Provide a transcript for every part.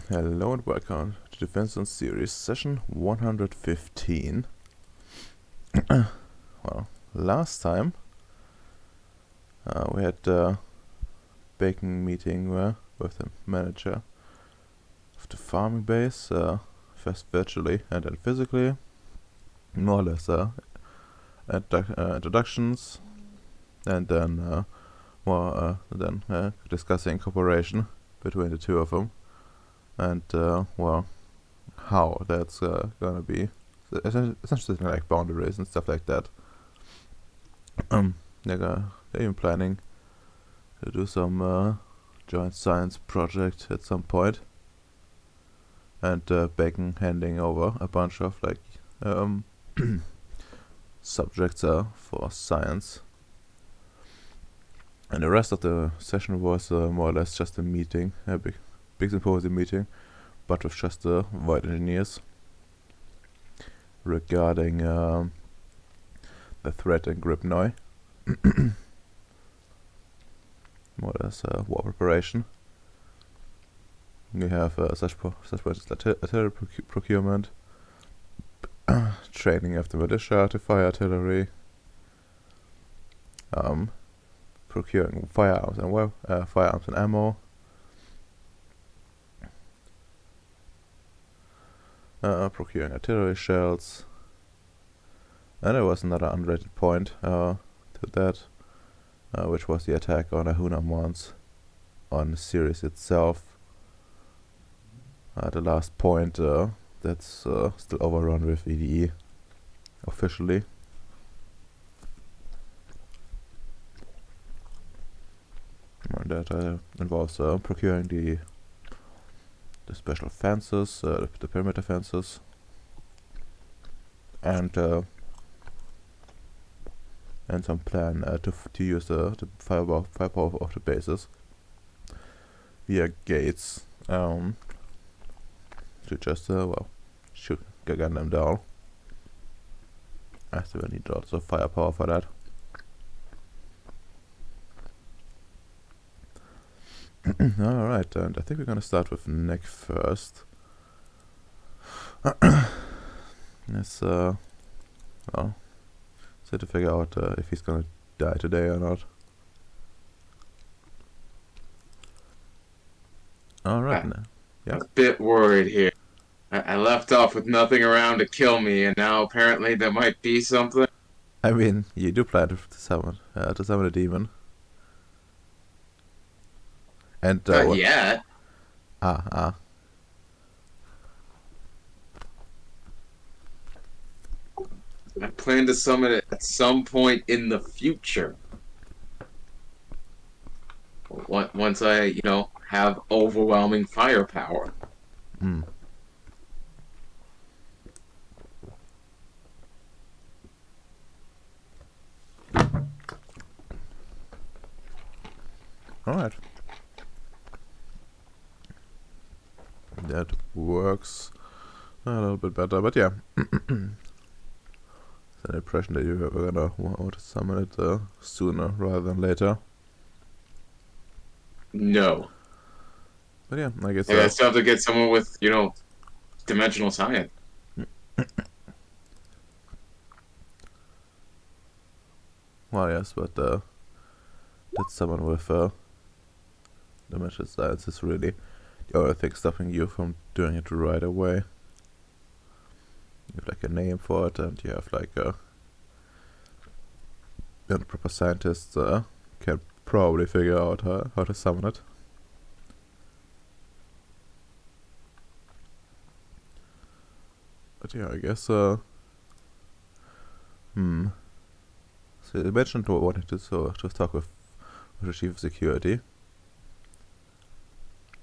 Hello and welcome to Defense on Ceres, session 115. Well, last time we had a baking meeting with the manager of the farming base, first virtually and then physically, more or less introductions, and then discussing cooperation between the two of them. And, how that's gonna be. Essentially like boundaries and stuff like that. They're even planning to do some joint science project at some point. And Bacon handing over a bunch of like subjects for science. And the rest of the session was more or less just a meeting, a big symposium meeting, but with just the void engineers regarding the threat in Gripnoi. More or less war preparation. We have such projects like artillery procurement, training of the militia to fire artillery, procuring firearms and ammo, procuring artillery shells, and there was another unrated point to that, which was the attack on Ahuna Mons on Ceres itself. The last point that's still overrun with EDE officially. And that involves procuring the special fences, the perimeter fences, and some plan to use the firepower of the bases via gates to just shoot, gun them down. I still need lots of firepower for that. Alright, and I think we're gonna start with Nick first. Let's try to figure out if he's gonna die today or not. Alright, yeah. I'm a bit worried here. I left off with nothing around to kill me, and now apparently there might be something. I mean, you do plan to summon a demon. And Not yet. Ah. I plan to summon it at some point in the future. Once I, have overwhelming firepower. Alright. That works a little bit better, but yeah. It's an impression that you were gonna want to summon it sooner rather than later. No. But yeah, I guess I still have to get someone with, dimensional science. well, yes, but that's someone with dimensional science is really the only thing stopping you from doing it right away. You have like a name for it, and you have like proper scientists can probably figure out how to summon it. But yeah, I guess So you mentioned wanting to talk with the chief of security.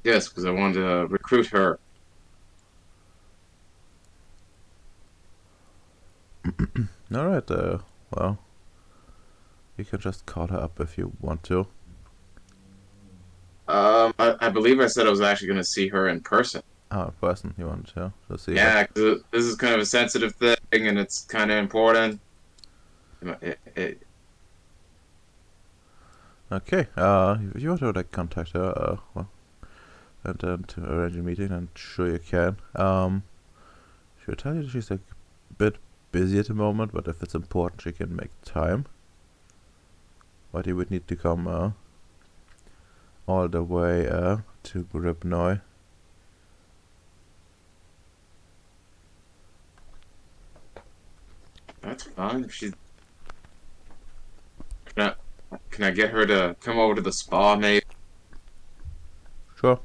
Yes, because I wanted to recruit her. Alright, well, you can just call her up if you want to. I believe I said I was actually going to see her in person. A person you want to see her. Yeah, because this is kind of a sensitive thing, and it's kind of important. Okay, if you want to like contact her, and then to arrange a meeting, and sure you can. She'll tell you she's like a bit busy at the moment, but if it's important, she can make time. But you would need to come all the way to Gribnoy. That's fine. If she can can I get her to come over to the spa, maybe? Sure.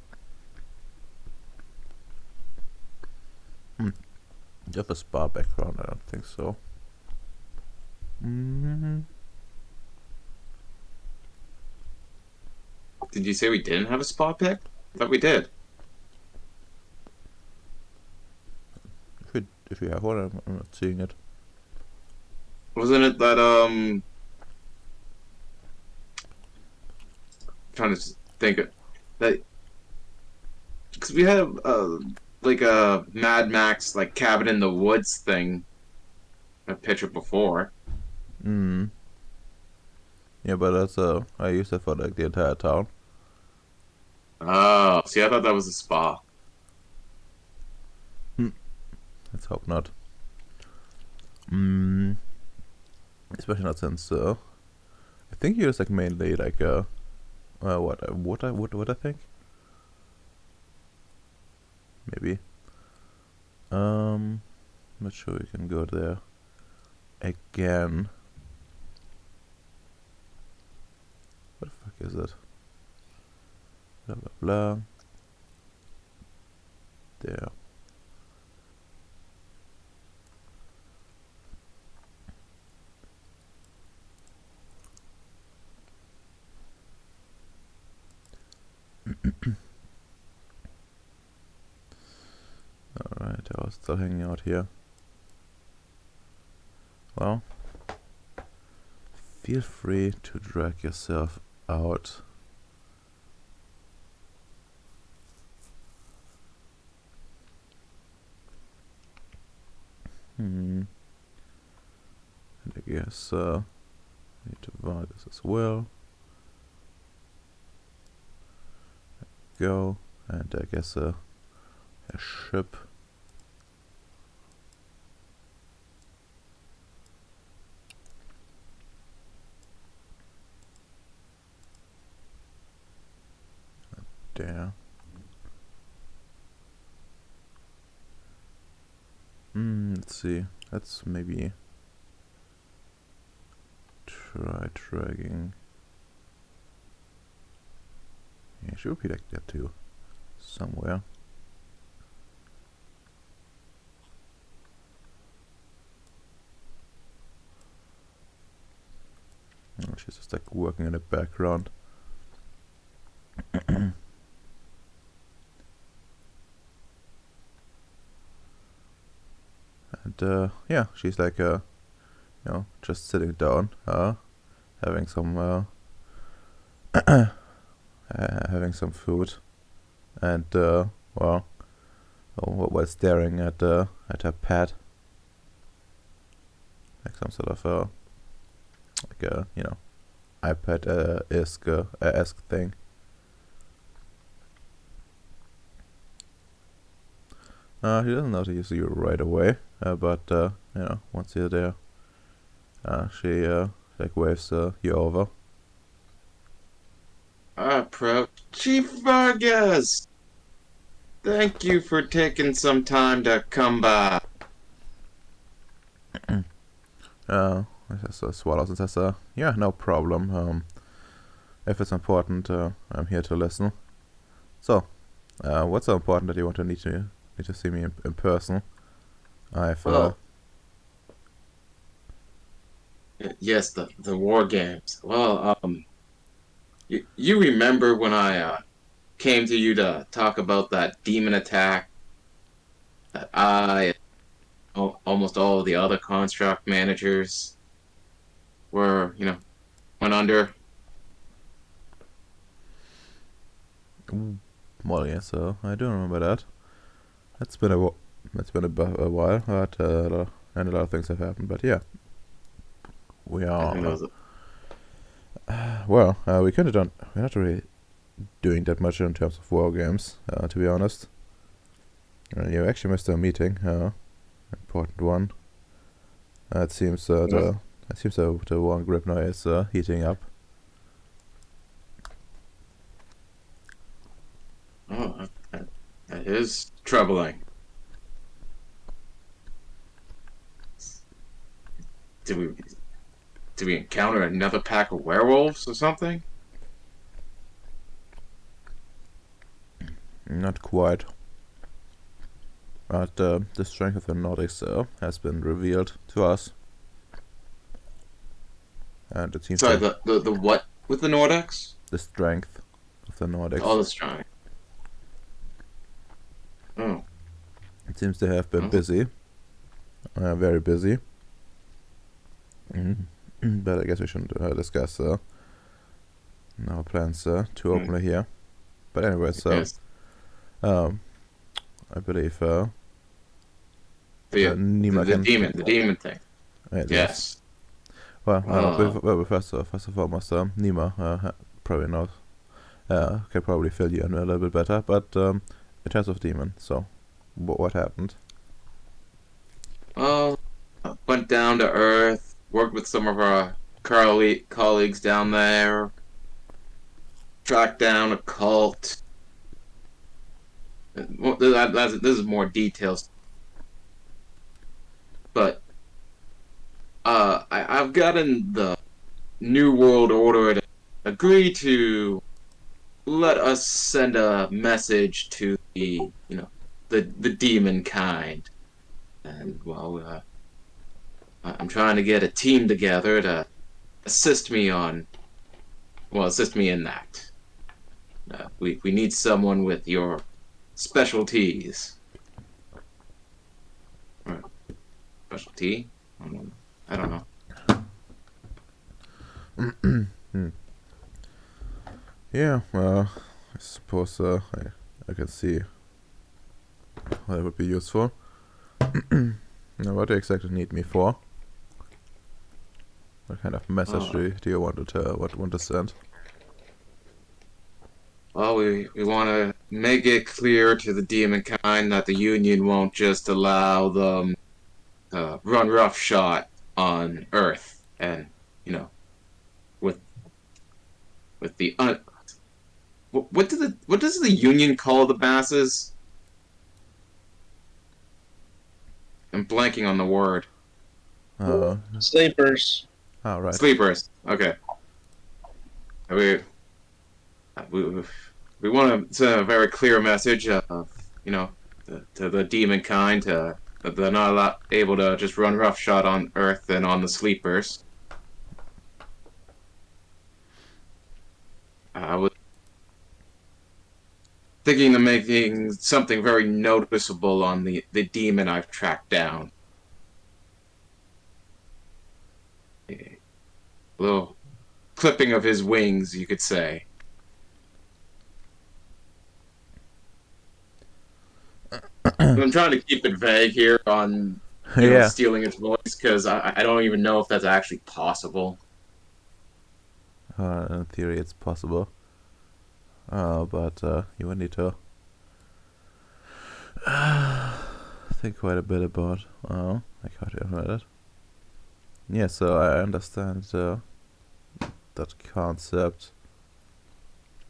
Do you have a spa background? I don't think so. Mm-hmm. Did you say we didn't have a spa pick? I thought we did. If you have one, I'm not seeing it. Wasn't it that trying to think of that because we had like a Mad Max like cabin in the woods thing a picture before. Mm. Yeah, but that's I use it for like the entire town. Oh, see, I thought that was a spa. Let's hope not. Mm. Especially not since I think he was like mainly like what I think maybe not sure we can go there again. What the fuck is it? Blah blah blah. There. Alright, I was still hanging out here. Well, feel free to drag yourself out. And I guess I need to buy this as well. Go, and I guess a ship. There. Let's see. Let's maybe try dragging. Yeah, it should be like that too. Somewhere. Oh, she's just like working in the background. And yeah, she's like just sitting down, having some having some food, and well, while staring at her pet, like some sort of like a iPad esque thing. He doesn't notice you right away, but once you're there, she like waves you over. Chief Vargas, thank you for taking some time to come by. Swallows and says, yeah, no problem. If it's important, I'm here to listen. So, what's so important that you want to need to see me in person? I've Well, yes, the war games. Well, you remember when I came to you to talk about that demon attack that I almost all of the other construct managers were, went under. well, yeah, so I do remember that. It's been a while, but and a lot of things have happened. But yeah, we I think that are was well. We could have done. We're not really doing that much in terms of war games, to be honest. You actually missed a meeting, important one. It seems the one grip now is heating up. Oh, that is troubling. Did we did we encounter another pack of werewolves or something? Not quite. But the strength of the Nordics has been revealed to us. And it seems Sorry, that the what with the Nordics? the strength of the All Nordics. the strong. Oh, It seems they have been well, busy. Very busy. But I guess we shouldn't discuss our plans too openly here. But anyways, yes. um, I believe The Nima can. the demon thing. Yes. Yes. Well, Uh, first and foremost, Nima probably knows. Can probably fill you in a little bit better. But in terms of demon, so what happened? well, went down to Earth, worked with some of our colleagues down there, tracked down a cult. Well, this is more details, but I've gotten the New World Order to agree to let us send a message to the demon kind, and I'm trying to get a team together to assist me assist me in that. We need someone with your specialties. Or specialty? I don't know. Hmm. Yeah, I suppose I can see how that would be useful. Now, what do you exactly need me for? What kind of message do you want to send? Well, we want to make it clear to the demon kind that the Union won't just allow them to run roughshod on Earth, and with the what does the Union call the masses? I'm blanking on the word. Sleepers. Right. Sleepers. Okay. We we, we want to send a very clear message of to the demon kind that they're not able to just run roughshod on Earth and on the sleepers. I was thinking of making something very noticeable on the demon I've tracked down. A little clipping of his wings, you could say. I'm trying to keep it vague here on, Yeah. stealing his voice because I don't even know if that's actually possible. In theory, it's possible. But you would need to think quite a bit about like how to implement it. Yeah, so I understand that concept.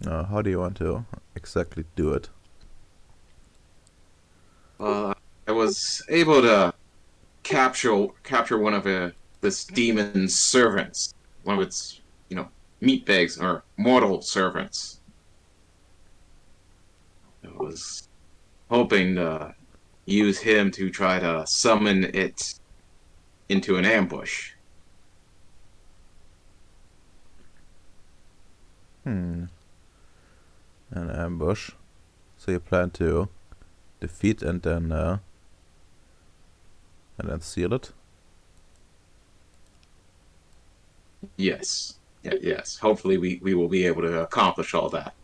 How do you want to exactly do it? I was able to capture one of this demon's servants, one of its meat bags or mortal servants. I was hoping to use him to try to summon it into an ambush. An ambush. So you plan to defeat and then seal it. Yes. Yes. Hopefully we will be able to accomplish all that.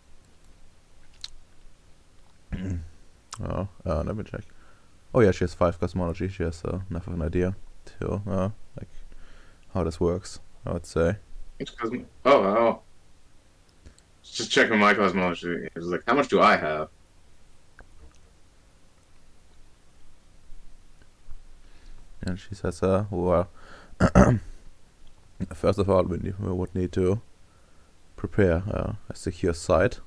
Let me check. Oh yeah, she has 5 cosmology. She has enough of an idea to like how this works, I would say. Oh, just checking my cosmology. It was like, how much do I have? And she says, well, first of all, we would need to prepare a secure site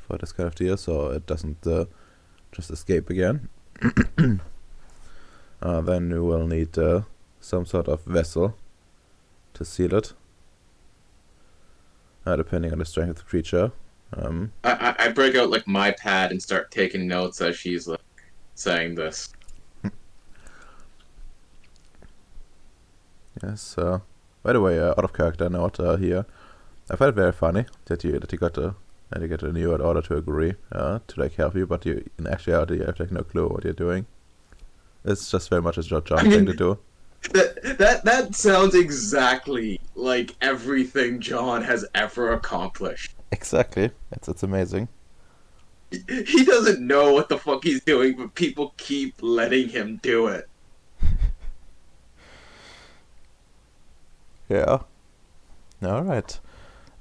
for this kind of deal, so it doesn't just escape again. Then we will need some sort of vessel to seal it, depending on the strength of the creature. I break out like my pad and start taking notes as she's like saying this. Yes. By the way, out of character note here. I find it very funny that you got a new order to agree to like help you, but you in actuality you have like no clue what you're doing. It's just very much a I John thing to mean, do. that sounds exactly like everything John has ever accomplished. Exactly. It's amazing. He doesn't know what the fuck he's doing, but people keep letting him do it. Yeah. All right.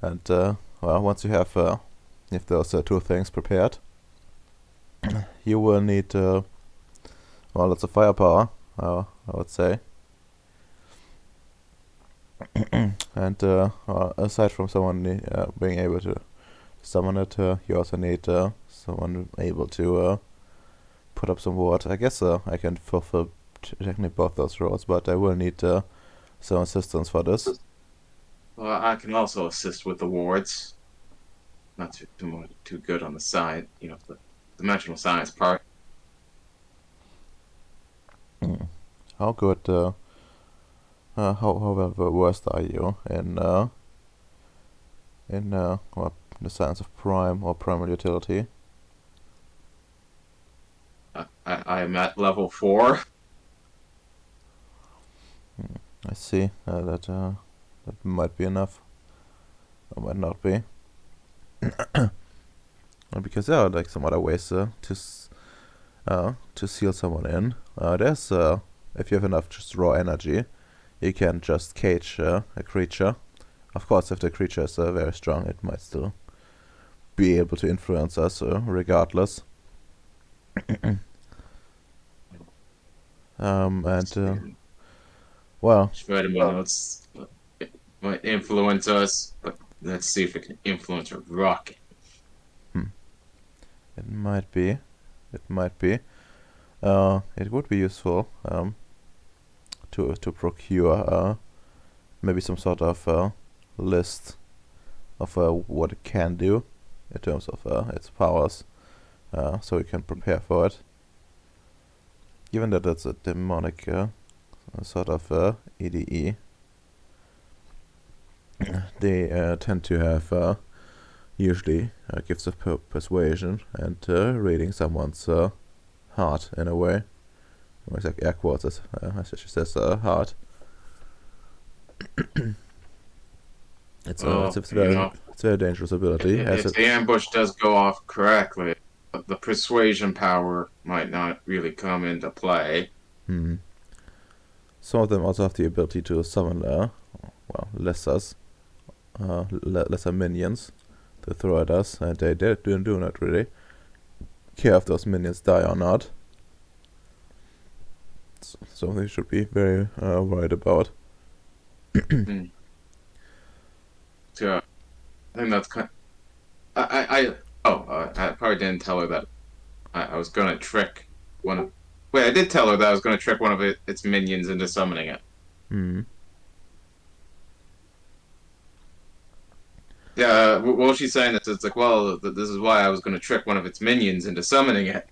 And well, once you have if those two things prepared, you will need well, lots of firepower. I would say. And well, aside from someone being able to summon it, you also need someone able to put up some ward. I guess I can fulfill technically both those roles, but I will need some assistance for this. Well, I can also assist with the wards. Not too good on the side, the dimensional science part. Mm. How good? How well versed are you in what, the science of prime or primal utility? I am at level 4. Hmm. I see. That might be enough. Or might not be. Because there are like some other ways to seal someone in. There's if you have enough just raw energy, you can just cage a creature. Of course, if the creature is very strong, it might still be able to influence us regardless. And well, Just writing my notes. It might influence us, but let's see if it can influence a rocket. hmm, it might be. It might be. It would be useful to procure maybe some sort of list of what it can do in terms of its powers, so we can prepare for it. Given that it's a demonic sort of EDE, they tend to have usually gifts of persuasion and reading someone's heart in a way. Almost like air quotes as she says heart. It's Well, it's a very dangerous ability. As if it the ambush does go off correctly, the persuasion power might not really come into play. hmm, some of them also have the ability to summon well, lesser minions to throw at us, and they do not really care if those minions die or not. It's something you should be very worried about. Hmm. So I think that's kind. I probably didn't tell her that I was gonna trick one of. Wait, I did tell her that I was gonna trick one of its minions into summoning it. Hmm. Yeah, well, she's saying that it's like, well, this is why I was gonna trick one of its minions into summoning it.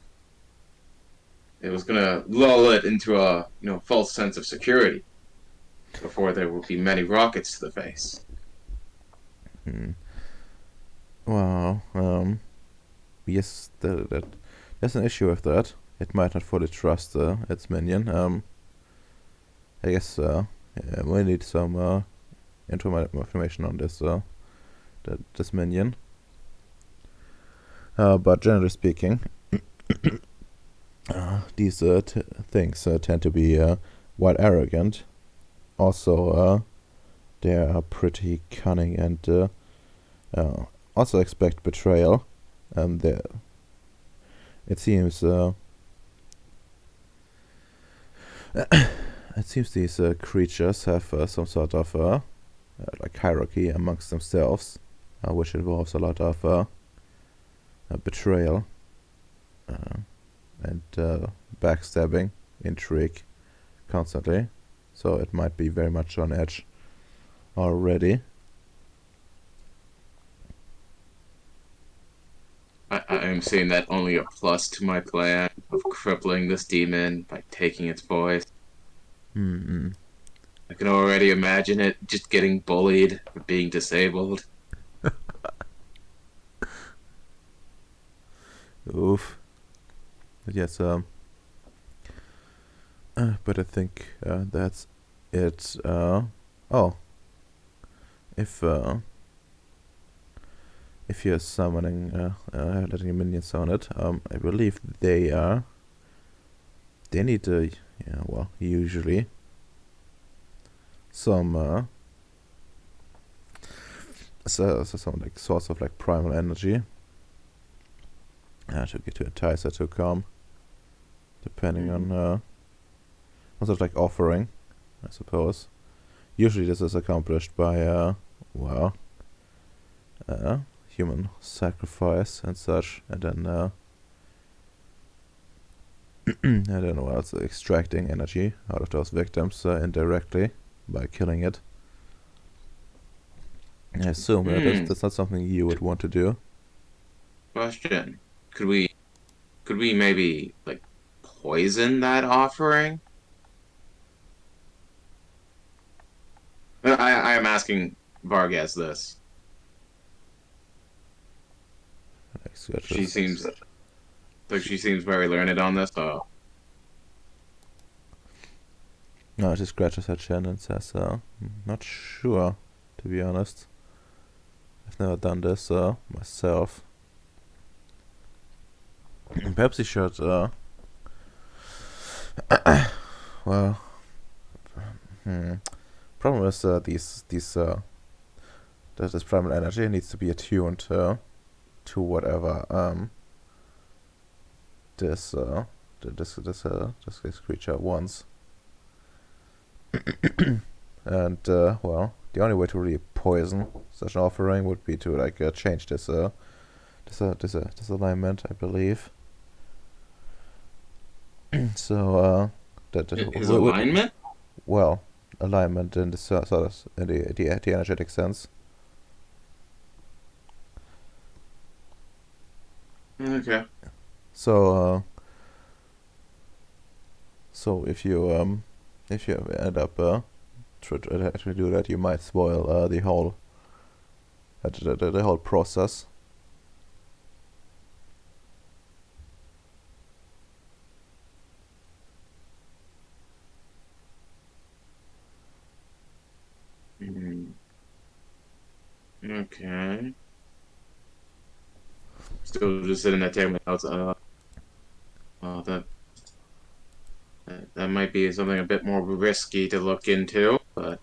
It was gonna lull it into a false sense of security before there would be many rockets to the face. Hmm. Well, yes, there's an issue with that. It might not fully trust its minion. I guess yeah, we need some information on this minion. But generally speaking, these things tend to be while arrogant. Also, they are pretty cunning and also expect betrayal. There, it seems. It seems these creatures have some sort of like hierarchy amongst themselves, which involves a lot of betrayal uh, and backstabbing, intrigue, constantly. So it might be very much on edge already. I am seeing that only a plus to my plan of crippling this demon by taking its voice. Hmm. I can already imagine it just getting bullied for being disabled. Oof. But yes. But I think that's it. Oh, if if you're summoning, letting your minions summon it, I believe they need yeah, well, usually some some like source of like primal energy to get to entice her to come, depending Mhm. on sort of like offering, I suppose. Usually this is accomplished by well, uh, human sacrifice and such, and then I don't know what else, extracting energy out of those victims indirectly by killing it. I assume Hmm. that's not something you would want to do. Question. Could we could we maybe like poison that offering? I am asking Vargas this. Like scratches. She seems like she seems very learned on this. So No, she scratches her chin and says, "Not sure, to be honest. I've never done this myself. Perhaps you should. Well, hmm. Problem is that this primal energy needs to be attuned to whatever this this creature wants. And well, the only way to really poison such an offering would be to like change this alignment, I believe. So that his alignment. well, alignment in the sort of in the energetic sense. Okay. So so if you end up try to do that, you might spoil the whole the whole process. Hmm. Okay. Still just sitting there taking my notes. That that might be something a bit more risky to look into, but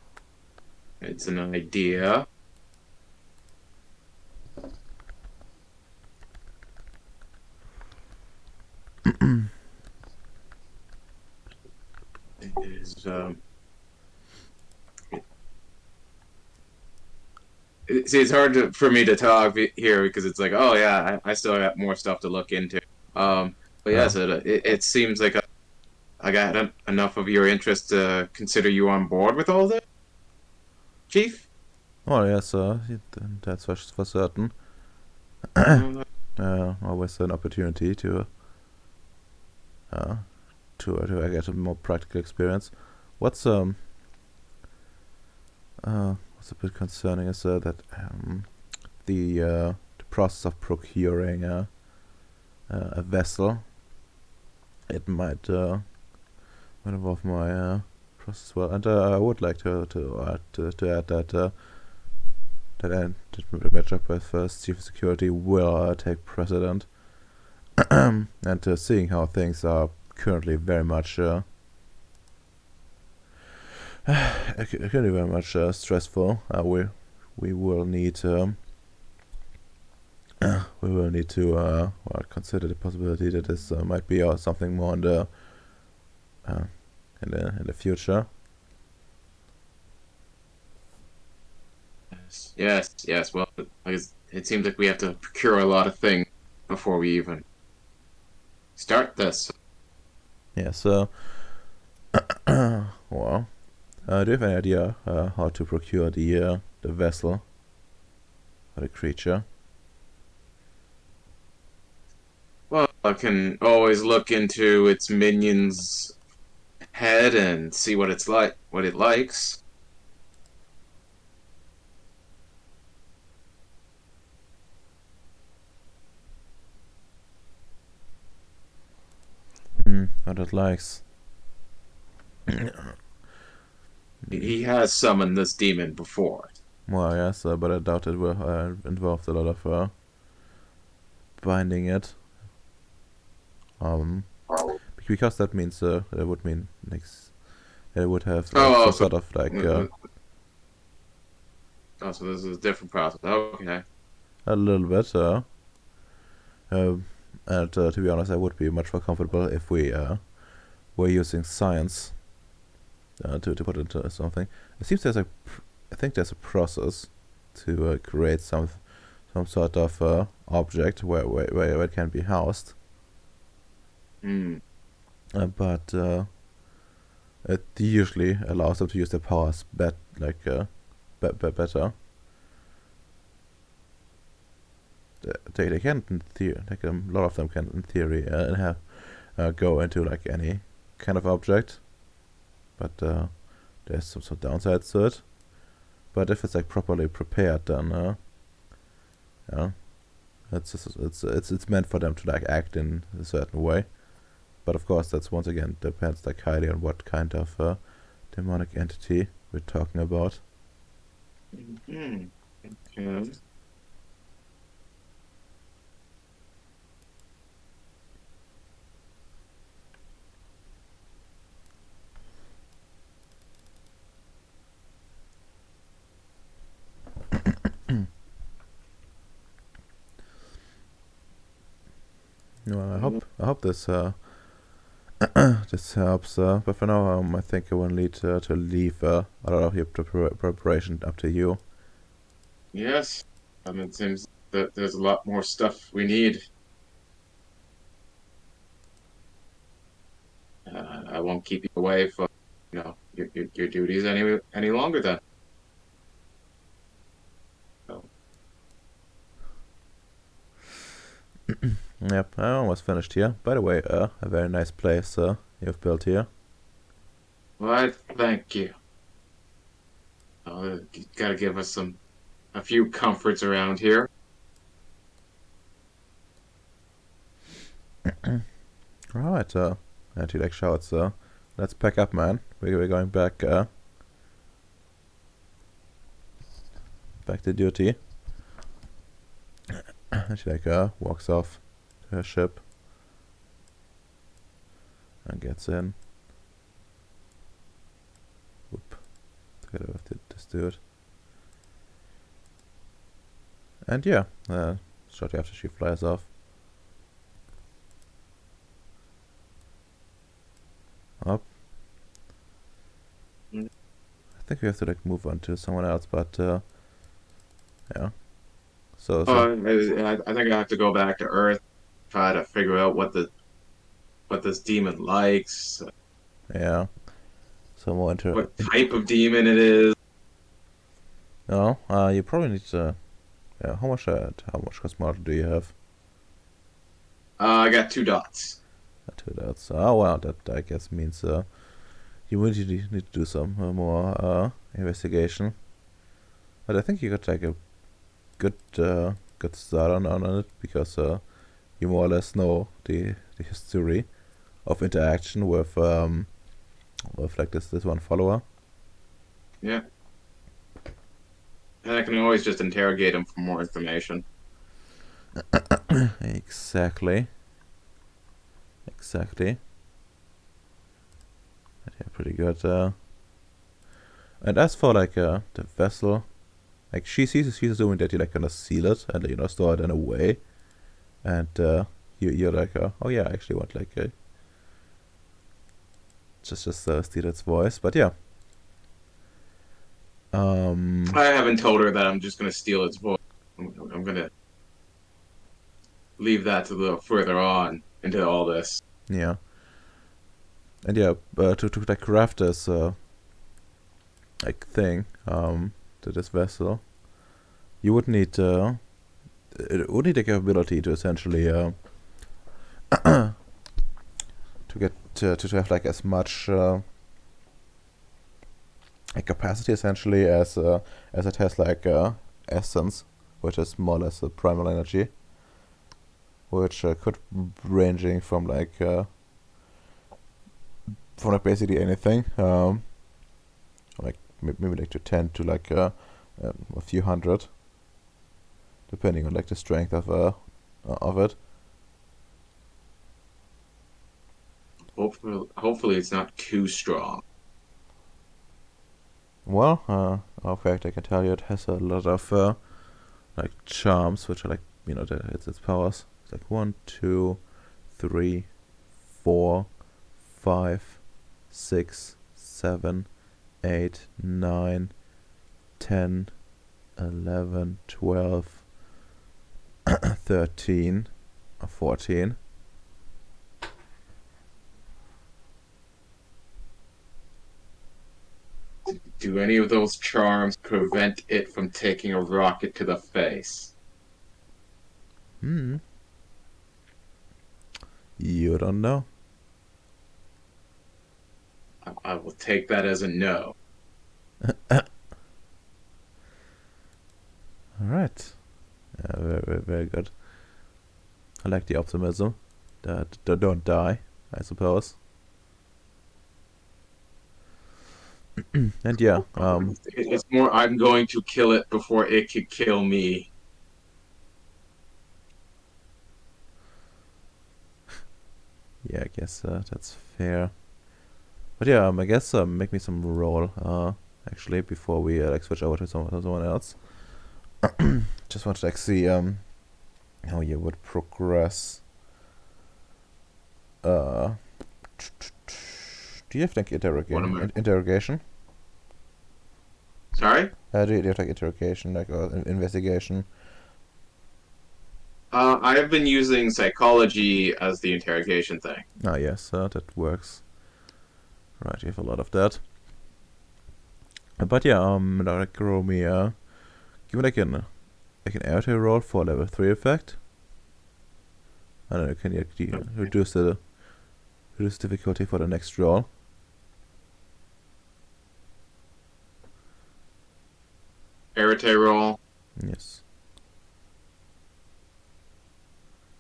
it's an idea. It is see, it's hard for me to talk here because it's like, oh yeah, I still got more stuff to look into. But yes, Oh, it seems like I got enough of your interest to consider you on board with all this, Chief. well, yes, that's for certain. Uh, Always an opportunity uh, to get a more practical experience. What's what's a bit concerning is that the process of procuring a vessel, it might involve my process as well, and I would like to add that that the matchup with chief security will take precedent, and seeing how things are currently very much currently very much stressful. We will need we will need to consider the possibility that this might be something more uh, in the future. Yes. Well, it seems like we have to procure a lot of things before we even start this. Yeah. So, well, do you have any idea how to procure the vessel or the creature? Well, I can always look into its minion's head and see what it's like, what it likes. What it likes. He has summoned this demon before. Well, yes, but I doubt it will involve a lot of binding it. Um, because that means it would mean it would have Oh, some sort of so this is a different process. Okay. a little bit. Uh, and to be honest, I would be much more comfortable if we were using science to put into something. It seems I think there's a process to create some sort of object where it can be housed. Hmm. But it usually allows them to use their powers better. They can in theory, like a lot of them can in theory have go into like any kind of object, but there's some downsides to it. But if it's like properly prepared, then yeah, it's meant for them to like act in a certain way. But of course, that's once again depends like highly on what kind of demonic entity we're talking about. Hmm. Okay. Well, I hope this this helps. But for now, I think I will need to leave a lot of your preparation up to you. Yes. It seems that there's a lot more stuff we need. I won't keep you away from, your duties any longer then. So, Yep, I almost finished here. By the way, a very nice place you've built here. well, thank you. You gotta give us a few comforts around here. Right, and he like shouts, let's pack up, man. We're going back to duty. And she like walks off to her ship and gets in. Whoop, together with this dude. And yeah, shortly after she flies off. Up. Mm. I think we have to like move on to someone else, but yeah. So I think I have to go back to Earth, try to figure out what this demon likes, yeah. So more what type of demon it is. No, you probably need to. Yeah, how much cosmology do you have? I got 2 dots. Two dots. Oh well, that I guess means you would need to do some more investigation. But I think you got like a good start on it because you more or less know the history of interaction with like this one follower. Yeah, and I can always just interrogate him for more information. Exactly. Exactly. Yeah, pretty good. And as for like the vessel, like she's assuming that you're like gonna seal it and store it in a way, and you're like, oh yeah, I actually want like just steal its voice, but yeah. I haven't told her that I'm just gonna steal its voice. I'm gonna leave that to the further on into all this. Yeah, and yeah, to like craft this like thing to this vessel, you would need it would need the capability to essentially to get to have like as much like capacity essentially as it has like essence, which is more or less the primal energy, which could ranging from like basically anything, like maybe like to 10 to like a few hundred, depending on like the strength of it. Hopefully it's not too strong. Well, in fact, I can tell you it has a lot of like charms, which are like it's its powers. It's like 1, 2, 3, 4, 5, 6, 7, 8, 9, 10, 11, 12, 13, or 14. Do any of those charms prevent it from taking a rocket to the face? Hmm. You don't know. I will take that as a no. All right. Very, very, very good. I like the optimism. That don't die, I suppose. And yeah, It's more I'm going to kill it before it could kill me. yeah, I guess that's fair. But yeah, I guess make me some roll. Actually, before we like switch over to someone else. Just want to like see how you would progress. Uh, do you have like What am I? interrogation? Sorry? Do you have like interrogation, like investigation? I have been using psychology as the interrogation thing. Ah, yes, that works. Right, you have a lot of that. But yeah, now like roll me give me like an airtail roll for level 3 effect. And then you can reduce difficulty for the next roll. Arete roll. Yes.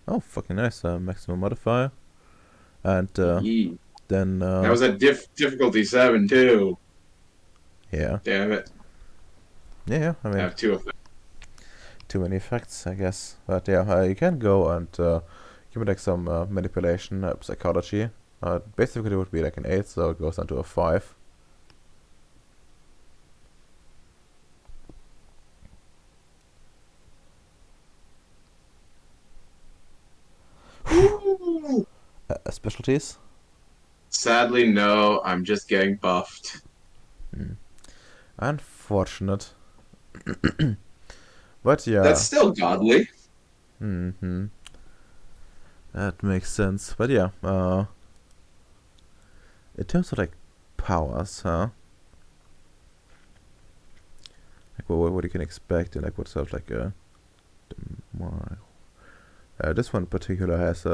Oh, fucking nice. Maximum modifier. And Yee. then That was at difficulty 7 too. yeah. Damn it. Yeah, I I mean, have two of them. too many effects, I guess. But yeah, you can go and give me like some manipulation, psychology. Basically it would be like an 8, so it goes down to a 5. Specialties? Sadly, no. I'm just getting buffed. Unfortunate. But That's yeah. still godly. Mm-hmm. That makes sense. But yeah, in terms of like powers, huh? Like what you can expect and like what sort of like more. This one in particular has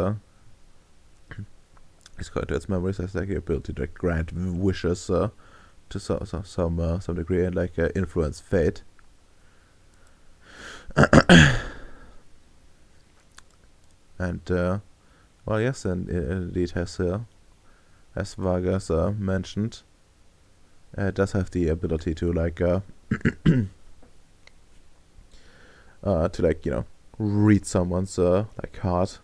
it's got its memories has like the ability to like, grant wishes to some degree and like influence fate. And well, yes, and indeed as Vargas mentioned, it does have the ability to like to like read someone's like heart,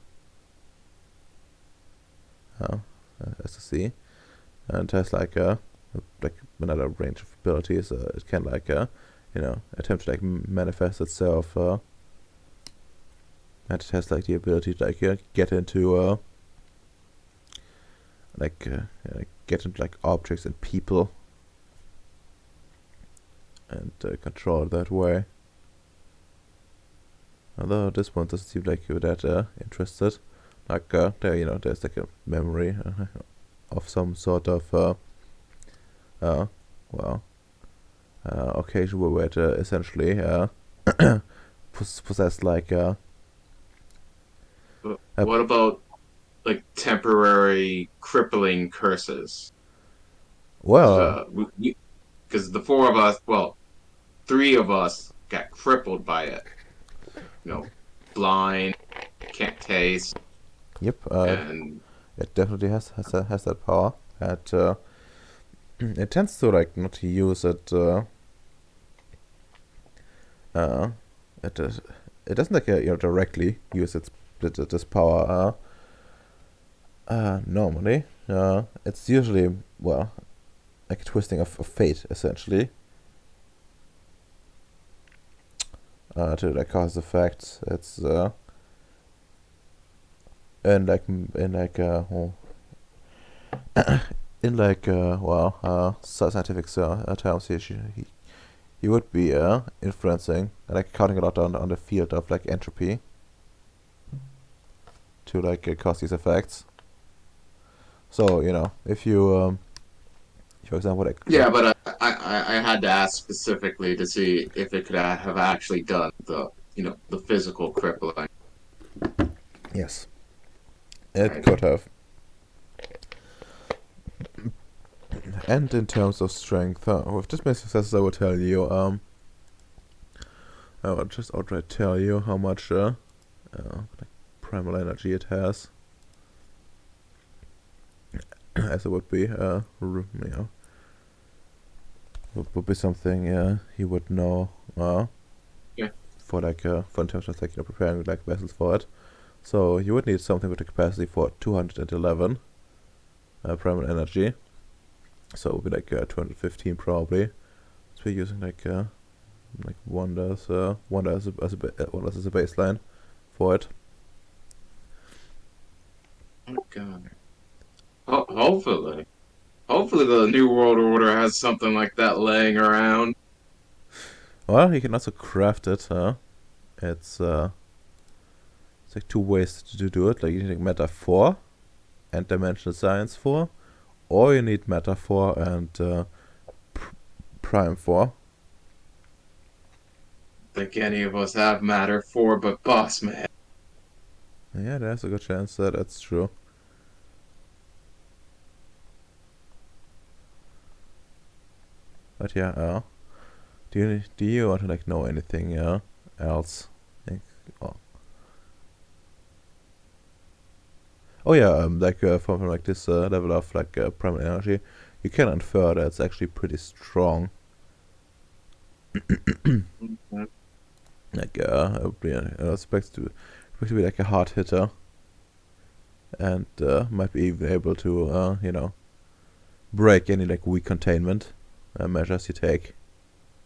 as to see, and it has like another range of abilities. It can like attempt to like manifest itself. And it has like the ability to like get into like get into like objects and people and control it that way. Although this one doesn't seem like you're that interested. Like there's like a memory of some sort of uh, well, occasion where it essentially possessed like But a what about like temporary crippling curses? Because well, because the four of us, well, three of us got crippled by it. You know, blind, can't taste, yep, and it definitely has that power, and it tends to like not use it. Uh, it it doesn't like directly use this power. Normally, it's usually well like a twisting of fate essentially. To like cause effects. It's in like well, in like scientific terms, he would be influencing like counting a lot on the field of like entropy to like cause these effects. So if you for example yeah, but I had to ask specifically to see if it could have actually done the physical crippling. yes, it Right. could have. And in terms of strength, with this many successes, I will tell you I will just outright tell you how much like primal energy it has, as it would be would be something you would know Yeah. for like for in terms of like preparing like vessels for it. So you would need something with a capacity for 211 primal energy. So it would be like 215 probably. So we're using like wonder as a baseline for it. Oh God. Hopefully the New World Order has something like that laying around. Well, you can also craft it. It's it's like two ways to do it. Like you need like Meta 4 and Dimensional Science 4, or you need Meta 4 and Prime 4. Think any of us have matter for, but boss man. Yeah, there's a good chance that that's true. But yeah, do you want to like know anything else? Like, oh, oh yeah, like from like this level of like primal energy, you can infer that it's actually pretty strong. Like expect to be like a hard hitter, and might be even able to break any like weak containment measures you take,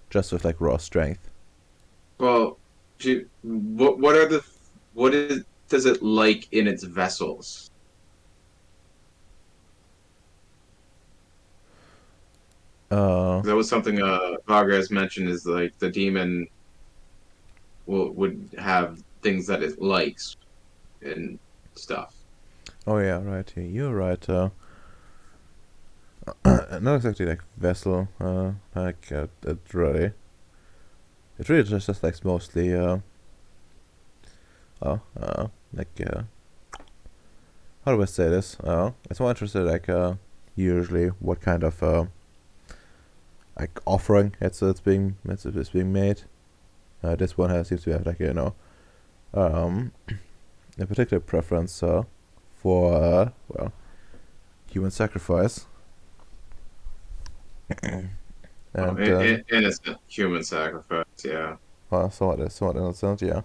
just with like raw strength. Well, what are the what is does it like in its vessels? Uh, That was something Vargas mentioned is like the demon would have things that it likes and stuff. oh yeah, right. You're right. Not exactly like vessel. Like it really just like mostly like how do I say this? It's more interested like usually what kind of like offering it's being made. This one seems to have like um a particular preference for human sacrifice. Oh, And innocent human sacrifice. Yeah. somewhat innocent, yeah.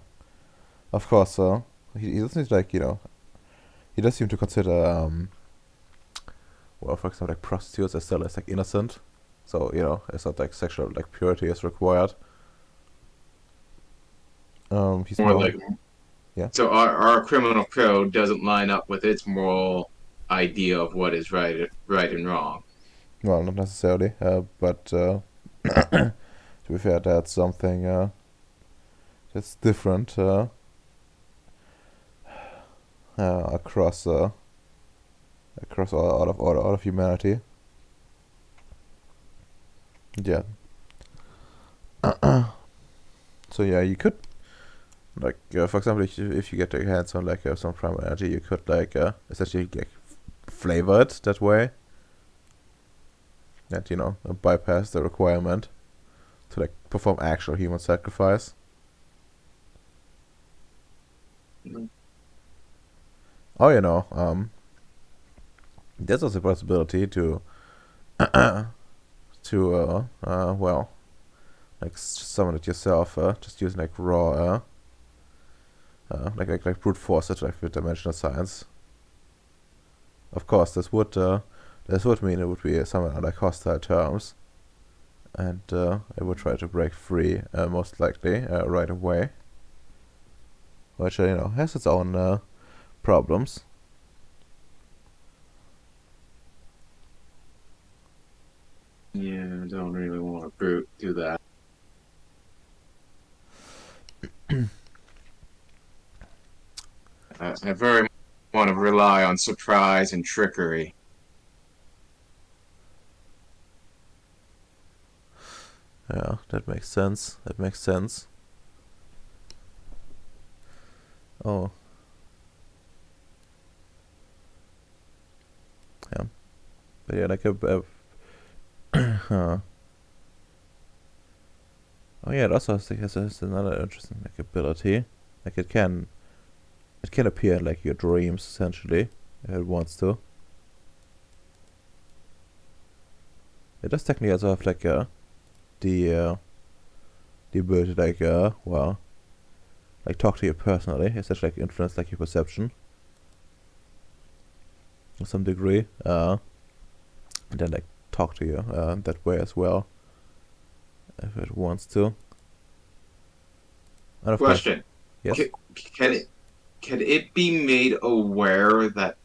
Of course, he doesn't like he does seem to consider for example like prostitutes as still as like innocent, so it's not like sexual like purity is required. He's More more, like yeah. so our criminal code doesn't line up with its moral idea of what is right and wrong. Well, not necessarily, but to be fair, that's something that's different across across all of humanity. Yeah. So yeah, you could like, for example, if you get your hands on like some primal energy, you could like essentially like flavor it that way, and bypass the requirement to like perform actual human sacrifice. Or there's also a possibility to well, like summon it yourself, just using like raw, like brute force it like with dimensional science. Of course, this would mean it would be somewhere on like hostile terms, and it would try to break free, most likely right away, which has its own problems. Yeah, I don't really want to brute do that. I very much want to rely on surprise and trickery. Yeah, that makes sense. That makes sense. Oh, yeah, but yeah, like huh. Oh yeah, it also has another interesting like ability. Like it can appear in like your dreams essentially if it wants to. It does technically also have like the ability to like well, like talk to you personally, essentially like influence like your perception to some degree. And then like talk to you that way as well if it wants to. And of course, Question: yes, Can, can it be made aware that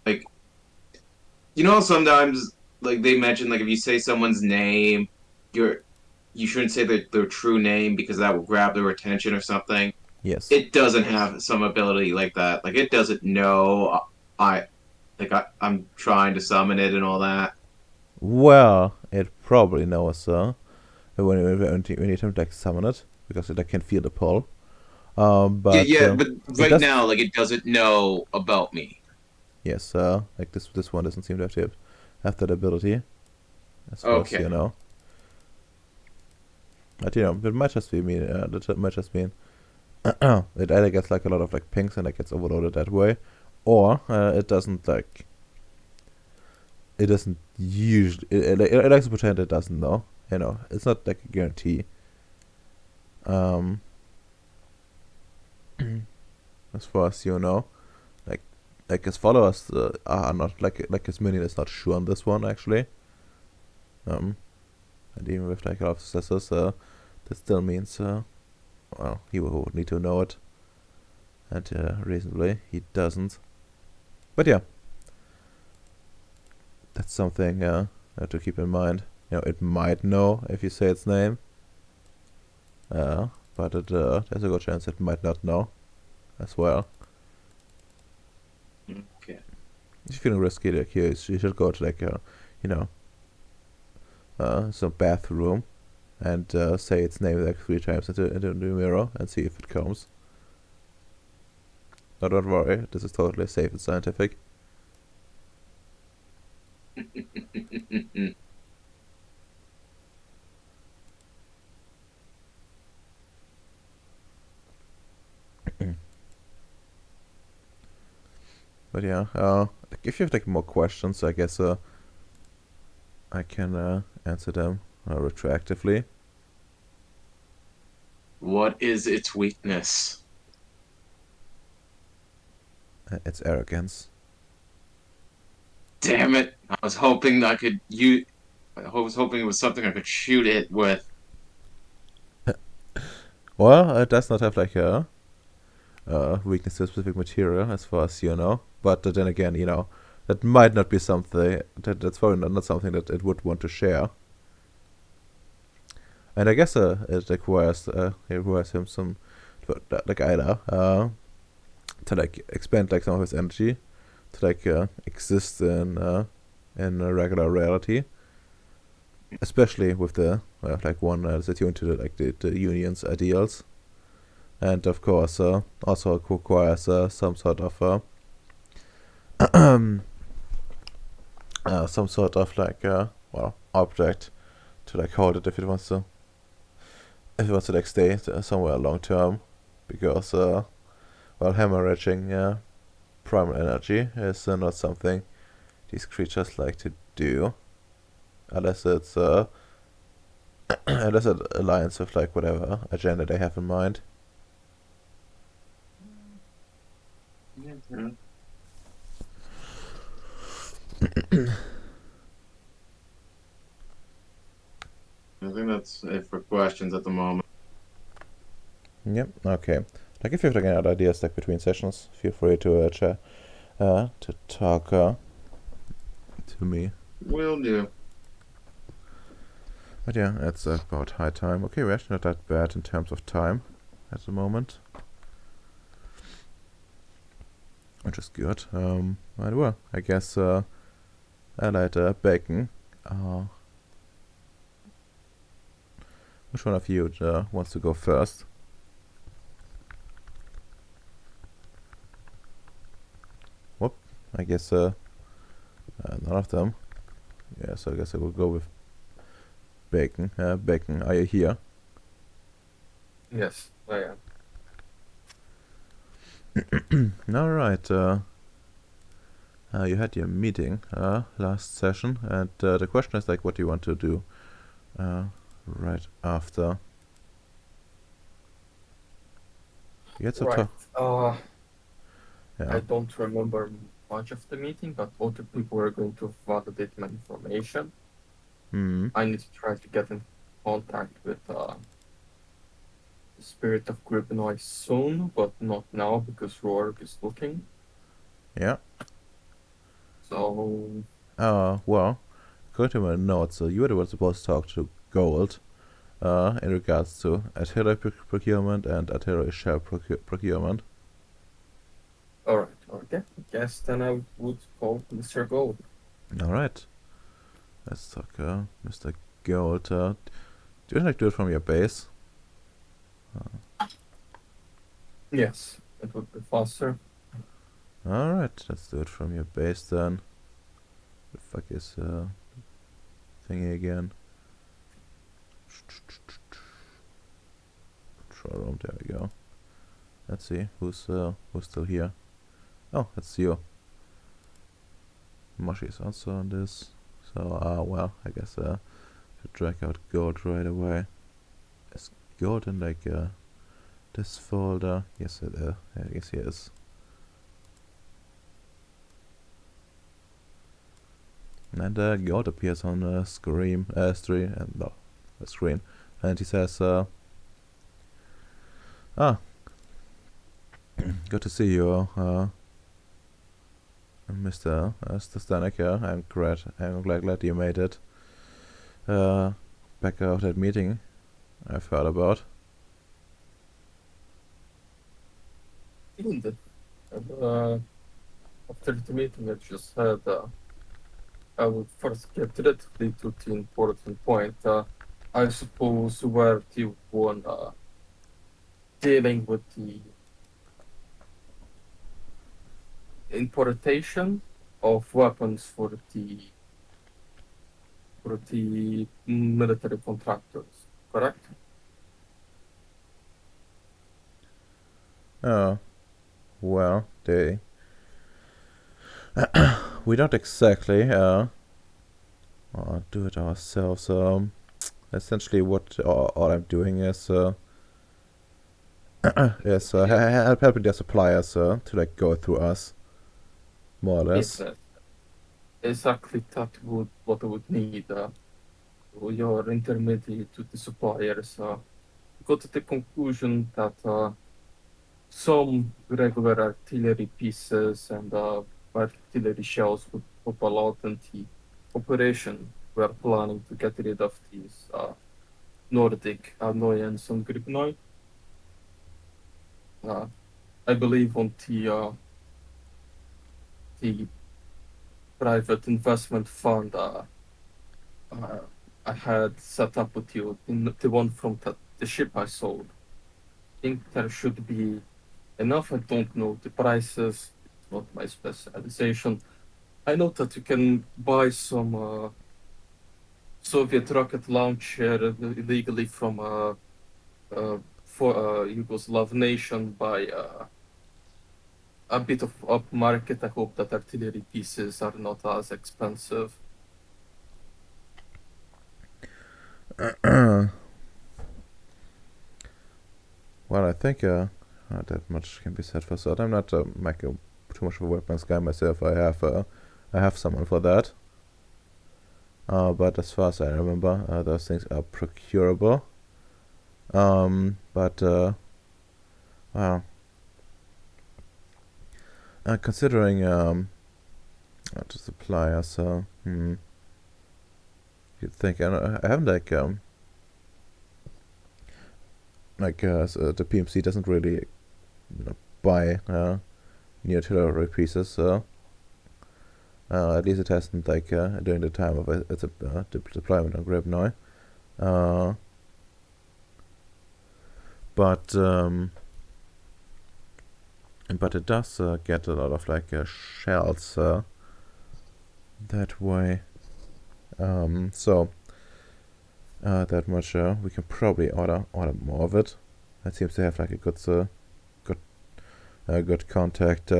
like sometimes like they mention like if you say someone's name, you're you shouldn't say their true name because that will grab their attention or something. yes. It doesn't have some ability like that. Like it doesn't know I I'm trying to summon it and all that. Well, it probably knows when you attempt to like summon it because it like, can feel the pull. Yeah, But yeah, but it right does. now like it doesn't know about me. Yes, like this one doesn't seem to have that ability as far as Okay. But it might just be mean. That might just mean it either gets like a lot of like pings and it gets overloaded that way, or it doesn't like it doesn't usually it likes to pretend it doesn't know. It's not like a guarantee. Um, as far as like his followers are not like his minion is not sure on this one actually. Um, and even with like a lot of successors, that still means well he would need to know it, and reasonably he doesn't. But yeah, that's something to keep in mind. It might know if you say its name, uh, but there's a good chance it might not know as well. Okay. If you're feeling risky, like you should go to like you know, some bathroom and say its name like 3 times into the mirror and see if it comes. No, don't worry, this is totally safe and scientific. But yeah, like if you have like more questions, I guess I can answer them retroactively. What is its weakness? It's arrogance. Damn it! I was hoping I could use. I was hoping it was something I could shoot it with. Well, it does not have like a weakness to a specific material, as far as you know. But then again, that might not be something that's probably not something that it would want to share. And I guess it requires him some like either to like expend like some of his energy to like exist in a regular reality, especially with the like one that's attuned to the union's ideals, and of course also requires some sort of some sort of like object to like hold it if it wants to like stay somewhere long term, because hemorrhaging primal energy is not something these creatures like to do unless it's unless it aligns with like whatever agenda they have in mind. Mhm. I think that's it for questions at the moment. Yep. Okay. Like if you have like any other ideas like between sessions, feel free to talk to me. Will do. But yeah, it's about high time. Okay, we're actually not that bad in terms of time at the moment, which is good. And well, I guess I like bacon. Uh, which one of you wants to go first? Whoop. I guess none of them. Yeah, so I guess I will go with bacon. Bacon, are you here? Yes, I am. All right. You had your meeting last session, and the question is like, what do you want to do uh, right after? You had to Right. talk. I Yeah. don't remember much of the meeting, but other people are going to validate my information. Hmm. I need to try to get in contact with the spirit of Gribnoy soon, but not now because Rourke is looking. Yeah. So, Well, according to my notes, you were the one supposed to talk to Gold in regards to artillery procurement and artillery shell procurement. alright, okay. I guess then I would call Mr. Gold. All right. Let's talk, Mr. Gold. Do you like do it from your base? Yes, it would be faster. All right. Let's do it from your base then. The fuck is thingy again? Control room. There we go. Let's see who's still here. Oh, that's you. Moshi is also on this. So well, I guess to drag out Gold right away. Is Gold in like this folder? Yes, it is. I guess he is. And Gold appears on the screen, and he says, "Ah, good to see you, Mr. Stanek. I'm glad you made it. Back out of that meeting I've heard about. Indeed. Uh, After the meeting, I just said I would first get directly to the important point. I suppose where the one dealing with the importation of weapons for the military contractors, correct? Oh, well, we don't exactly do it ourselves. Essentially, what all I'm doing is Yeah, helping their suppliers to like go through us, more or it's less. exactly that would what I would need. Your intermediate to the suppliers. got to the conclusion that some regular artillery pieces and artillery shells with Opal out in the operation were planning to get rid of these Nordic annoyance on Gribnoy. Uh, I believe on the private investment fund uh, I had set up with you, in the one from the ship I sold. I think there should be enough. I don't know the prices. It's not my specialization. I know that you can buy some Soviet rocket launcher illegally from for Yugoslav nation by a bit of upmarket. I hope that artillery pieces are not as expensive. Well, I think not that much can be said for that. I'm not like too much of a weapons guy myself. I have someone for that. But as far as I remember, those things are procurable. But well, considering the suppliers, you'd think I haven't so the PMC doesn't really buy new artillery pieces. So at least it hasn't during the time of its deployment on Gribnoy. But it does get a lot of shells that way. So that much we can probably order more of it. It seems to have a good contact.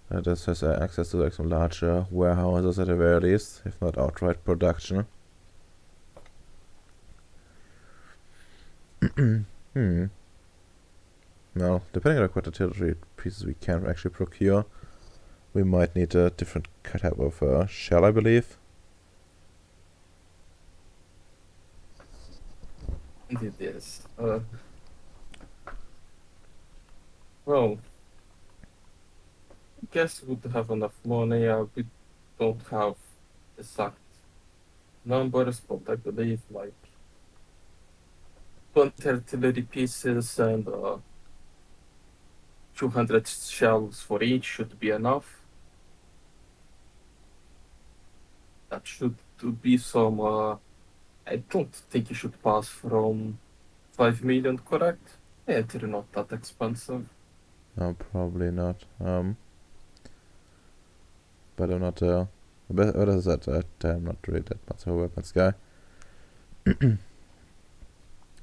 This has access to some large warehouses at the very least, if not outright production. Now, depending on what artillery pieces we can actually procure, we might need a different type of shell, I believe. Indeed, yes. Well, I guess we would have enough money. We don't have exact numbers, but I believe 20 artillery pieces and 200 shells for each should be enough. That should be some. I don't think it should pass from 5 million, correct? Yeah, they're not that expensive. No, probably not. But I'm not. But as I said, I'm not really that much of a weapons guy.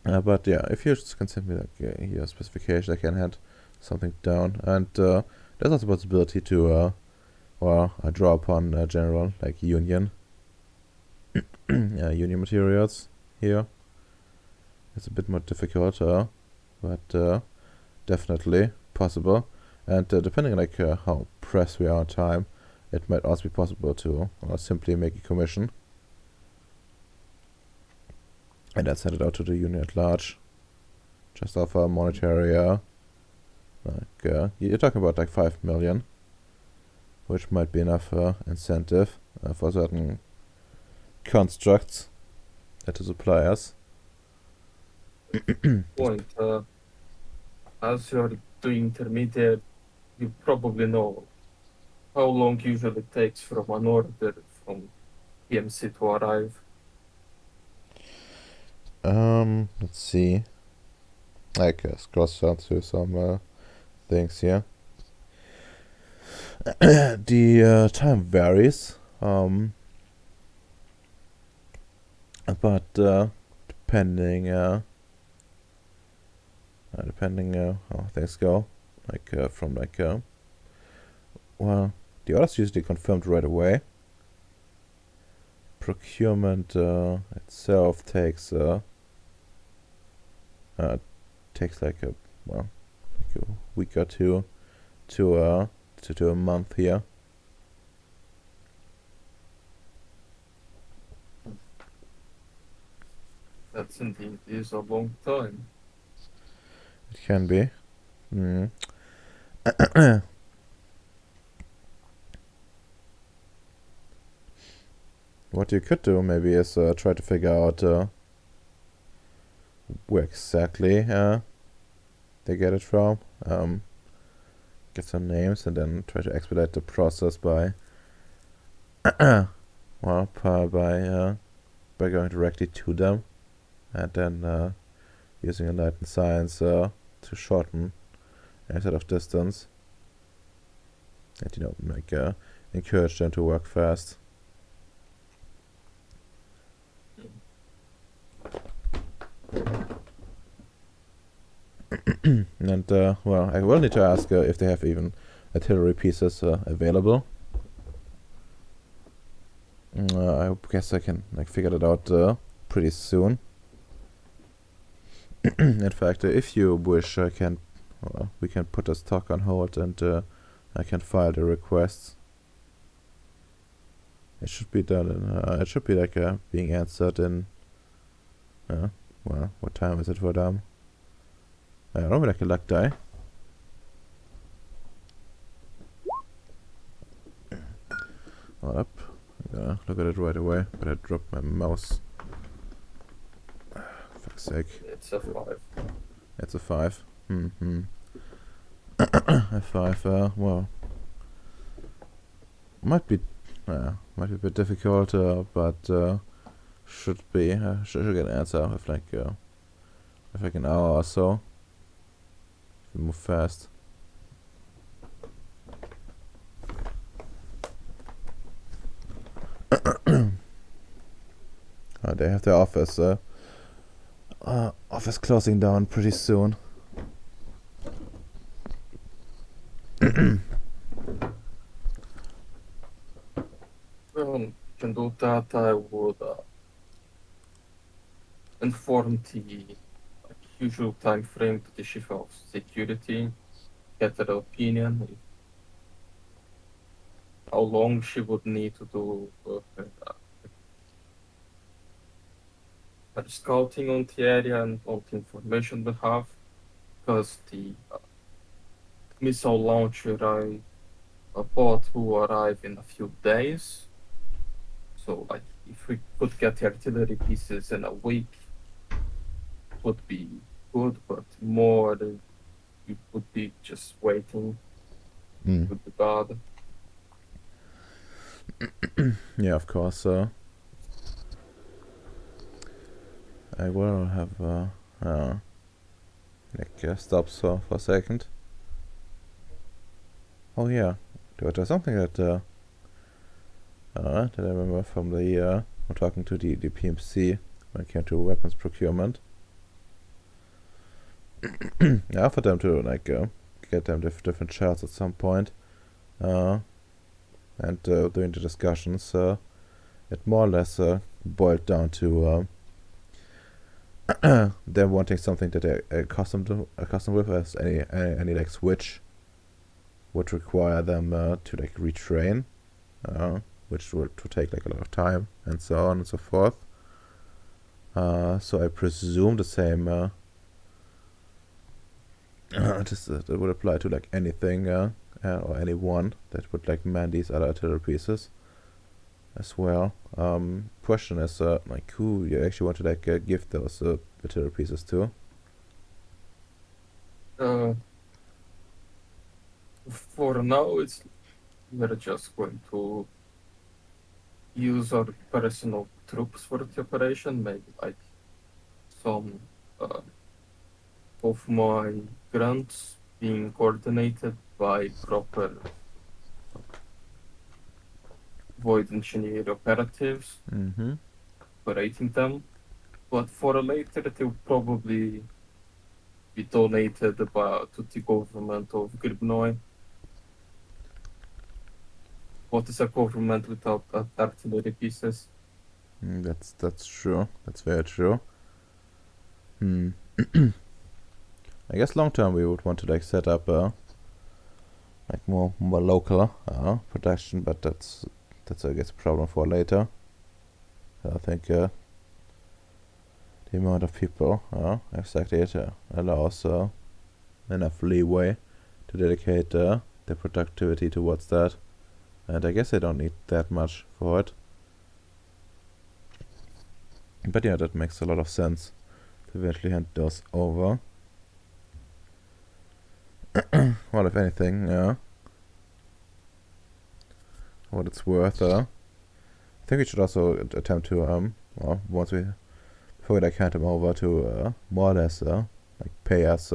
But yeah, if you just can send me your specification, I can hand something down. And there's also a possibility to, I draw upon general Union, Union materials here. It's a bit more difficult, but definitely possible. And depending on how pressed we are on time, it might also be possible to simply make a commission and then send it out to the union at large. Just offer monetary, you're talking about 5 million, which might be enough incentive for certain constructs to suppliers. Point. As you're doing intermediate, you probably know how long usually it takes from an order from PMC to arrive. Let's see. I guess cross down through some things here. The time varies, but depending how things go, from well, the orders usually confirmed right away. Procurement itself takes a week or two to a month here. That indeed is a long time. It can be. Hmm. What you could do maybe is try to figure out where exactly they get it from. Get some names and then try to expedite the process by well by going directly to them and then using enlightened science to shorten instead of distance and like encourage them to work fast. And well, I will need to ask if they have even artillery pieces available. I guess I can like figure that out pretty soon. In fact, if you wish, we can put this talk on hold and I can file the requests. It should be done. It should be like being answered in. Well, what time is it for them? I don't know, like a luck die. Hold up. I'm gonna look at it right away, but I dropped my mouse. Fuck's sake. It's a 5. It's a 5. A 5, well. Might be a bit difficult, but should be. Should get an answer with like an hour or so. If we move fast. They have their office closing down pretty soon. Well, you can do that. I would inform the usual time frame to the chief of security, get her opinion, how long she would need to do her scouting on the area and all the information we have, because the missile launcher I bought will arrive in a few days. So, like, if we could get the artillery pieces in a week, would be good, but more it would be just waiting. Would be bad. Yeah, of course. I will have like stops for a second. Oh yeah, there's something that I remember from the I'm talking to the PMC when it came to weapons procurement. I offered them to like get them different shells at some point, and during the discussions, it more or less boiled down to them wanting something that they're accustomed with, as any like switch would require them to like retrain, which would take like a lot of time and so on and so forth. So I presume the same. That would apply to like anything or anyone that would like man these other artillery pieces as well. Question is like who you actually want to like give those artillery pieces to? For now, we're just going to use our personal troops for the operation, maybe like some of my grants being coordinated by proper void engineer operatives, operating them. But for later, they will probably be donated to the government of Gribnoi. What is a government without artillery pieces? That's true. That's very true. I guess long term we would want to like set up like more local production, but that's I guess a problem for later. I think the the amount of people, exactly, it allows enough leeway to dedicate their productivity towards that. And I guess they don't need that much for it. But yeah, that makes a lot of sense to eventually hand those over. Well, if anything, what it's worth, I think we should also attempt to, well, before we like hand them over, to more or less like pay us,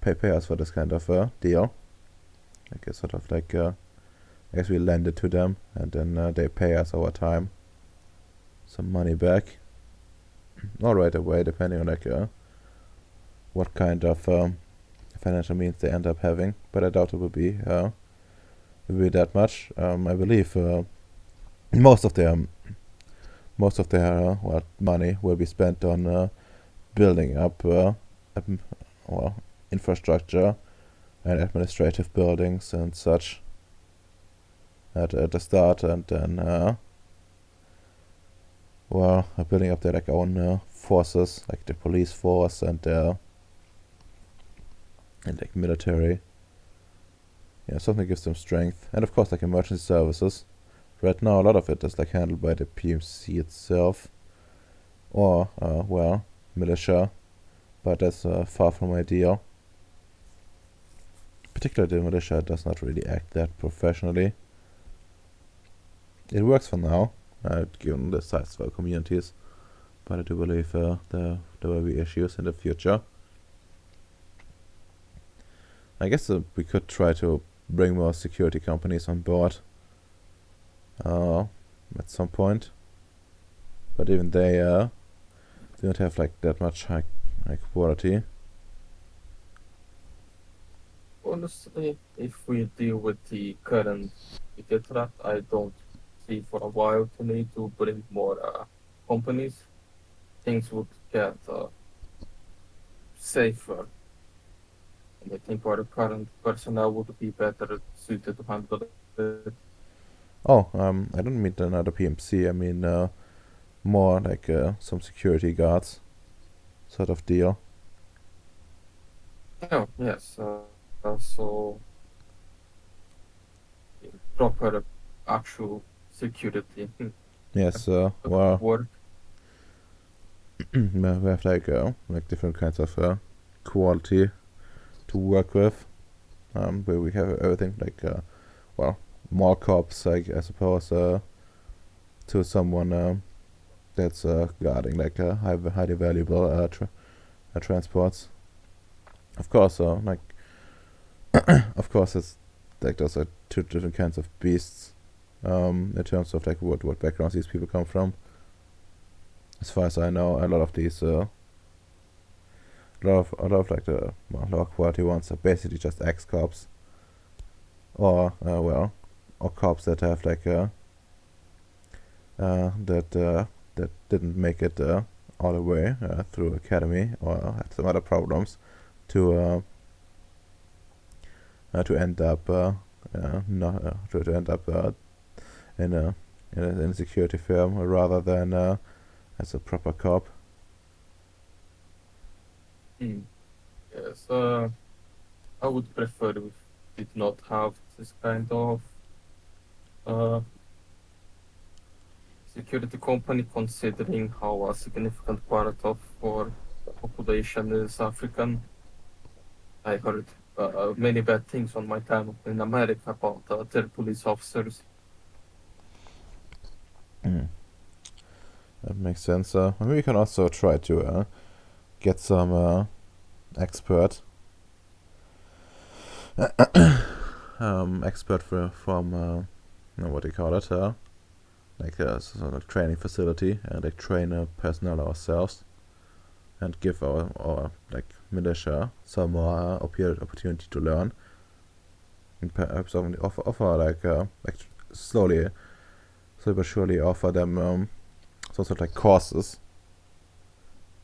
pay us for this kind of deal. Like it's sort of like, I guess we lend it to them, and then they pay us over time some money back, or right away, depending on like what kind of financial means they end up having. But I doubt it will be that much. I believe most of their well, money will be spent on building up well, infrastructure and administrative buildings and such at the start, and then well, building up their like own forces, like the police force and like military. Yeah, something gives them strength, and of course like emergency services. Right now, a lot of it is like handled by the PMC itself, or well, militia, but that's far from ideal. Particularly, the militia does not really act that professionally. It works for now, given the size of our communities, but I do believe there will be issues in the future. I guess we could try to bring more security companies on board at some point, but even they don't have like that much high quality. Honestly, if we deal with the current media threat, I don't see for a while to need to bring more companies. Things would get safer. And I think our current personnel would be better suited to handle it. Oh, I don't mean another PMC. I mean more like some security guards, sort of deal. Oh, yes. So proper actual security Yes. could Well, work. we have like different kinds of quality to work with. Where we have everything like well, more cops, I suppose, to someone that's guarding like highly valuable transports. Of course, like of course, it's like those are two different kinds of beasts. In terms of like what backgrounds these people come from. As far as I know, a lot of these, a lot of like the lower quality ones are basically just ex-cops, or well, or cops that have like that didn't make it all the way through academy, or had some other problems to end up not to end up in a security firm rather than as a proper cop. Hmm. Yes, I would prefer if we did not have this kind of uh, security company, considering how a significant part of our population is African. I heard many bad things on my time in America about their police officers. Mm. That makes sense. Maybe we can also try to get some expert expert from what do you call it? Like a sort of training facility, and like train personnel ourselves, and give our like militia some more opportunity to learn, and perhaps only offer like slowly but surely offer them some sort of like courses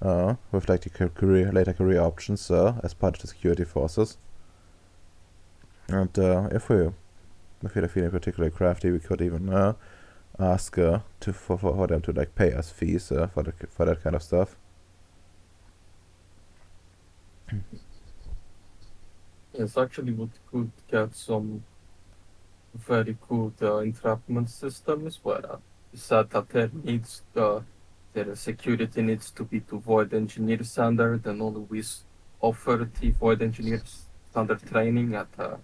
with like the later career options as part of the security forces. And if we're feeling particularly crafty, we could even ask to for them to like pay us fees for that kind of stuff. Yes, actually, we could get some very good entrapment systems where you said that their security needs to be to void engineer standard, and only we offer the void engineer standard training at a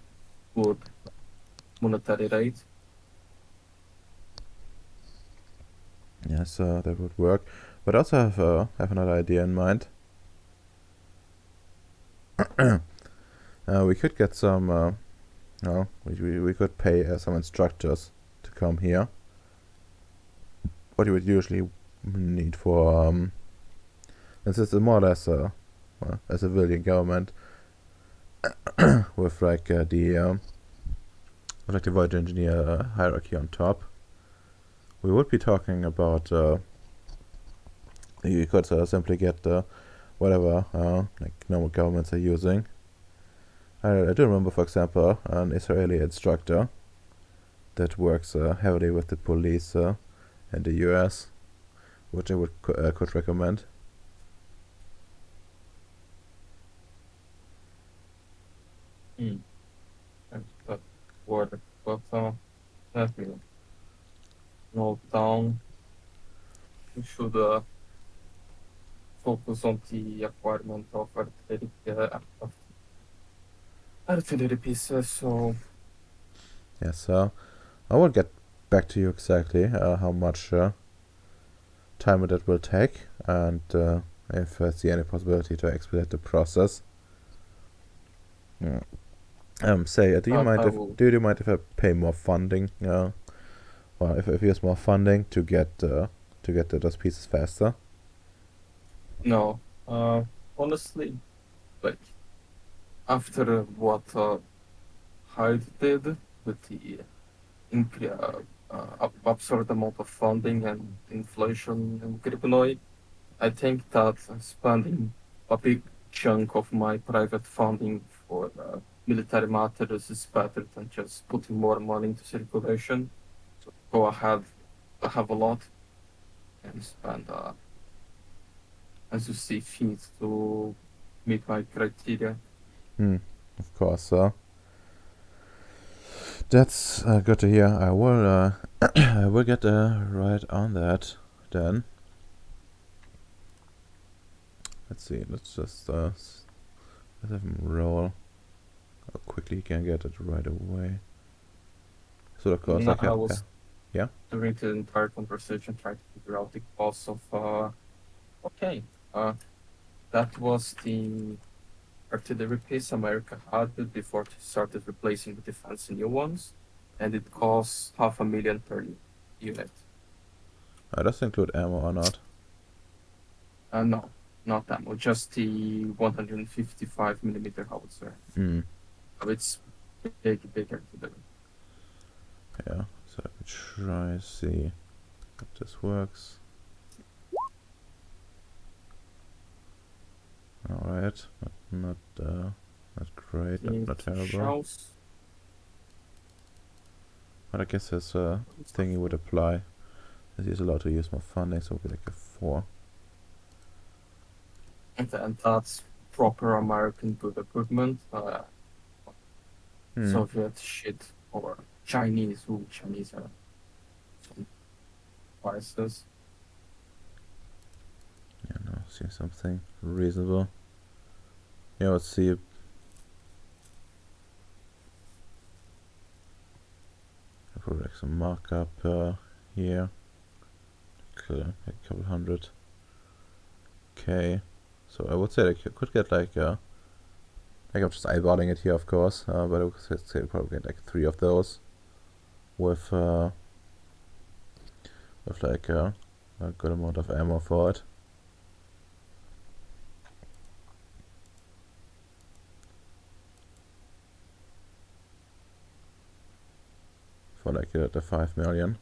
good monetary rate. Yes, that would work. But I also have another idea in mind. We could get some. No, we could pay some instructors to come here. What you would usually need for this is more or less a civilian government with like the void engineer hierarchy on top. We would be talking about you could simply get whatever like normal governments are using. I do remember, for example, an Israeli instructor that works heavily with the police in the US, which I could recommend. Mm. And that work, but let me note down. We should focus on the acquirement of artillery pieces. So Yes, I will get back to you exactly how much time that will take, and if I see any possibility to expedite the process. Yeah. Say, do you that mind I if will. do you mind if I pay more funding? Or if use more funding to get those pieces faster? No, honestly, like after what Hyde did with the absurd amount of funding and inflation in Gribnoy, I think that spending a big chunk of my private funding for military matters is better than just putting more money into circulation. So go ahead, I have a lot, and spend as you see fit to meet my criteria. Hmm. Of course, that's good to hear. I will I will get right on that then. Let's see. Let's just let's have him roll. How quickly he can get it right away. So of course No, I I can. Yeah. was Yeah. during the entire conversation trying to figure out the cost of. Okay, uh, that was the artillery piece America had before it started replacing the defense new ones, and it costs 500,000 per unit. Does it include ammo or not? No, not ammo, just the 155 millimeter howitzer. Hmm. So it's big artillery. Yeah. So let me try see if this works. All right. Not great. Not The terrible. shells. But I guess this thingy would apply. As he's allowed to use more funding, so it'll be like a 4. And that's proper American good equipment. Hmm. Soviet shit or Chinese. Ooh, Chinese are some prices. Yeah, no, see something reasonable. Yeah, let's see. I'll put like some markup here. A couple hundred. Okay. So I would say I could get like I'm just eyeballing it here, of course, but I would say probably get like 3 of those with like a good amount of ammo for it. For like the 5 million,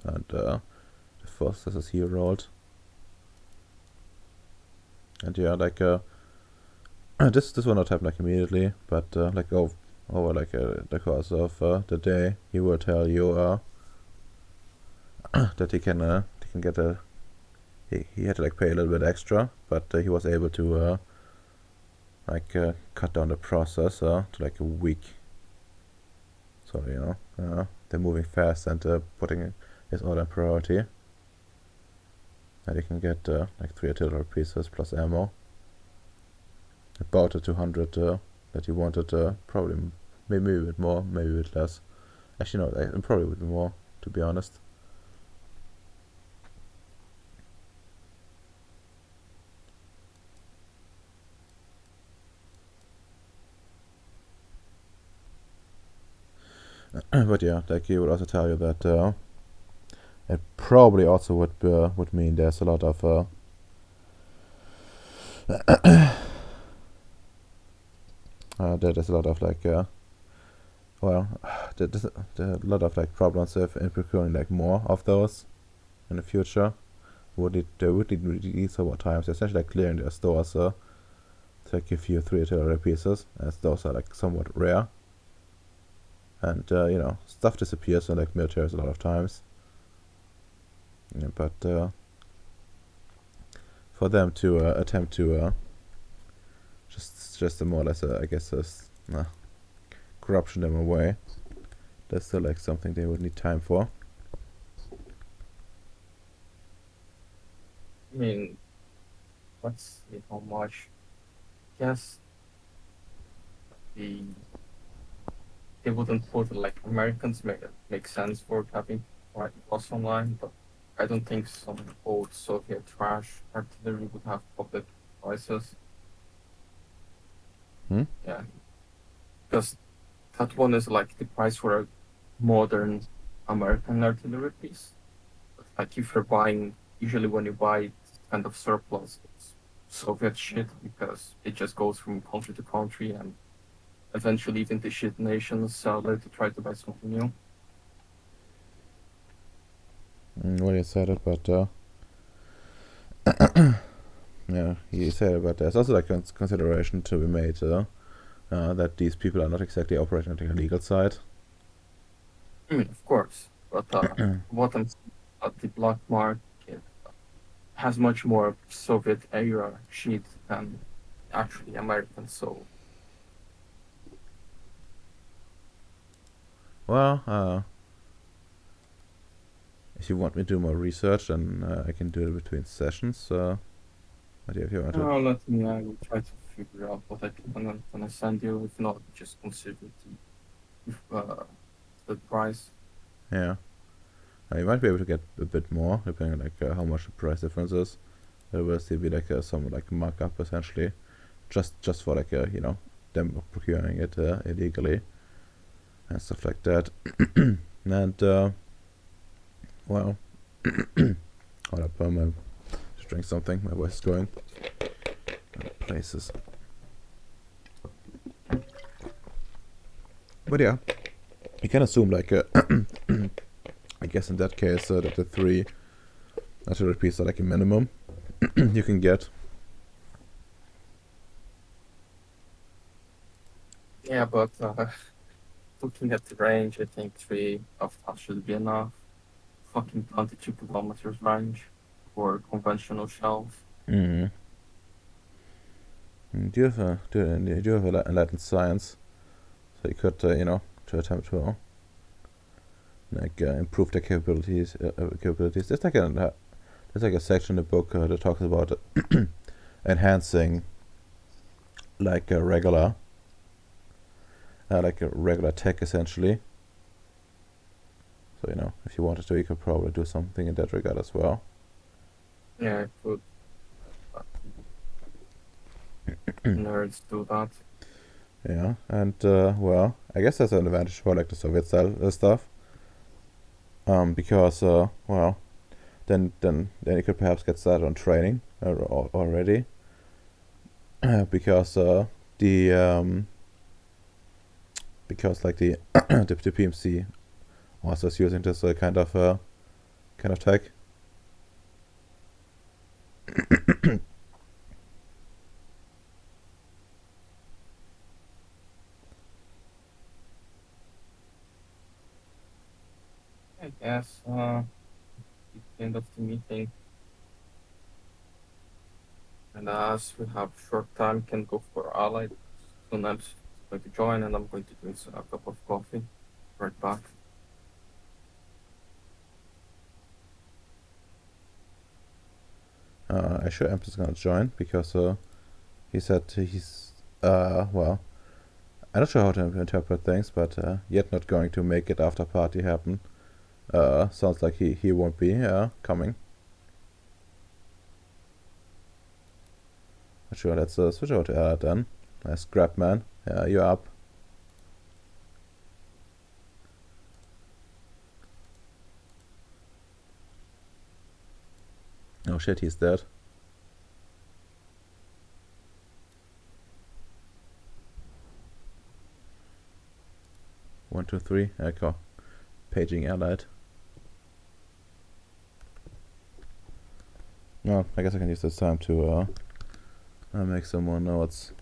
and the first this is here rolled, and yeah, like this will not happen like immediately, but like over like the course of the day, he will tell you that he can get a he had to like pay a little bit extra, but he was able to cut down the process to like a week. So they're moving fast and putting his order in priority. And he can get like 3 artillery pieces plus ammo. About the 200 that he wanted, probably maybe a bit more, maybe a bit less. Actually, no, probably a bit more, to be honest. But yeah, like he would also tell you that it probably also would mean there's a lot of there's a lot of like well, there's a lot of like problems with in procuring like more of those in the future. They would need some more time. So essentially like clearing their stores to like give you 3 artillery pieces, as those are like somewhat rare. And stuff disappears in like militaries a lot of times. Yeah, but for them to attempt to just more or less I guess corruption them away, that's still like something they would need time for. I mean, let's see how much. Yes, the they wouldn't put like Americans make sense for having right plus online, but I don't think some old Soviet trash artillery would have public prices. Hmm? Yeah, because that one is like the price for a modern American artillery piece. But like if you're buying, usually when you buy kind of surplus, it's Soviet shit because it just goes from country to country and eventually even the shit nations sell it to try to buy something new. Well, you said it, but yeah, you said it, but there's also like consideration to be made that these people are not exactly operating on the legal side. I mean, of course, but what I'm saying about the black market has much more Soviet era shit than actually American. So Well, if you want me to do more research, then I can do it between sessions. But yeah, if you want to, let me. I will try to figure out what I can when I send you. If not, just consider the price. yeah, you might be able to get a bit more depending on like how much the price difference is. There will still be like some like markup essentially, just for like them procuring it illegally and stuff like that. And well, hold up, just drink something. My voice is going places. But yeah, you can assume like I guess in that case that the 3 artillery pieces are like a minimum you can get. Yeah, but looking at the range, I think 3 of that should be enough. Fucking 22 kilometers range for conventional shells. Mm-hmm. Do you have a enlightened science? So you could to attempt to like improve their capabilities. There's like a section in the book that talks about enhancing like a regular tech essentially. So if you wanted to, you could probably do something in that regard as well. Yeah, I could. Nerds do that. Yeah, and well, I guess that's an advantage for like the Soviet style stuff. Because well, then you could perhaps get started on training already. Because the because like the the PMC also is using this kind of tech. I guess. end of the meeting. And as we have short time, can go for allied. Soon I'm going to join, and I'm going to drink a cup of coffee. Right back. I sure Emp is gonna join because he said he's well, I'm not sure how to interpret things, but yet not going to make it after party happen. Sounds like he won't be coming. Sure, let's switch over to Allied then. Nice grab, man. Yeah, you're up. Oh shit, he's dead. One, two, three. Echo. Paging Allied. No, I guess I can use this time to make some more notes.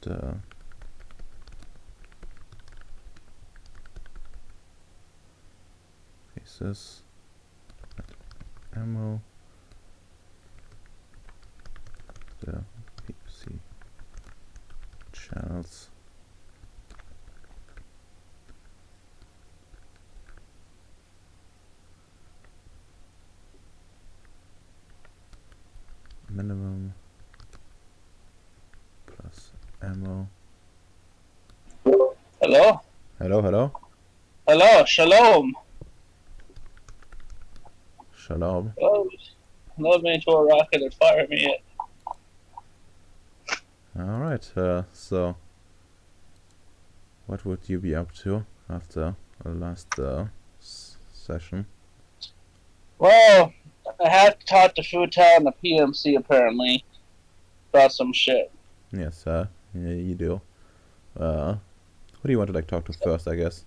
The pieces, ammo, the PFC channels. Minimum plus ammo. Hello? Hello, hello. Hello, shalom. Shalom. Oh, load me into a rocket and fire me it. Alright, so what would you be up to after the last session? Well, I have to talk to Futel and the PMC apparently about some shit. Yes, yeah, you do. Who do you want to talk to first, I guess?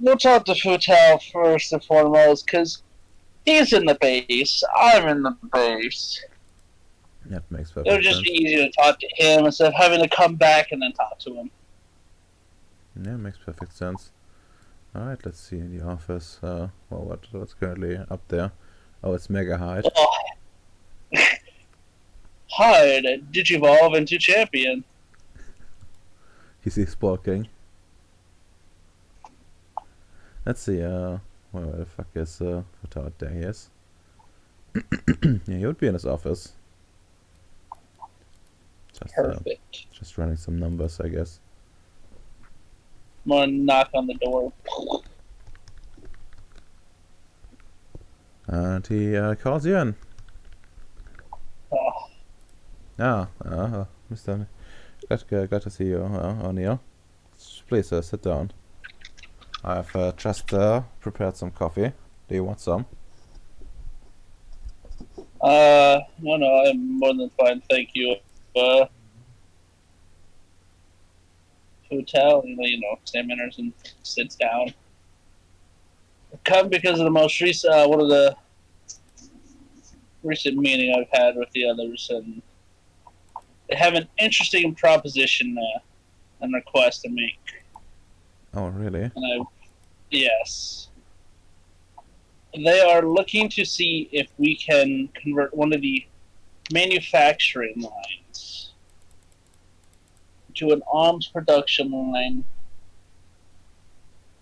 We'll talk to Futel first and foremost, because he's in the base, I'm in the base. That makes It would perfect just sense. be easier to talk to him instead of having to come back and then talk to him. Yeah, makes perfect sense. Alright, let's see in the office. Well, what's currently up there? Oh, it's Mega Hide. Oh. Hide, digivolve into champion. He's exporting. Let's see, where the fuck is Futao? There he is. Yeah, he would be in his office. Perfect. Just running some numbers, I guess. I'm gonna knock on the door. And he calls you in. Oh, Mr. Glad to see you, O'Neill. Please sit down. I've just prepared some coffee. Do you want some? no, I'm more than fine, thank you. Hotel, Sam enters and sits down. Come because of the most recent, one of the recent meeting I've had with the others, and they have an interesting proposition and request to make. Oh, really? And yes. They are looking to see if we can convert one of the manufacturing lines to an arms production line,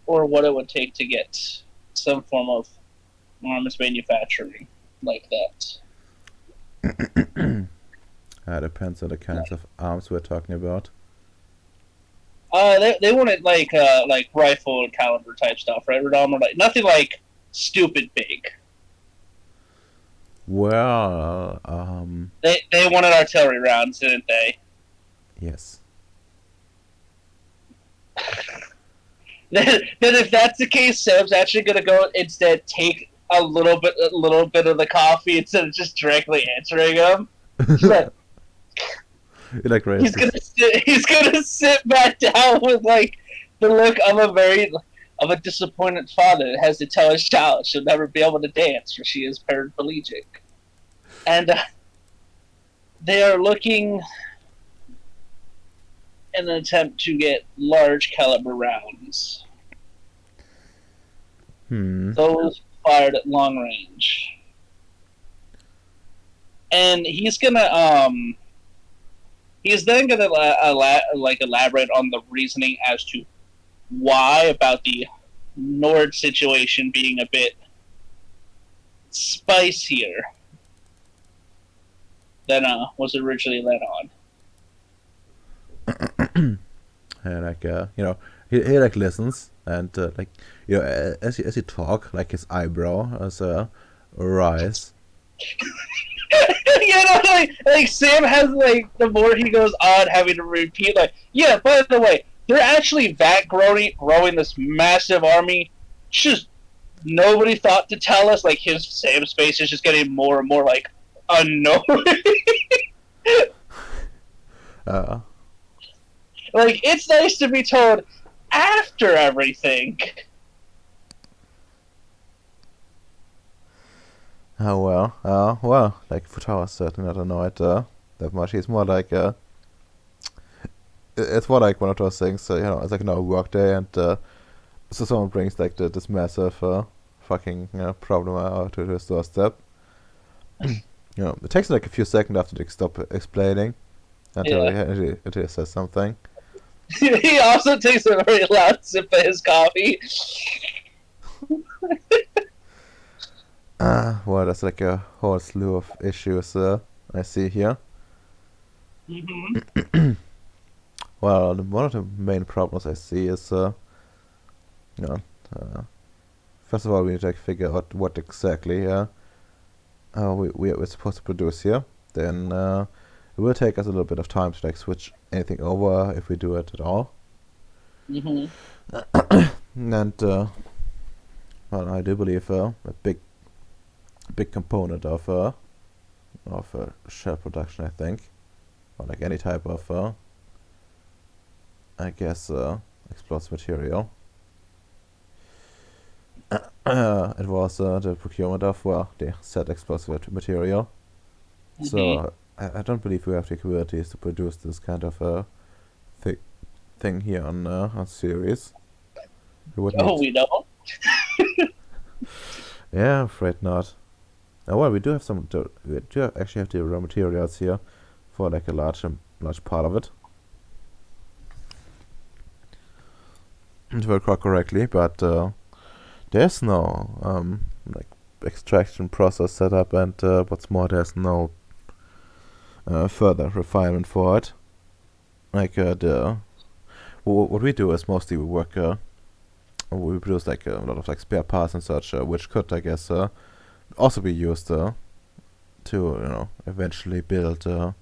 or what it would take to get some form of arms manufacturing like that. Depends on the kinds of arms we're talking about. They wanted like rifle and caliber type stuff, right? Like nothing like stupid big. Well, They wanted artillery rounds, didn't they? yes. Then if that's the case, Sam's actually gonna go instead take a little bit of the coffee instead of just directly answering him. He's like, Like racist. he's gonna sit back down with like the look of a disappointed father that has to tell his child she'll never be able to dance for she is paraplegic. And they are looking in an attempt to get large caliber rounds. Hmm. Those fired at long range. And he's then gonna elaborate on the reasoning as to why about the Nord situation being a bit spicier than was originally led on. And like he like listens and as he talk, like his eyebrow as rise. Like Sam has the more he goes on having to repeat yeah, by the way, they're actually growing this massive army. Just nobody thought to tell us. His Sam's face is just getting more and more unknown. It's nice to be told after everything. Oh well, like Futaba certainly not annoyed that much. He's more like it's more like one of those things. It's like a work day, and so someone brings this massive fucking problem out to his doorstep. It takes like a few seconds after they stop explaining until he says something. He also takes a very loud sip of his coffee. Well, there's like a whole slew of issues I see here. Mm-hmm. Well, one of the main problems I see is, first of all, we need to figure out what exactly we're supposed to produce here. Then it will take us a little bit of time to switch anything over if we do it at all. Mm-hmm. And well, I do believe a big component of shell production, I think, or like any type of I guess explosive material. It was the procurement of the said explosive material. Mm-hmm. So I don't believe we have the capabilities to produce this kind of thing here on Ceres. We don't. Yeah, I'm afraid not. Well, we do have actually have the raw materials here for like a large part of it. If I recall correctly, but there's no like extraction process set up, and what's more, there's no further refinement for it. Like what we do is mostly we work. We produce like a lot of spare parts and such, which could, I guess, also be used to eventually build the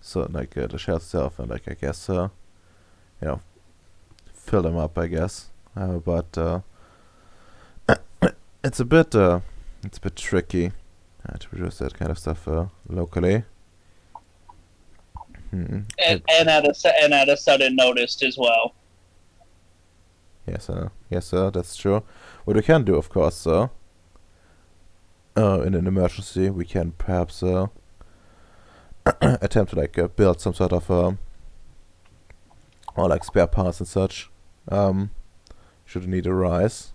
shell itself, and I guess fill them up, I guess. But it's a bit tricky to produce that kind of stuff locally. And at a sudden notice as well. Yes, that's true. What we can do, of course, in an emergency, we can perhaps attempt to build some sort of or spare parts and such. Should the need arise,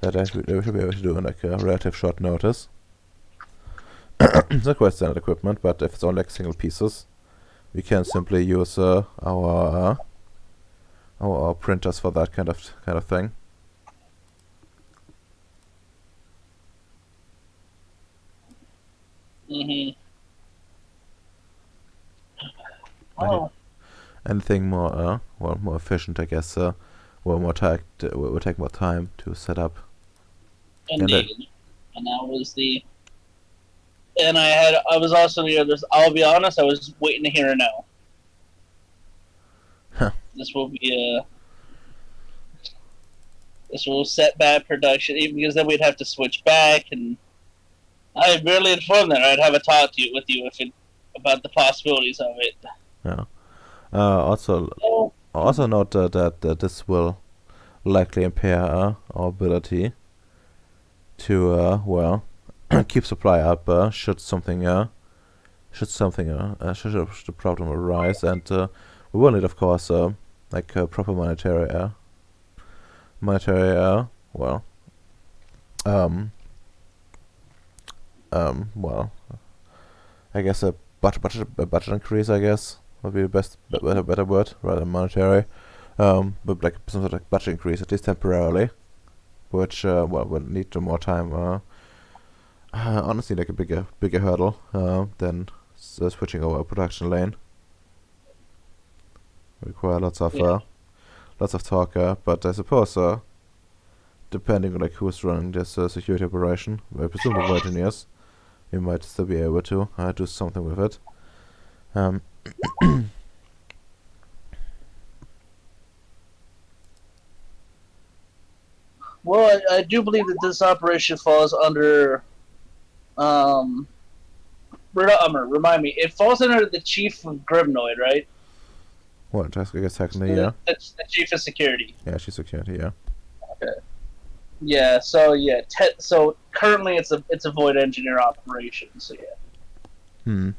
that we should be able to do in a relative short notice. It's not quite standard equipment, but if it's only single pieces, we can simply use our printers for that kind of thing. Mm-hmm. Oh. Anything more more efficient, I guess. Will take more time to set up. Indeed. And that was the. And I was also I'll be honest, I was waiting to hear a no. Huh. This will set back production, even because then we'd have to switch back, and I barely informed that I'd have a talk with you about the possibilities of it. Yeah. Also note that this will likely impair our ability to keep supply up should the problem arise, and we will need, of course, proper monetary monetary, well, um, well, I guess a budget increase, I guess, would be the better word, rather than monetary. But like some sort of like budget increase, at least temporarily, which, well, would need to more time, honestly, like a bigger hurdle, than switching over a production lane. Require lots of talk, but I suppose, depending on like who's running this security operation, I presume the engineers, you might still be able to do something with it. Well, I do believe that this operation falls under. Remind me. It falls under the chief of Grimnoid, right? Well, Jessica gets technically, yeah. That's the chief of security. Yeah, she's security, yeah. Okay. Yeah. So yeah. So currently, it's a void engineer operation. So yeah.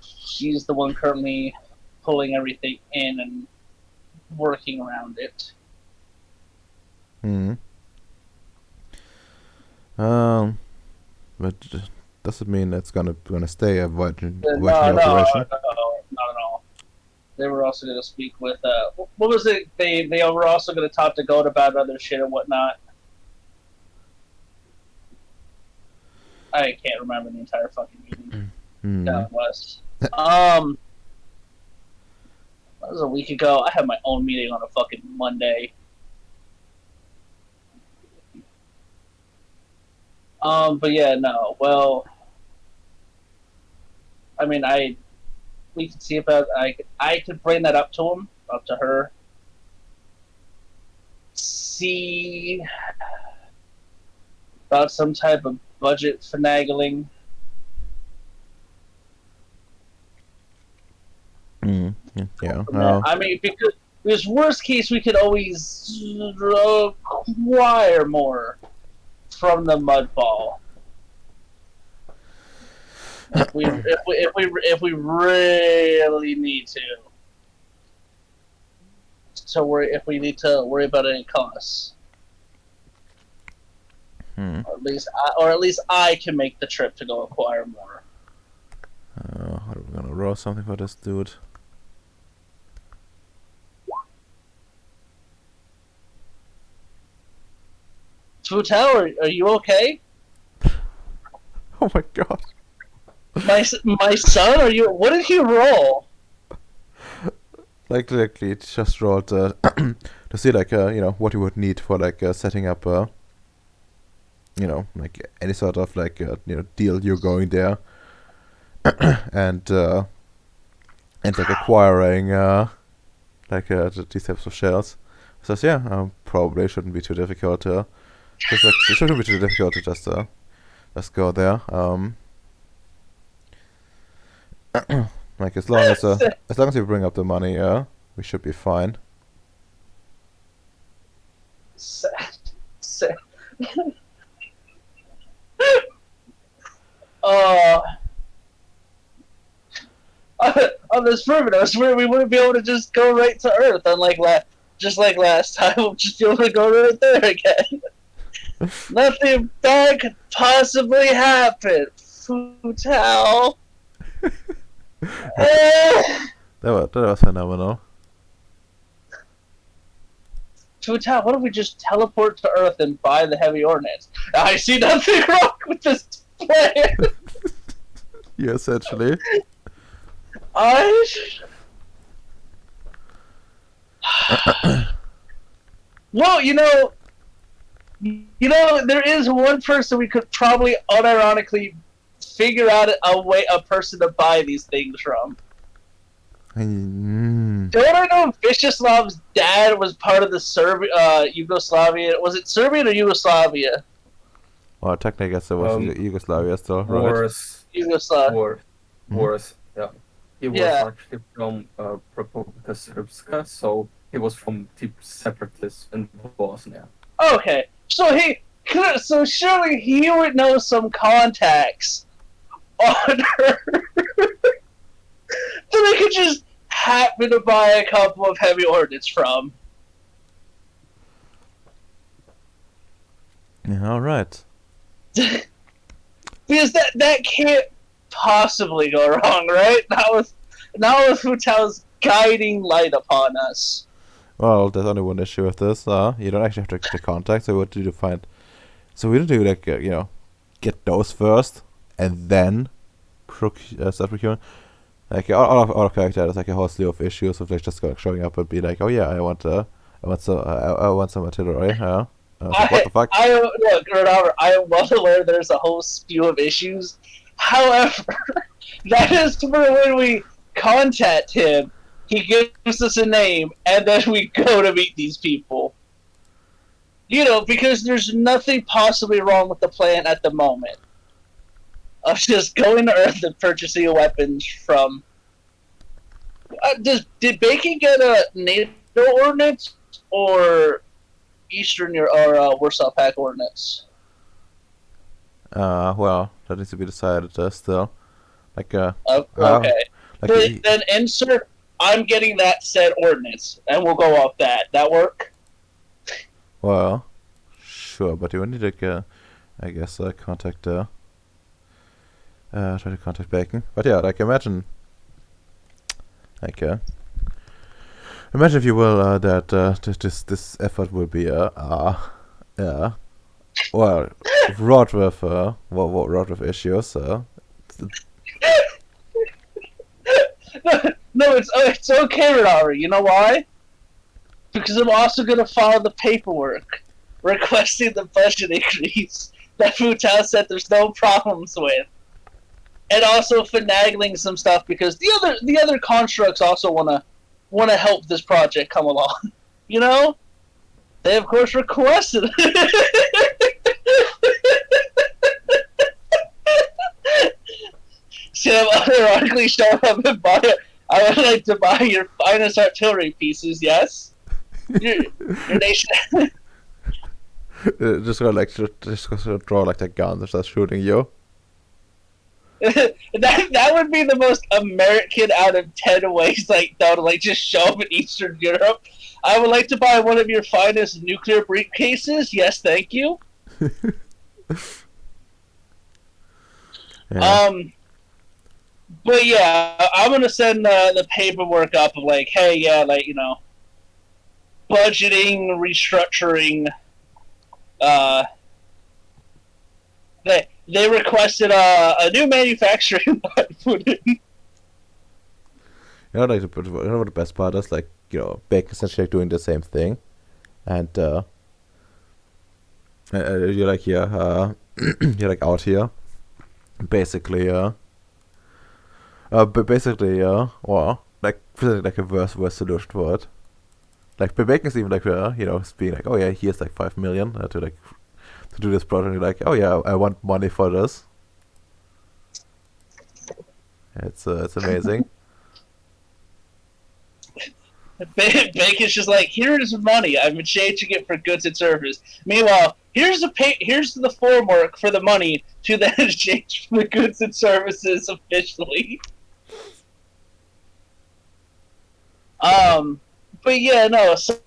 She's the one currently pulling everything in and working around it. But does it mean it's gonna stay a void No, operation? not at all. They were also going to speak with what was it? They were also going to talk to Goat about other shit and whatnot. I can't remember the entire fucking meeting. Down west. That was a week ago. I had my own meeting on a fucking Monday. But yeah, no. Well, I mean, we could see about I could bring that up to her. See about some type of budget finagling. Yeah. I mean, because worst case, we could always acquire more from the Mudball. If we really need to. So if we need to worry about any costs. Or at least I can make the trip to go acquire more. How are we gonna roll something for this dude? Futal, are you okay? Oh my god. My son, are you? What did you roll? Like directly, it just rolled to see like what you would need for like setting up like any sort of like deal you're going there, and like acquiring like these types of shells. So yeah, probably shouldn't be too difficult to just like it shouldn't be too difficult to just go there. Like as long as you bring up the money, we should be fine. On this perimeter, I swear we wouldn't be able to just go right to Earth, unlike just like last time. We'll just be able to go right there again. Nothing bad could possibly happen. Futal. That was phenomenal. Futal, what if we just teleport to Earth and buy the heavy ordnance? I see nothing wrong with this plan. Yeah, essentially. Well, there is one person we could probably unironically figure out a person to buy these things from. Don't I know Viceslav's dad was part of the Yugoslavia? Was it Serbian or Yugoslavia? Well, technically, I guess it was Yugoslavia still, right? Yugoslavia. Wars, yeah. He was actually from Republika Srpska, so he was from the separatists in Bosnia. Okay, so surely he would know some contacts on her. So they could just happen to buy a couple of heavy ordnance from. Yeah, all right. Because that can't possibly go wrong, right? Not with Futao's guiding light upon us. Well, there's only one issue with this. You don't actually have to contact. So what do you find? So we don't do like get those first and then start procuring. Like all of character has like a whole slew of issues of like just showing up and be like, oh yeah, I want I want some artillery. What the fuck? Look, Robert, I am well aware there's a whole spew of issues. However, that is for when we contact him. He gives us a name, and then we go to meet these people. Because there's nothing possibly wrong with the plan at the moment of just going to Earth and purchasing weapons from. Did Bacon get a NATO ordinance or Eastern or Warsaw Pact ordinance? Well, that needs to be decided still. Like Okay. like Then insert. I'm getting that said ordinance, and we'll go off that. That work? well, sure, but you will need to, I guess, contact try to contact Bacon. But yeah, like imagine if you will that this effort will be well wrought with issues. No, it's okay, Renari. You know why? Because I'm also going to file the paperwork requesting the budget increase that Futao said there's no problems with, and also finagling some stuff because the other constructs also want to help this project come along. They of course requested. So I'm ironically showing up and buy it. I would like to buy your finest artillery pieces, yes? Your nation. Just gonna draw like a gun and start shooting you. that would be the most American out of 10 ways, to just show up in Eastern Europe. I would like to buy one of your finest nuclear briefcases. Yes, thank you. Yeah. But yeah, I'm gonna send the paperwork up of hey, yeah, budgeting, restructuring. They requested a new manufacturing line put in. What the best part is? Bacon essentially doing the same thing, and you're you're out here, basically, well, presenting a worse solution for it. Bacon's even being oh yeah, here's 5 million to do this project. Oh yeah, I want money for this. It's amazing. Bacon's just here's money. I'm exchanging it for goods and service. Meanwhile, here's the formwork for the money to then exchange for the goods and services officially. But yeah, no. So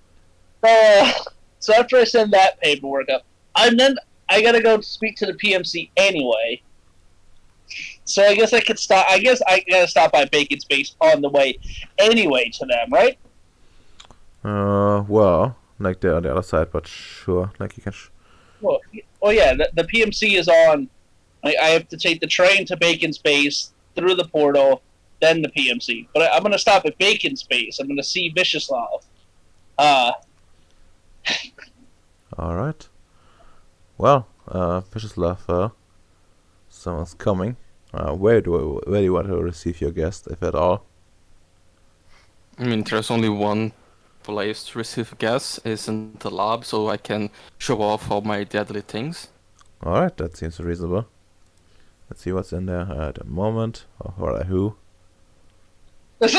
after I send that paperwork up, I gotta go speak to the PMC anyway. So I guess I could stop. I guess I gotta stop by Bacon's base on the way anyway to them, right? Well, they're on the other side, but sure, you can. Well, yeah, the PMC is on. I have to take the train to Bacon's base through the portal, then the PMC. But I'm gonna stop at Bacon's base. I'm gonna see Vyacheslav. All right. Well, Vyacheslav, someone's coming. Where do you want to receive your guest, if at all? I mean, there's only one place to receive a guest, is in the lab, so I can show off all my deadly things. All right, that seems reasonable. Let's see what's in there at the moment, or who. Yes,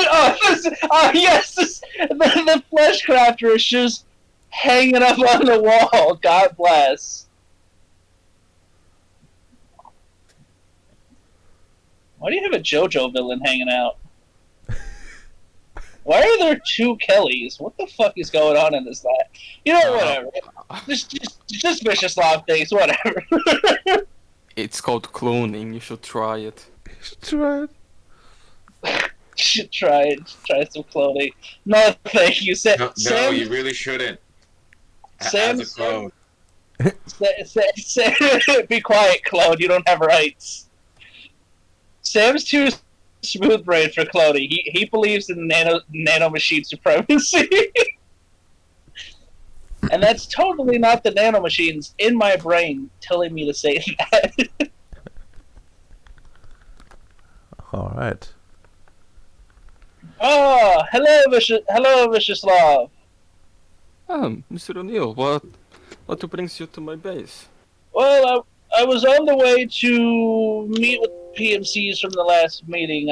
the flesh crafter is just hanging up on the wall. God bless. Why do you have a JoJo villain hanging out? Why are there two Kellys? What the fuck is going on in this lab? You know, whatever. Just Viciouslav things, whatever. It's called cloning. You should try it. Try it. You should try it. Try some cloning. No, thank you. No, Sam, you really shouldn't. Sam, As a clone. be quiet, clone. You don't have rights. Sam's too smooth brain for cloning. He believes in nano machine supremacy. And that's totally not the nanomachines in my brain telling me to say that. All right. Oh, hello, Viciouslav. Mr. O'Neill, what brings you to my base? Well, I was on the way to meet with PMCs from the last meeting,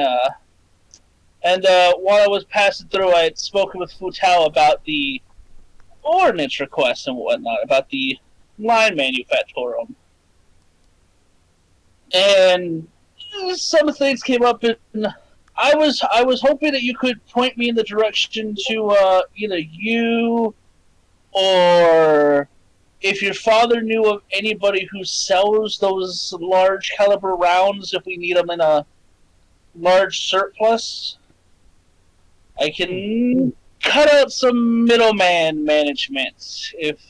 and while I was passing through, I had spoken with Futao about the ordnance requests and whatnot, about the line manufactorum. And some things came up, and I was hoping that you could point me in the direction to either you or if your father knew of anybody who sells those large caliber rounds, if we need them in a large surplus, I can cut out some middleman management if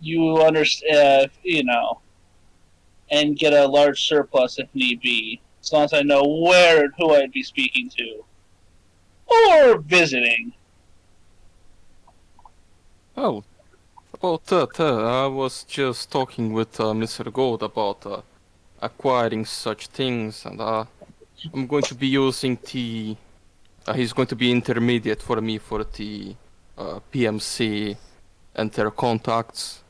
you understand, and get a large surplus if need be, as long as I know where and who I'd be speaking to or visiting. Oh, about that, I was just talking with Mr. Gold about acquiring such things, and I'm going to be using the. He's going to be intermediate for me for the PMC and their contacts.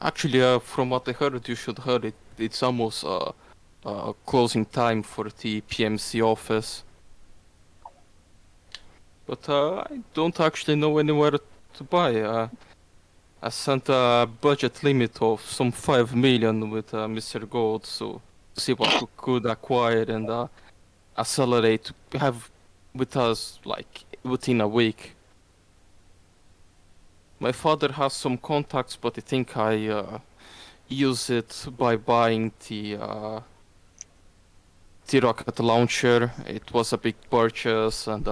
Actually, from what I heard, you should heard it. It's almost closing time for the PMC office. But I don't actually know anywhere to buy. I sent a budget limit of some 5 million with Mr. Gold, so see what we could acquire and accelerate to have with us like within a week. My father has some contacts, but I think I use it by buying the rocket launcher. It was a big purchase, and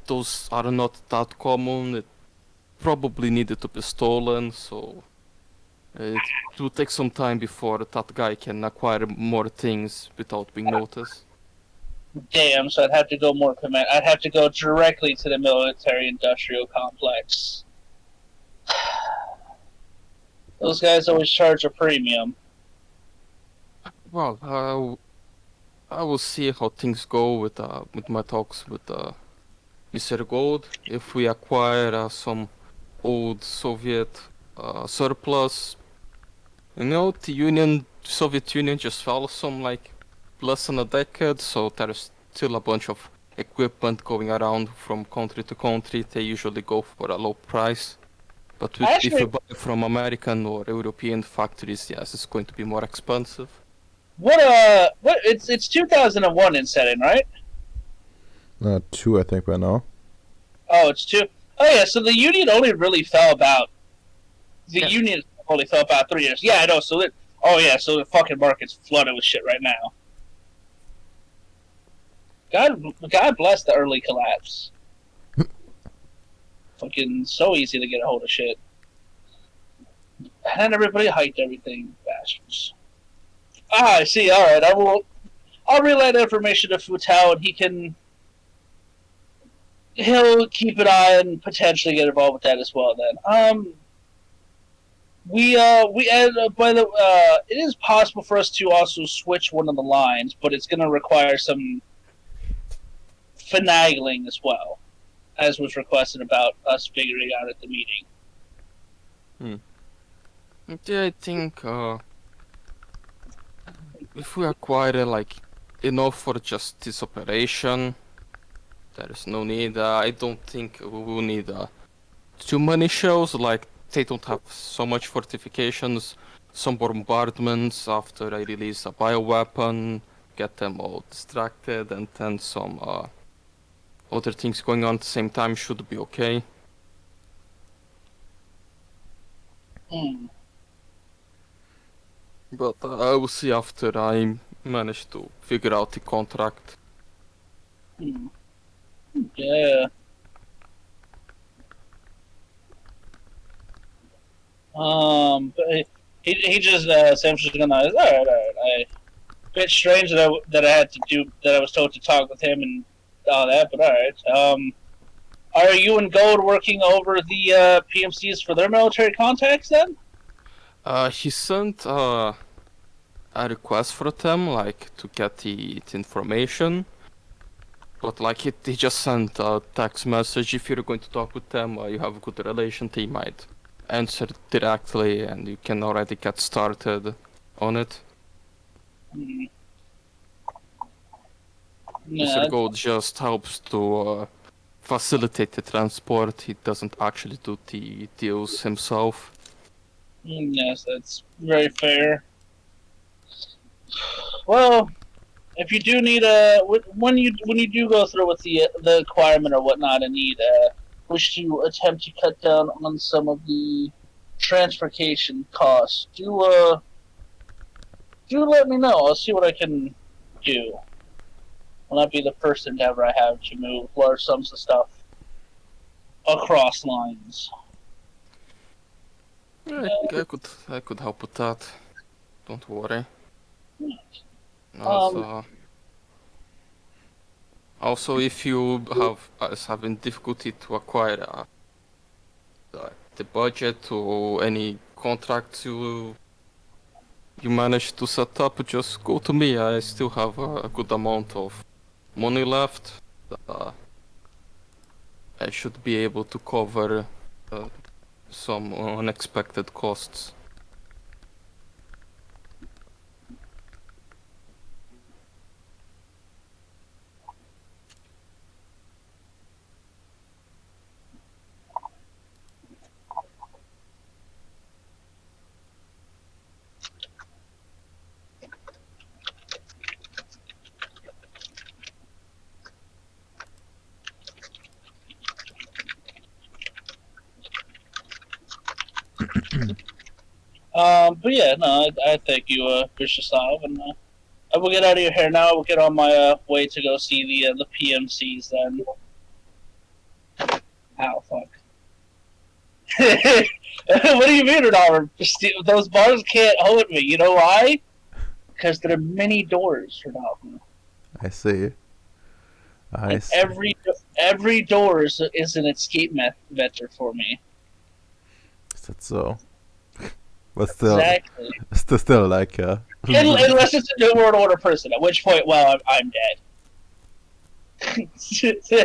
those are not that common. It probably needed to be stolen, so it will take some time before that guy can acquire more things without being noticed. Damn, so I'd have to go more command. I'd have to go directly to the military-industrial complex. Those guys always charge a premium. Well, I will see how things go with my talks with Mr. Gold. If we acquire some old Soviet surplus, the Soviet Union just fell some like less than a decade, so there's still a bunch of equipment going around from country to country. They usually go for a low price. But if you buy from American or European factories, yes, it's going to be more expensive. What it's 2001 in setting, right? 2, I think, by now. Oh, it's 2. Oh yeah, so the Union only really fell about. The Union only fell about 3 years. Yeah, I know. So so the fucking market's flooded with shit right now. God bless the early collapse. Fucking so easy to get a hold of shit. And everybody hyped everything, bastards. I see. All right, I'll relay the information to Futao, and he'll keep an eye and potentially get involved with that as well. Then, it is possible for us to also switch one of the lines, but it's going to require some finagling as well, as was requested about us figuring out at the meeting. Yeah, I think if we acquire like enough for just this operation, there is no need. I don't think we will need too many shells. Like they don't have so much fortifications. Some bombardments after I release a bioweapon, get them all distracted, and then some other things going on at the same time should be okay. Hmm. But I will see after I manage to figure out the contract. Hmm. Yeah. But he just Sam's just gonna. All right. Bit strange that I had to do that. I was told to talk with him and all that, but all right. Are you and Gold working over the PMCs for their military contacts then? He sent a request for them, like to get the information. But like he just sent a text message. If you're going to talk with them, you have a good relation, they might answer directly, and you can already get started on it. Hmm. Mr. Nah, Gold just helps to facilitate the transport. He doesn't actually do the deals himself. yes, that's very fair. Well, if you do need when you do go through with the requirement or whatnot and need wish to attempt to cut down on some of the transportation costs, do let me know. I'll see what I can do. Will not be the first endeavor I have to move large sums of stuff across lines. Yeah, I could help with that. Don't worry. Um, Also, if you is having difficulty to acquire the budget or any contracts you manage to set up, just go to me. I still have a good amount of money left. Uh, I should be able to cover some unexpected costs. but yeah, no, I thank you, Bishasav, and I will get out of your hair now. I will get on my way to go see the PMCs then. Ow, fuck. What do you mean, Renard? Those bars can't hold me. You know why? Because there are many doors, Renard. I see. I And see. every door is an escape vector for me. Is that so? But still, Exactly. still like Unless it's a New World Order person, at which point, well, I'm dead.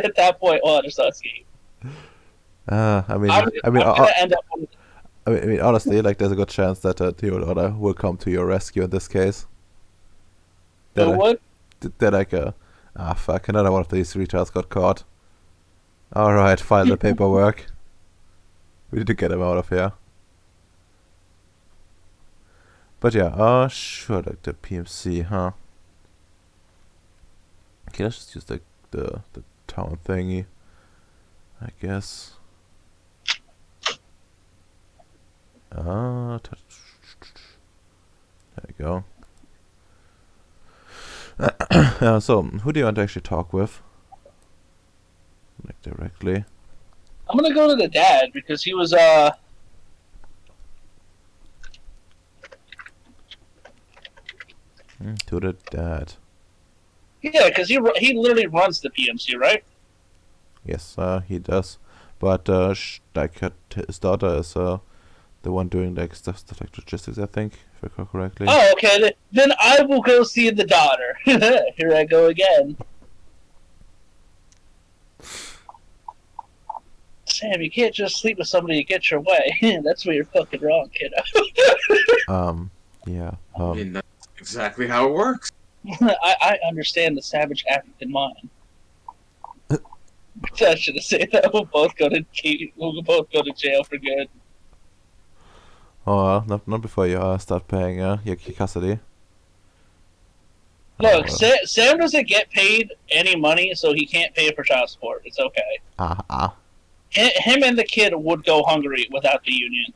At that point, well, there's no escape. I mean, I'm gonna end up. I mean, honestly, like, there's a good chance that the old order will come to your rescue in this case. So what? They're like fuck, another one of these retards got caught. Alright, file the paperwork. We need to get him out of here. But yeah, sure, like the PMC, huh? Okay, let's just use the town thingy, I guess. There you go. So, who do you want to actually talk with? Like, directly? I'm gonna go to the dad because he was To the dad. Yeah, because he literally runs the PMC, right? Yes, he does. But like his daughter is the one doing like stuff like logistics, I think, if I recall correctly. Oh, okay. Then I will go see the daughter. Here I go again. Sam, you can't just sleep with somebody to get your way. That's where you're fucking wrong, kiddo. Yeah. I mean, that's exactly how it works. I understand the savage African mind. I should have said that we'll both go to jail for good. Oh, not before you start paying your custody. Look, Oh, Sam doesn't get paid any money, so he can't pay for child support. It's okay. Him and the kid would go hungry without the union.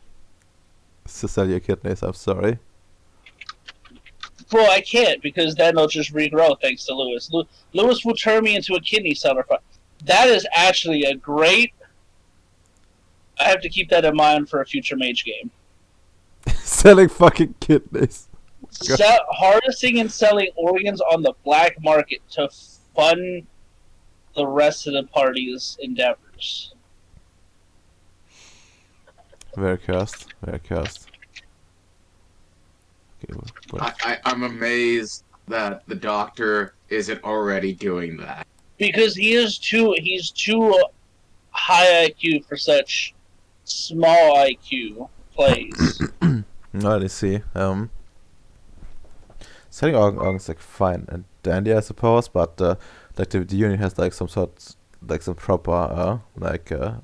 To sell your kidneys, I'm sorry. Well, I can't because then they'll just regrow thanks to Lewis. Lewis will turn me into a kidney seller. That is actually a great. I have to keep that in mind for a future mage game. Selling fucking kidneys. Harnessing and selling organs on the black market to fund the rest of the party's endeavors. Very cursed. Very cursed. Okay, I'm amazed that the doctor isn't already doing that. Because he's too high IQ for such small IQ plays. no, let's see. Selling organs like fine and dandy, I suppose, but like the union has like some proper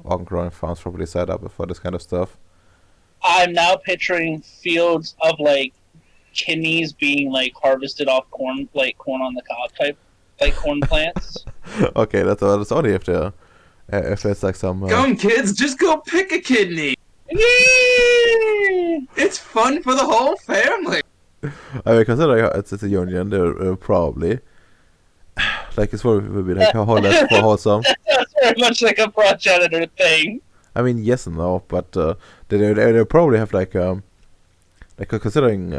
organ growing farms probably set up for this kind of stuff. I'm now picturing fields of like kidneys being like harvested off corn, like corn on the cob type, like corn plants. Okay, that's only if there's like some. Come, kids, just go pick a kidney. Yay! It's fun for the whole family. I mean, considering it's a union, they're probably like it's probably would be like a whole lot more wholesome. That's very much like a progenitor thing. I mean, yes and no, but they probably have like considering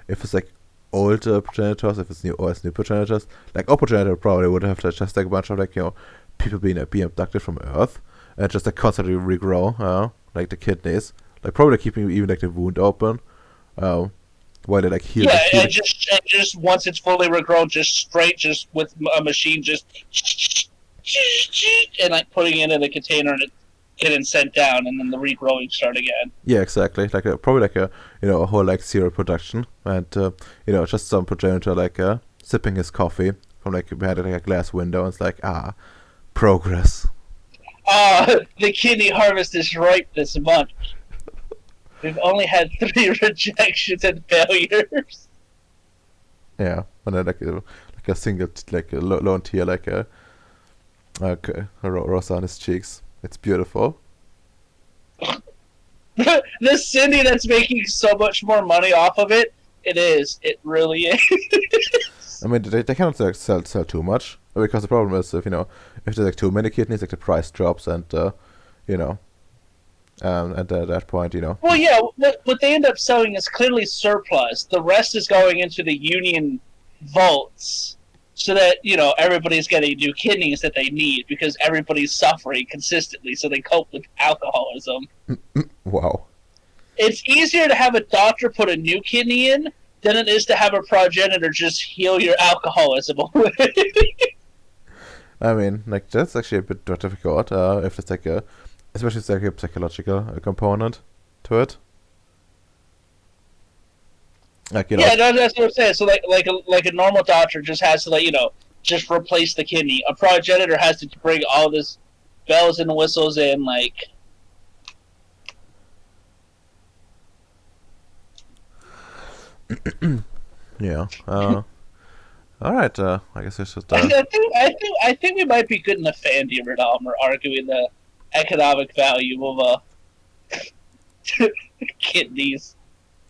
if it's like old progenitors, if it's new progenitors, like old progenitor probably would have just like a bunch of like people being abducted from Earth and just like constantly regrow like the kidneys, like probably keeping even like the wound open, while they like heal. Yeah, heal and just once it's fully regrown, just with a machine, and like putting it in a container and it getting sent down, and then the regrowing start again. Yeah, exactly. Like probably like a a whole like serial production, and just some progenitor like sipping his coffee from like behind like a glass window, and it's like progress. The kidney harvest is ripe this month. We've only had 3 rejections and failures. Yeah, and then like a single lone tear like a rosa on his cheeks. It's beautiful. The Cindy that's making so much more money off of it. It is. It really is. I mean, they cannot like, sell too much because the problem is if there's like too many kidneys, like the price drops, and at that point, Well, yeah. What they end up selling is clearly surplus. The rest is going into the union vaults, so that everybody's getting new kidneys that they need because everybody's suffering consistently. So they cope with alcoholism. Wow. It's easier to have a doctor put a new kidney in than it is to have a progenitor just heal your alcoholism away. I mean, like that's actually a bit difficult. If it's like especially if it's like a psychological component to it. Like Yeah, that's what I'm saying. So like a normal doctor just has to just replace the kidney. A progenitor has to bring all this bells and whistles in like. Yeah. All right. I guess I should. I think we might be good in the Fandy realm or arguing the economic value of kidneys.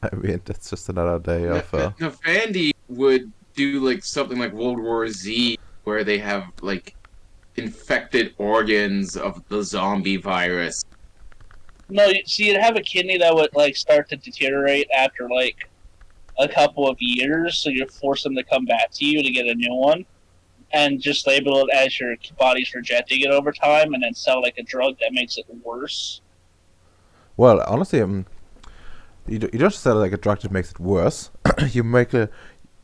I mean, that's just another day of. Fandy would do like something like World War Z, where they have like infected organs of the zombie virus. No, see, you'd have a kidney that would like start to deteriorate after like a couple of years, so you force them to come back to you to get a new one, and just label it as your body's rejecting it over time, and then sell like a drug that makes it worse. Well, honestly, you don't sell like a drug that makes it worse. You make like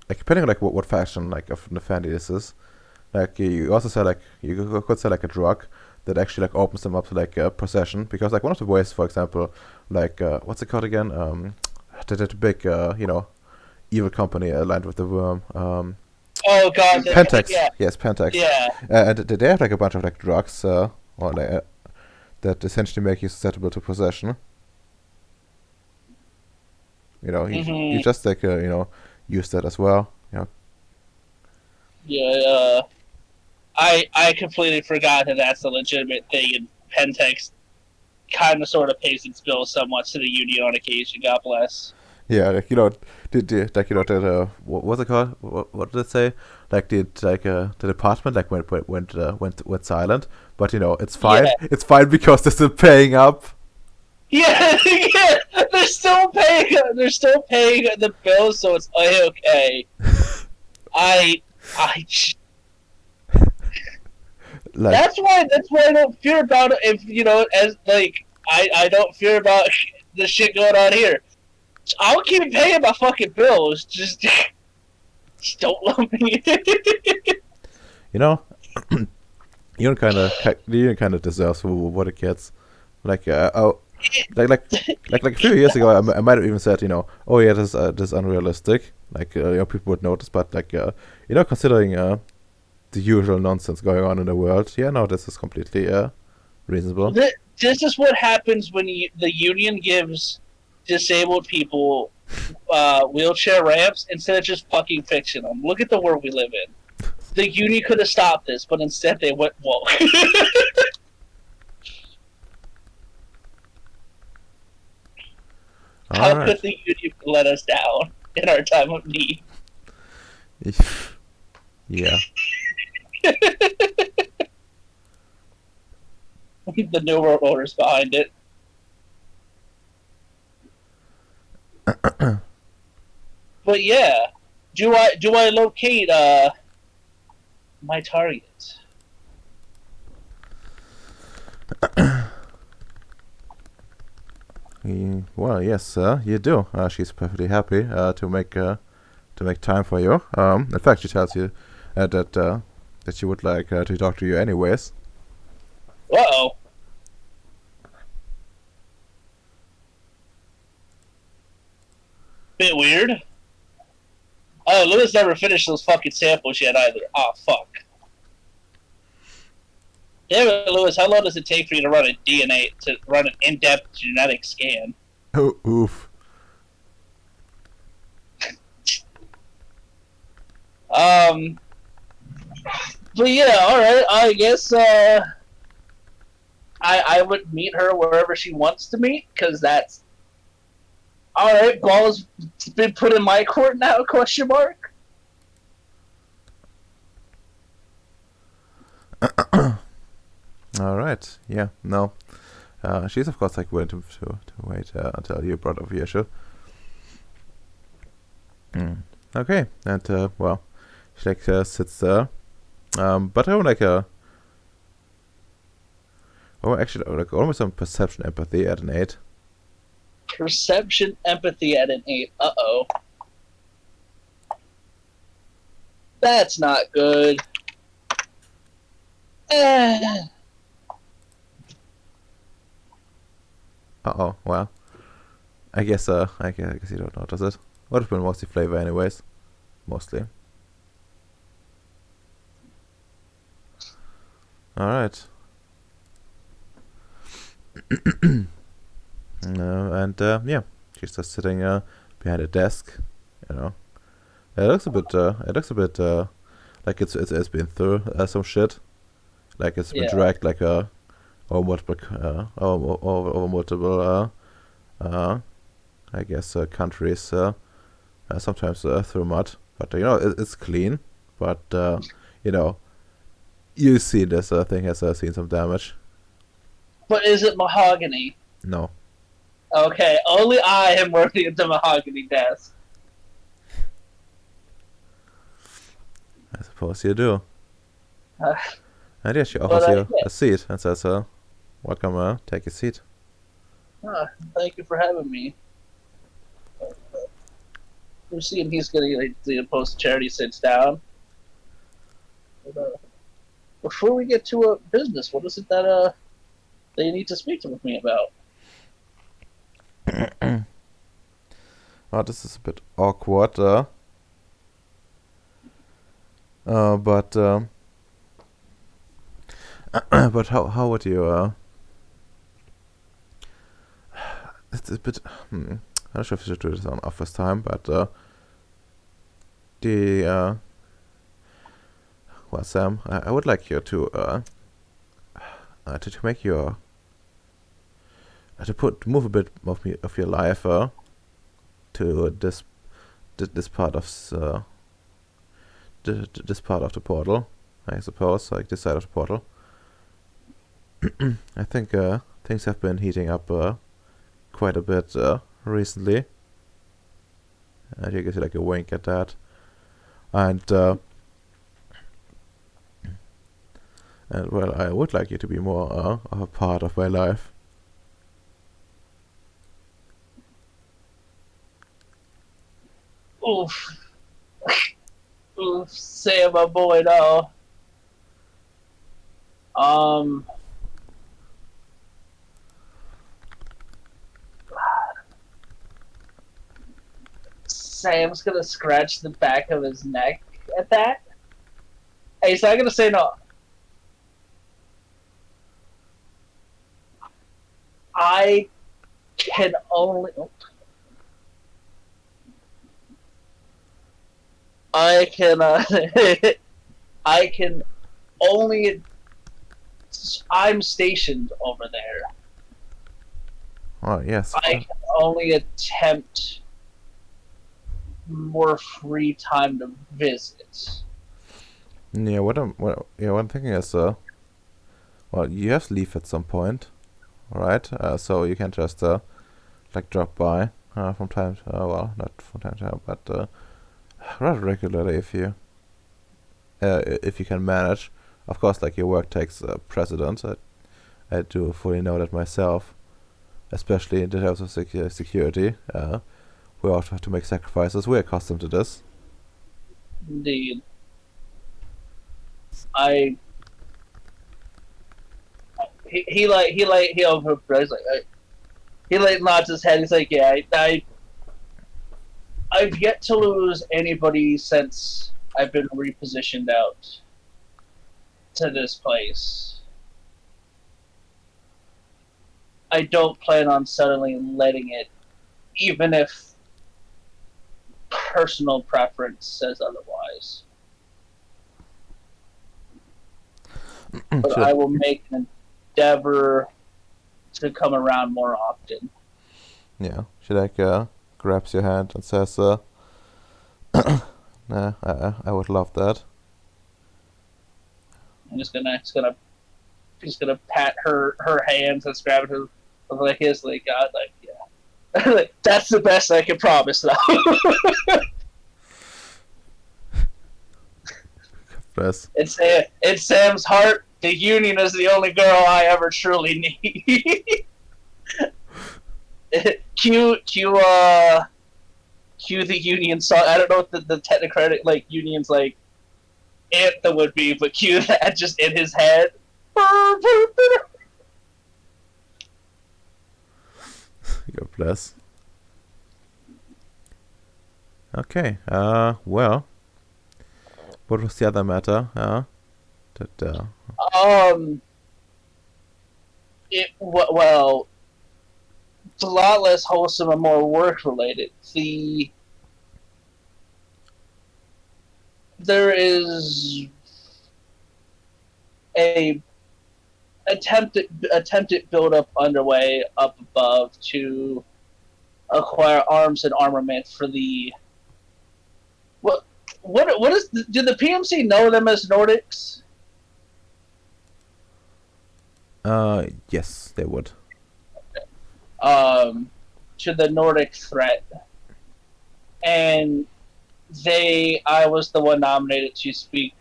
depending on like what faction like of the Fandy this is. Like you also sell like you could sell like a drug that actually like opens them up to like possession, because like one of the ways, for example, like what's it called again? The big evil company aligned with the worm. Oh god, Pentax. yeah. Yes, Pentax. Yeah. And they have like a bunch of like drugs or like, that essentially make you susceptible to possession. You just like use that as well. Yeah, I completely forgot that that's a legitimate thing, and Pentex kind of sort of pays its bills somewhat to the union on occasion. God bless. Yeah, like like that what's it called? What did it say? Like the department like went silent, but it's Yeah, fine. It's fine because they're still paying up. yeah, yeah. They're still paying. They're still paying the bills, so it's okay. I, I. Like, That's why I don't fear about it. If as like I don't fear about the shit going on here. I'll keep paying my fucking bills. Just don't love me. you know, you kind of deserves what it gets. Like, like a few years ago, I might have even said, oh yeah, this is unrealistic. Like, people would notice, but like, considering the usual nonsense going on in the world, yeah, no, this is completely reasonable. This is what happens when the union gives disabled people wheelchair ramps instead of just fucking fixing them. Look at the world we live in. The union could have stopped this, but instead they went woke. How All right. could the union let us down in our time of need? Yeah. The New World Order's behind it. But yeah, do I locate my target? Well, yes, you do. She's perfectly happy to make time for you. In fact, she tells you that she would like to talk to you anyways. Uh-oh. Bit weird. Oh, Lewis never finished those fucking samples yet either. Oh, fuck. Damn it, Lewis, how long does it take for you to run an in-depth genetic scan? Oh, oof. But yeah, alright, I guess, I would meet her wherever she wants to meet, because that's... Alright, ball's been put in my court now, question mark? All right. Yeah. No. She's of course like willing to wait until you brought over your issue. Okay. And well, she like sits there. But I would like actually like almost some perception empathy at an 8. Perception empathy at an 8. Uh-oh. That's not good. Well, I guess I guess you don't notice it. Would have been mostly flavor anyways. Mostly. Alright. And yeah, she's just sitting behind a desk, you know. It looks a bit like it's been through some shit. Like it's been Yeah. dragged like over multiple I guess countries sometimes through mud. But it's clean. But you see this thing has seen some damage. But is it mahogany? No. Okay, only I am working at the mahogany desk. I suppose you do. Uh, And yeah, she offers But, you a seat and says, welcome, take a seat. Thank you for having me. We're seeing he's getting the post charity sits down. But, before we get to business, what is it that they need to speak with me about? Oh, this is a bit awkward, but but how would you it's a bit I'm not sure if you should do this on office time, but the well, Sam, I would like you to make your to move a bit of your life to this part of this part of the portal, I suppose, like this side of the portal. I think things have been heating up quite a bit recently. And you get like a wink at that, and well, I would like you to be more of a part of my life. Oof. Oof, Sam, my boy, no. Sam's gonna scratch the back of his neck at that. Hey, he's not gonna say no. I can only. I can. I can only. I'm stationed over there. Oh yes. I can only attempt more free time to visit. Yeah. What I'm thinking is well, you have to leave at some point, right? So you can just like drop by from time to, well, not from time to time, but rather regularly if you can manage. Of course, like your work takes precedence. I do fully know that myself, especially in terms of security. We also have to make sacrifices. We're accustomed to this. Indeed. He overprays like he like nods his head. He's like, yeah, I've yet to lose anybody since I've been repositioned out to this place. I don't plan on suddenly letting it, even if personal preference says otherwise. But Sure. I will make an endeavor to come around more often. Yeah. She like grabs your hand and says, "Nah, I would love that." I'm just gonna pat her hands and grab her like his like God like yeah. That's the best I can promise though. Bless. In Sam's heart, the Union is the only girl I ever truly need. Cue the Union song. I don't know what the technocratic like Union's like anthem would be, but cue that just in his head. God bless. Okay. Well, what was the other matter? That Well, it's a lot less wholesome and more work related. There is a attempted build up underway up above to acquire arms and armament for the what is do the PMC know them as Nordics? yes, they would. To the Nordic threat, and I was the one nominated to speak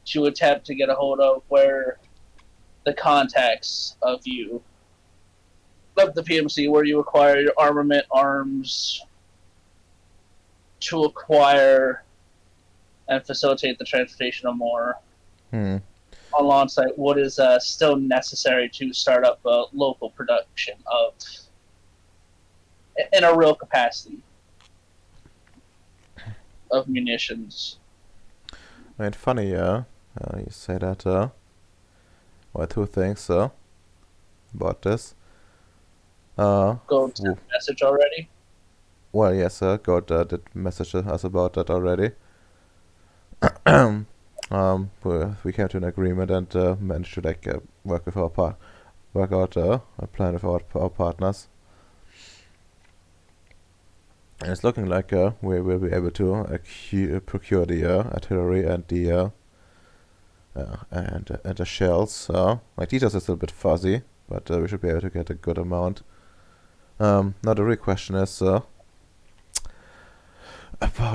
to attempt to get a hold of where the contacts of the PMC, where you acquire your armament, arms, to acquire and facilitate the transportation of more alongside what is still necessary to start up a local production of in a real capacity of munitions. I mean, funny, you say that, well, two things, about this. Go to the message already? Well, yes, God did message us about that already. we came to an agreement and managed to like work out a plan with our partners. And it's looking like we will be able to procure the artillery and the and the shells. Like details is a bit fuzzy, but we should be able to get a good amount. Now the real question is about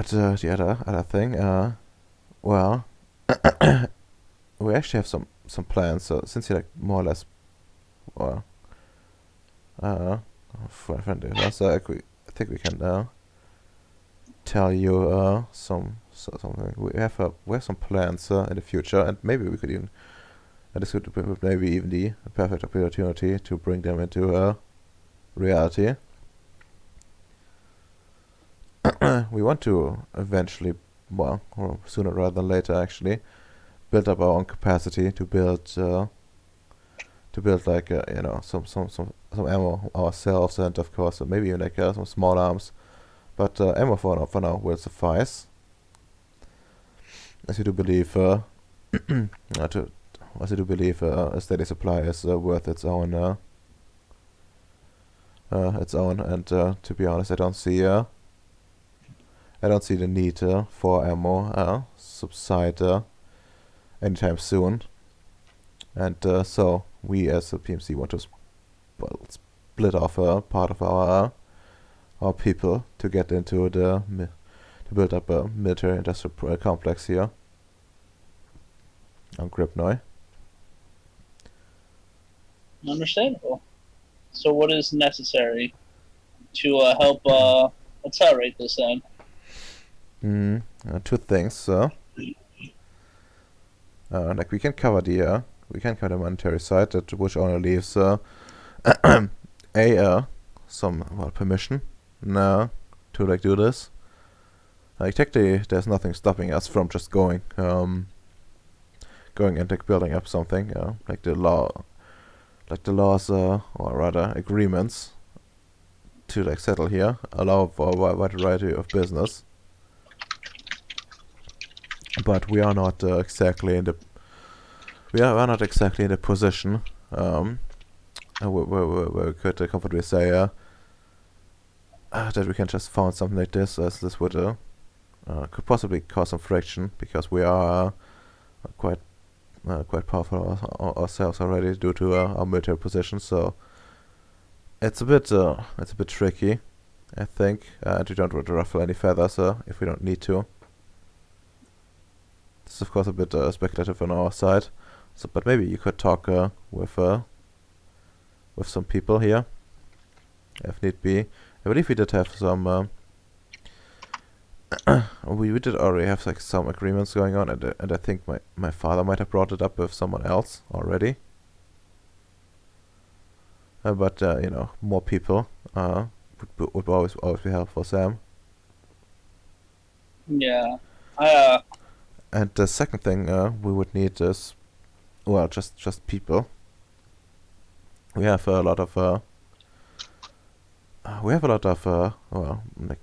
the other thing. Well, we actually have some plans. So since you're like more or less, well, friendly with us, I think we can tell you something. We have some plans in the future, and maybe we could even. This could be maybe even the perfect opportunity to bring them into reality. We want to eventually, well, or sooner rather than later, actually, build up our own capacity to build like you know, some ammo ourselves, and of course maybe even like some small arms. But ammo for now will suffice. As you do believe, a steady supply is worth its own. And to be honest, I don't see the need for ammo subside anytime soon. And so we as a PMC want to split off part of our people to get into to build up a military industrial complex here on Gripnoy. Understandable. So what is necessary to help accelerate this then? Two things. Like we can cover the monetary side, which only leaves some permission to like do this. Like technically, there's nothing stopping us from just going and like building up something. Like the laws, or rather agreements, to like settle here allow for a wide variety of business. But we are not exactly in the position where we could comfortably say that we can just found something like this, as this would could possibly cause some friction, because we are quite powerful ourselves already due to our military position. So it's a bit tricky, I think, and we don't want to ruffle any feathers if we don't need to. This is of course a bit speculative on our side, so but maybe you could talk with some people here, if need be. I believe we did have some. We did already have like some agreements going on, and I think my father might have brought it up with someone else already. But you know, more people would always be helpful, Sam. Yeah. And the second thing we would need is, well, just people. We have a lot of well, like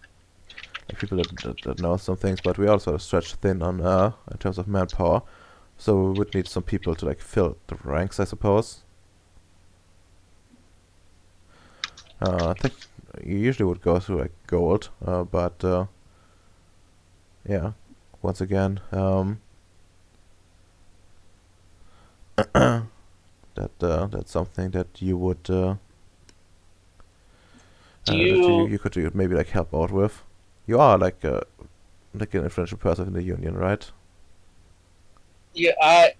people that know some things, but we also stretch thin on in terms of manpower. So we would need some people to like fill the ranks, I suppose. I think you usually would go through like gold, but yeah. Once again, that's something that you would you could maybe like help out with. You are like an influential person in the union, right? Yeah, I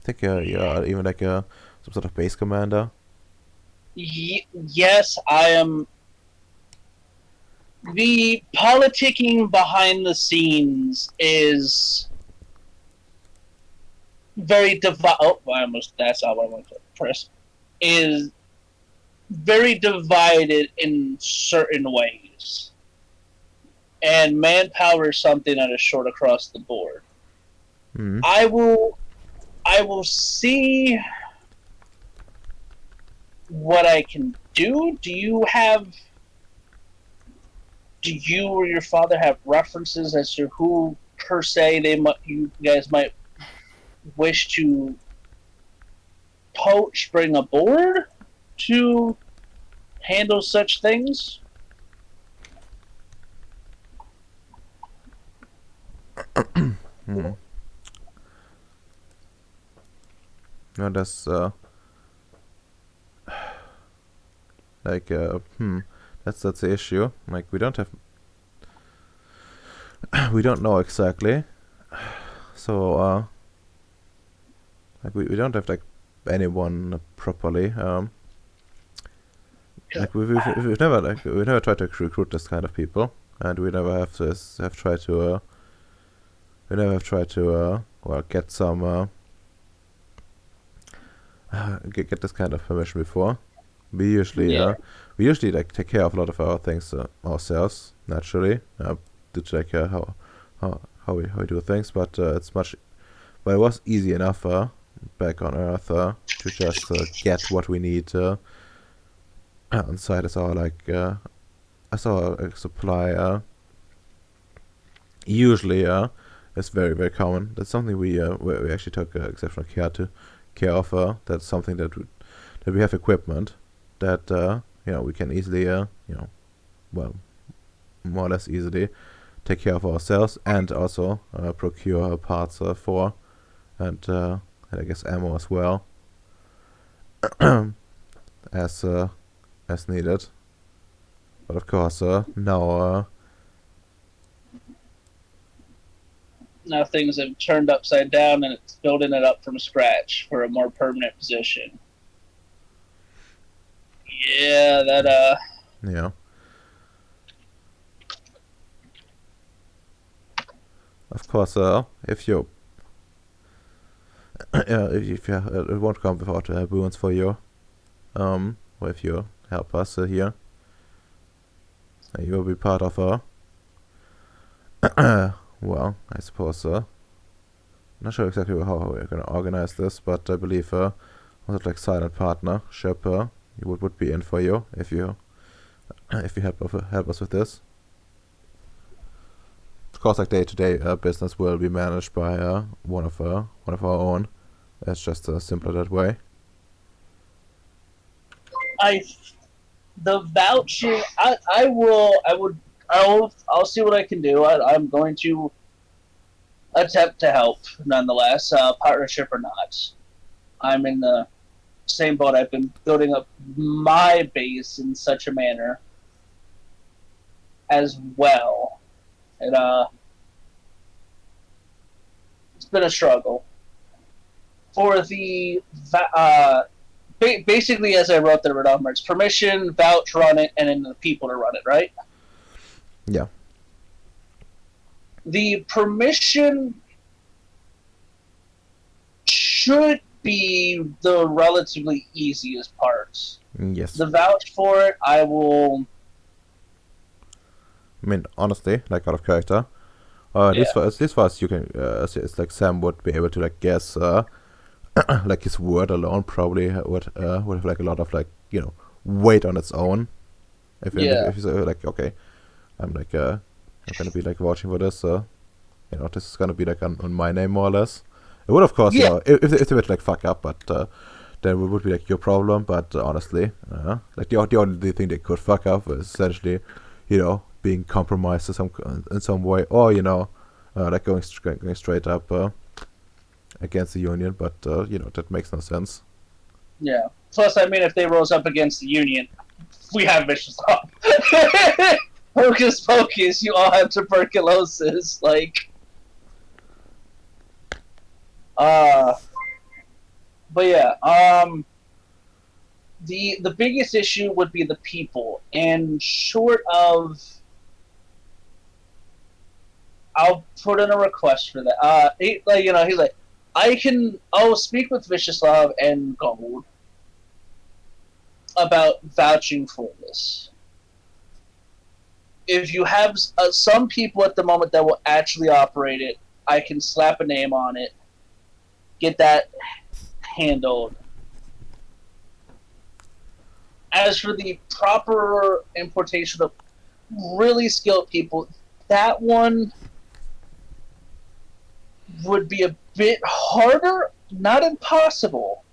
think you are even like some sort of base commander. yes, I am. The politicking behind the scenes is very divided. Oh, that's not what I want to press. Is very divided in certain ways. And manpower is something that is short across the board. Mm-hmm. I will see what I can do. Do you have do you or your father have references as to who per se you guys might wish to poach, bring aboard to handle such things? Hmm. No, that's like that's the issue. Like we don't have we don't know exactly. So like we don't have like anyone properly. Like we've never tried to recruit this kind of people, and we never have tried to we never have tried to well get some get this kind of permission before. Yeah. We usually like take care of a lot of our things ourselves naturally. To check how we do things, but it's much. But it was easy enough back on Earth to just get what we need on site as our as our supply. Usually is very common. That's something we actually took exceptional care of. That's something that we have equipment that we can easily well, more or less easily take care of ourselves, and also procure parts for, and I guess ammo as well, as needed. But of course now Now things have turned upside down and it's building it up from scratch for a more permanent position. Yeah, that yeah. Of course, if you if you it won't come without boons for you. Or if you help us here, you will be part of well, I suppose. Not sure exactly how we're gonna organize this, but I believe was it like silent partnership you would be in for you if you help us with this. Of course, like day-to-day business will be managed by one of our own. It's just simpler that way. The vouching. I'll see what I can do. I'm going to attempt to help, nonetheless, partnership or not. I'm in the same boat. I've been building up my base in such a manner as well, and it's been a struggle. For the basically, as I wrote the numbers, permission, vouch, run it, and then the people to run it, right? Yeah. The permission should be the relatively easiest part. Yes. The vouch for it, I will. I mean, honestly, like out of character, this far as you can, it's like Sam would be able to like guess, like his word alone probably would have like a lot of like weight on its own. If you say like okay, I'm like I'm gonna be like vouching for this, this is gonna be like on my name more or less. It would of course if they would like fuck up, but then it would be like your problem. But honestly, like the only thing they could fuck up is essentially, being compromised in some way, or like going straight up against the union. But that makes no sense. Yeah. Plus, I mean, if they rose up against the union, we have vicious law. Hocus pocus, you all have tuberculosis. Like, but yeah, the biggest issue would be the people, and short of, I'll put in a request for that. He's like, I'll speak with Vicioslav and Gold about vouching for this. If you have some people at the moment that will actually operate it, I can slap a name on it, get that handled. As for the proper importation of really skilled people, that one would be a bit harder, not impossible,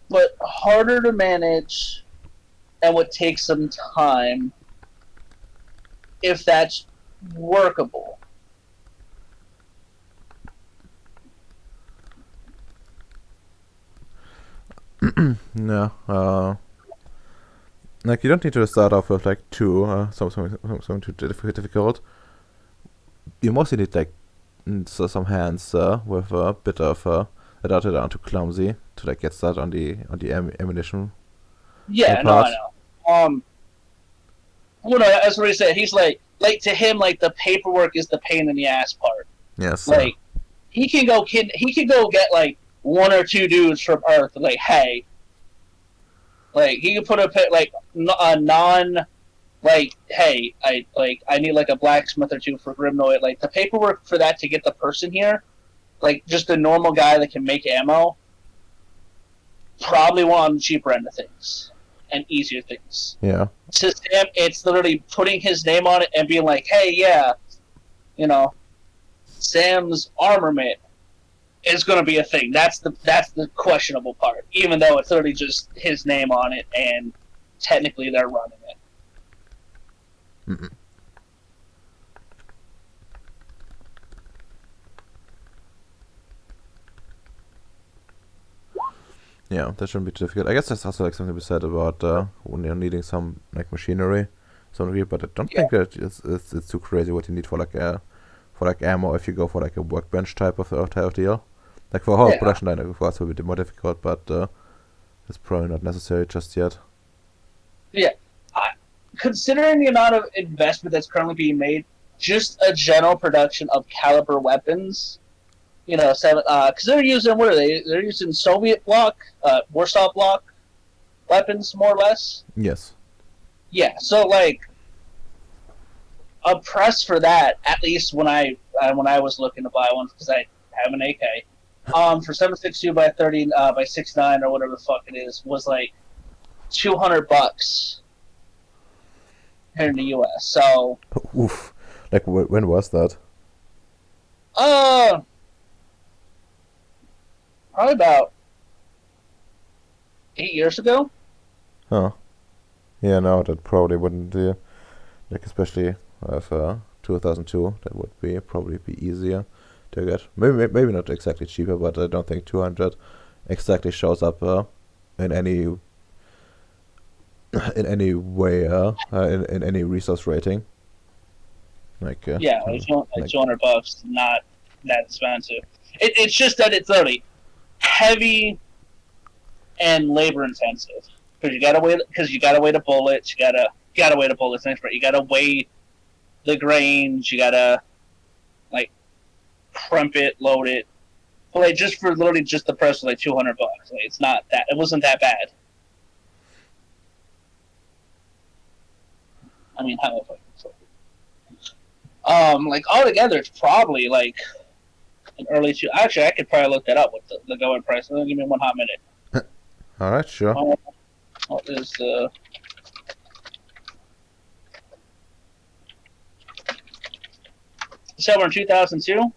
but harder to manage and would take some time if that's workable. No. Like you don't need to start off with like something too difficult. You mostly need like some hands with a bit of that aren't too clumsy to like get started on the ammunition Yeah, no, I part. know. Well, no, that's what he said. He's like to him, like the paperwork is the pain in the ass part. Yes. Like he can go get like one or two dudes from Earth. Like, hey, like he can put a non. Like, hey, I need like a blacksmith or two for Grimnoid. Like the paperwork for that to get the person here, like just a normal guy that can make ammo, probably one on the cheaper end of things and easier things. Yeah. To Sam, it's literally putting his name on it and being like, hey, yeah, you know, Sam's armament is going to be a thing. That's the questionable part, even though it's literally just his name on it and technically they're running it. Mm-mm. Yeah, that shouldn't be too difficult. I guess there's also like something to be said about when you're needing some like machinery, some real, but I don't think that it's too crazy what you need for like ammo if you go for like a workbench type of deal. Like for a whole production line, of course, it will be more difficult, but it's probably not necessary just yet. Yeah, considering the amount of investment that's currently being made, just a general production of caliber weapons. You know, because they're using what are they? They're using Soviet bloc, Warsaw bloc weapons, more or less. Yes. Yeah, so like a press for that. At least when I was looking to buy one because I have an AK. For 7.62 by 30 by 6.9 or whatever the fuck it is, was like $200 here in the U.S. So, Oof. Like when was that? Probably about 8 years ago. Huh. Yeah, no, that probably wouldn't be like especially with 2002. That would probably be easier to get. Maybe not exactly cheaper, but I don't think 200 exactly shows up in any way in any resource rating. Like Yeah, like $200, not that expensive. It's just that it's literally heavy and labor intensive because you gotta weigh the bullets, you gotta weigh the bullets, but you gotta weigh the grains, you gotta like crump it, load it. But like just for literally just the press was like $200. Like it's not that it wasn't that bad. I mean, how if like altogether, it's probably like an early two. Actually, I could probably look that up with the going price. Give me 1 hot minute. All right, sure. What is the? So we're in 2002,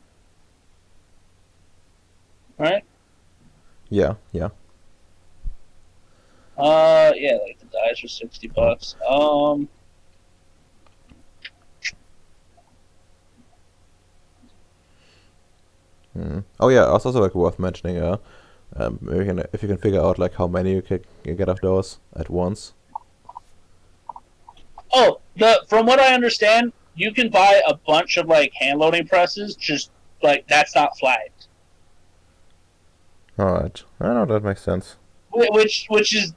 right? Yeah. Yeah, like the dies are $60. Oh yeah, it's also like worth mentioning. If you can figure out like how many you can get of those at once. Oh, from what I understand, you can buy a bunch of like hand loading presses. Just like that's not flagged. All right, I know that makes sense. Which is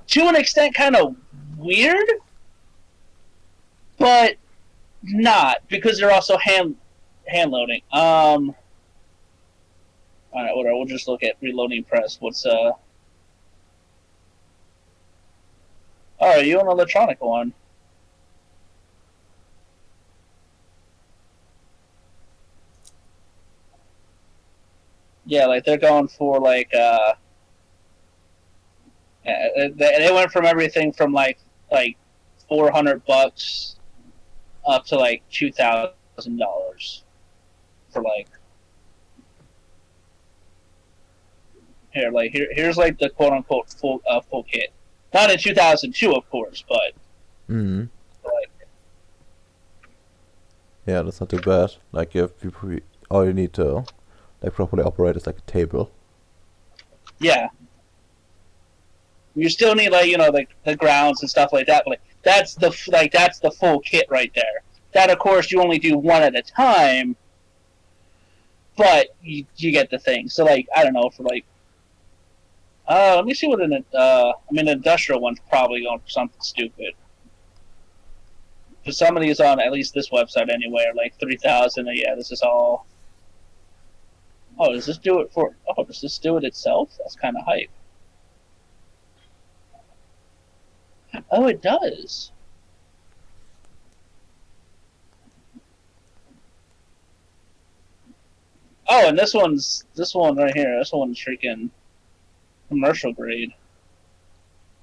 to an extent kind of weird, but not because they're also hand loading. All right, whatever. We'll just look at reloading press. What's Oh, you an electronic one? Yeah, like they're going for like they went from everything from like $400 up to like $2,000 for like here's like the quote unquote full kit. Not in 2002, of course, but Mm-hmm. like Yeah, that's not too bad. Like, if all you need to like properly operate is like a table. yeah. You still need like like the grounds and stuff like that, but like that's the full kit right there. That of course you only do one at a time, but you get the thing. So like I don't know for like let me see what I mean the industrial one's probably going for something stupid. Because some of these on at least this website anyway are like 3,000. Yeah, this is all. Oh, does this do it for? Oh, does this do it itself? That's kind of hype. Oh, it does. Oh, and this one right here. This one's freaking commercial grade.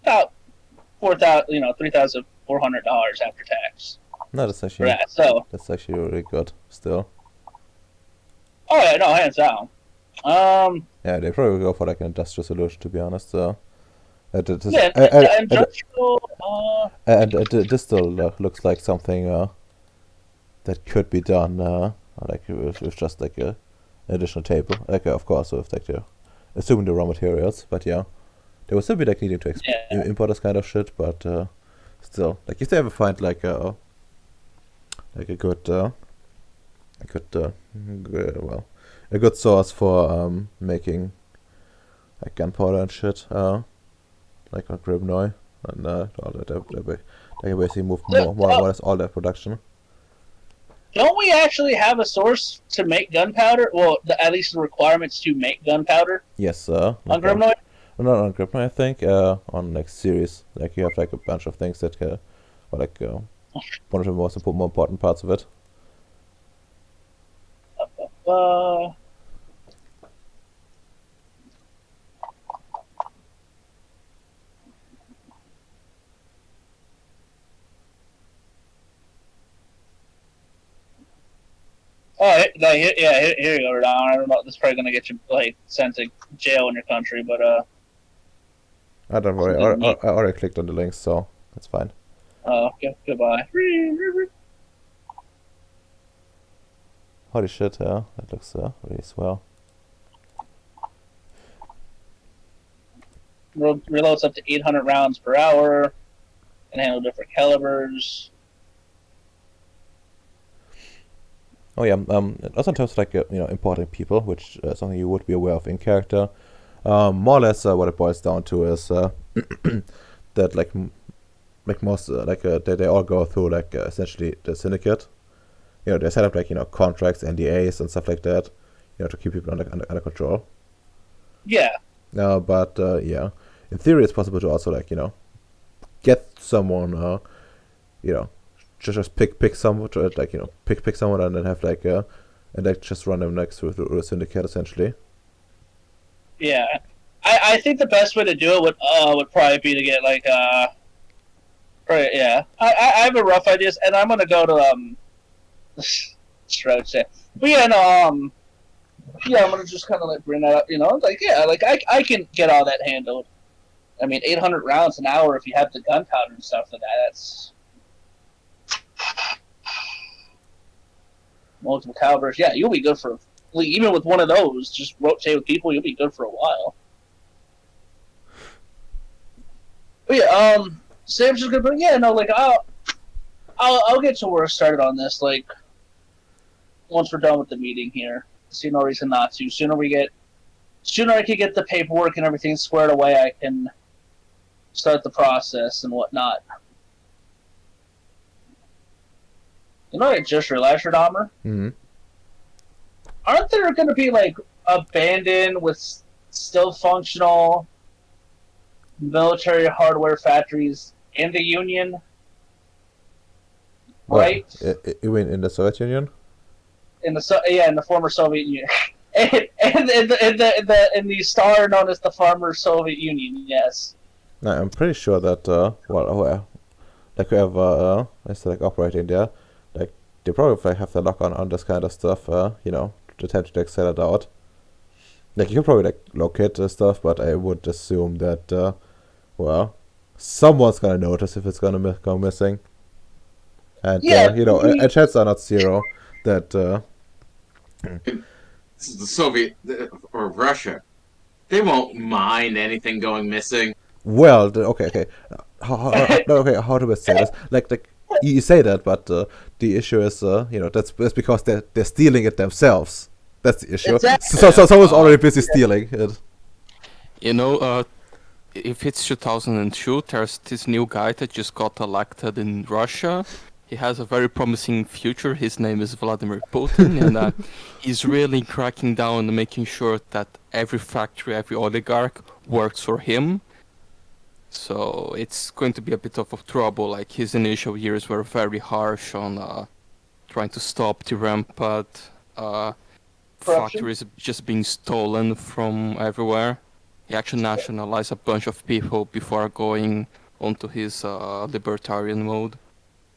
About $3,400 after tax. No, that's For actually that. So, really good still. oh yeah, no, hands down. Yeah, they probably go for like an industrial solution, to be honest. Yeah, industrial. This still looks like something that could be done like with just like a additional table. Like of course with like assuming the raw materials, but yeah, they would still be like needing to import this kind of shit. But still, like if they ever find like a good a good source for making like gunpowder and shit, like on Gribnoy, and all that, they basically move more or less all their production. Don't we actually have a source to make gunpowder? Well, at least the requirements to make gunpowder Yes, on like, Gribnoy? not on Gribnoy, I think. On like Ceres, like you have like a bunch of things that are like one of the more important parts of it. Oh, here you go, Don. I don't know. This is probably gonna get you like sent to jail in your country, but I don't worry. I already clicked on the links, so that's fine. Goodbye. Holy shit! Yeah, that looks really swell. Reloads up to 800 rounds per hour, can handle different calibers. Oh yeah. Also in terms of like importing people, which is something you would be aware of in character. More or less, what it boils down to is that like most they all go through like essentially the syndicate. They set up like contracts, NDAs, and stuff like that. To keep people under control. Yeah. But yeah, in theory, it's possible to also like get someone just pick someone to like pick someone and then have like and like just run them next through a syndicate essentially. Yeah, I think the best way to do it would probably be to get like right, yeah. I have a rough idea, and I'm gonna go to Stroach. But yeah, no, yeah, I'm gonna just kind of like bring that up, like yeah, like I can get all that handled. I mean, 800 rounds an hour if you have the gunpowder and stuff like that. That's multiple calibers. Yeah, you'll be good for even with one of those. Just rotate with people, you'll be good for a while. But yeah, Sam's just gonna bring. Yeah, no, like I'll get to work started on this. Like once we're done with the meeting here, see no reason not to. Sooner I can get the paperwork and everything squared away, I can start the process and whatnot. I just realized, Radamer? Mm-hmm. Aren't there going to be, like, abandoned with still functional military hardware factories in the Union? Right? You mean in the Soviet Union? In the former Soviet Union. in the star known as the former Soviet Union, yes. No, I'm pretty sure that like whoever is like operating there, like they probably like, have the lock on this kind of stuff. You know, to tend to like sell it out. Like you can probably like locate the stuff, but I would assume that well, someone's gonna notice if it's gonna go missing. And Yeah, you know, chances are not zero that This is the Soviet or Russia. They won't mind anything going missing. well, okay. No, okay, how do I say this? Like you say that, but the issue is, you know, that's because they're stealing it themselves. That's the issue. Exactly. So someone's already busy stealing it. You know, if it's 2002, there's this new guy that just got elected in Russia. He has a very promising future. His name is Vladimir Putin, and he's really cracking down and making sure that every factory, every oligarch works for him. So it's going to be a bit of a trouble. Like his initial years were very harsh on trying to stop the rampant factories just being stolen from everywhere. He actually nationalized a bunch of people before going onto his libertarian mode.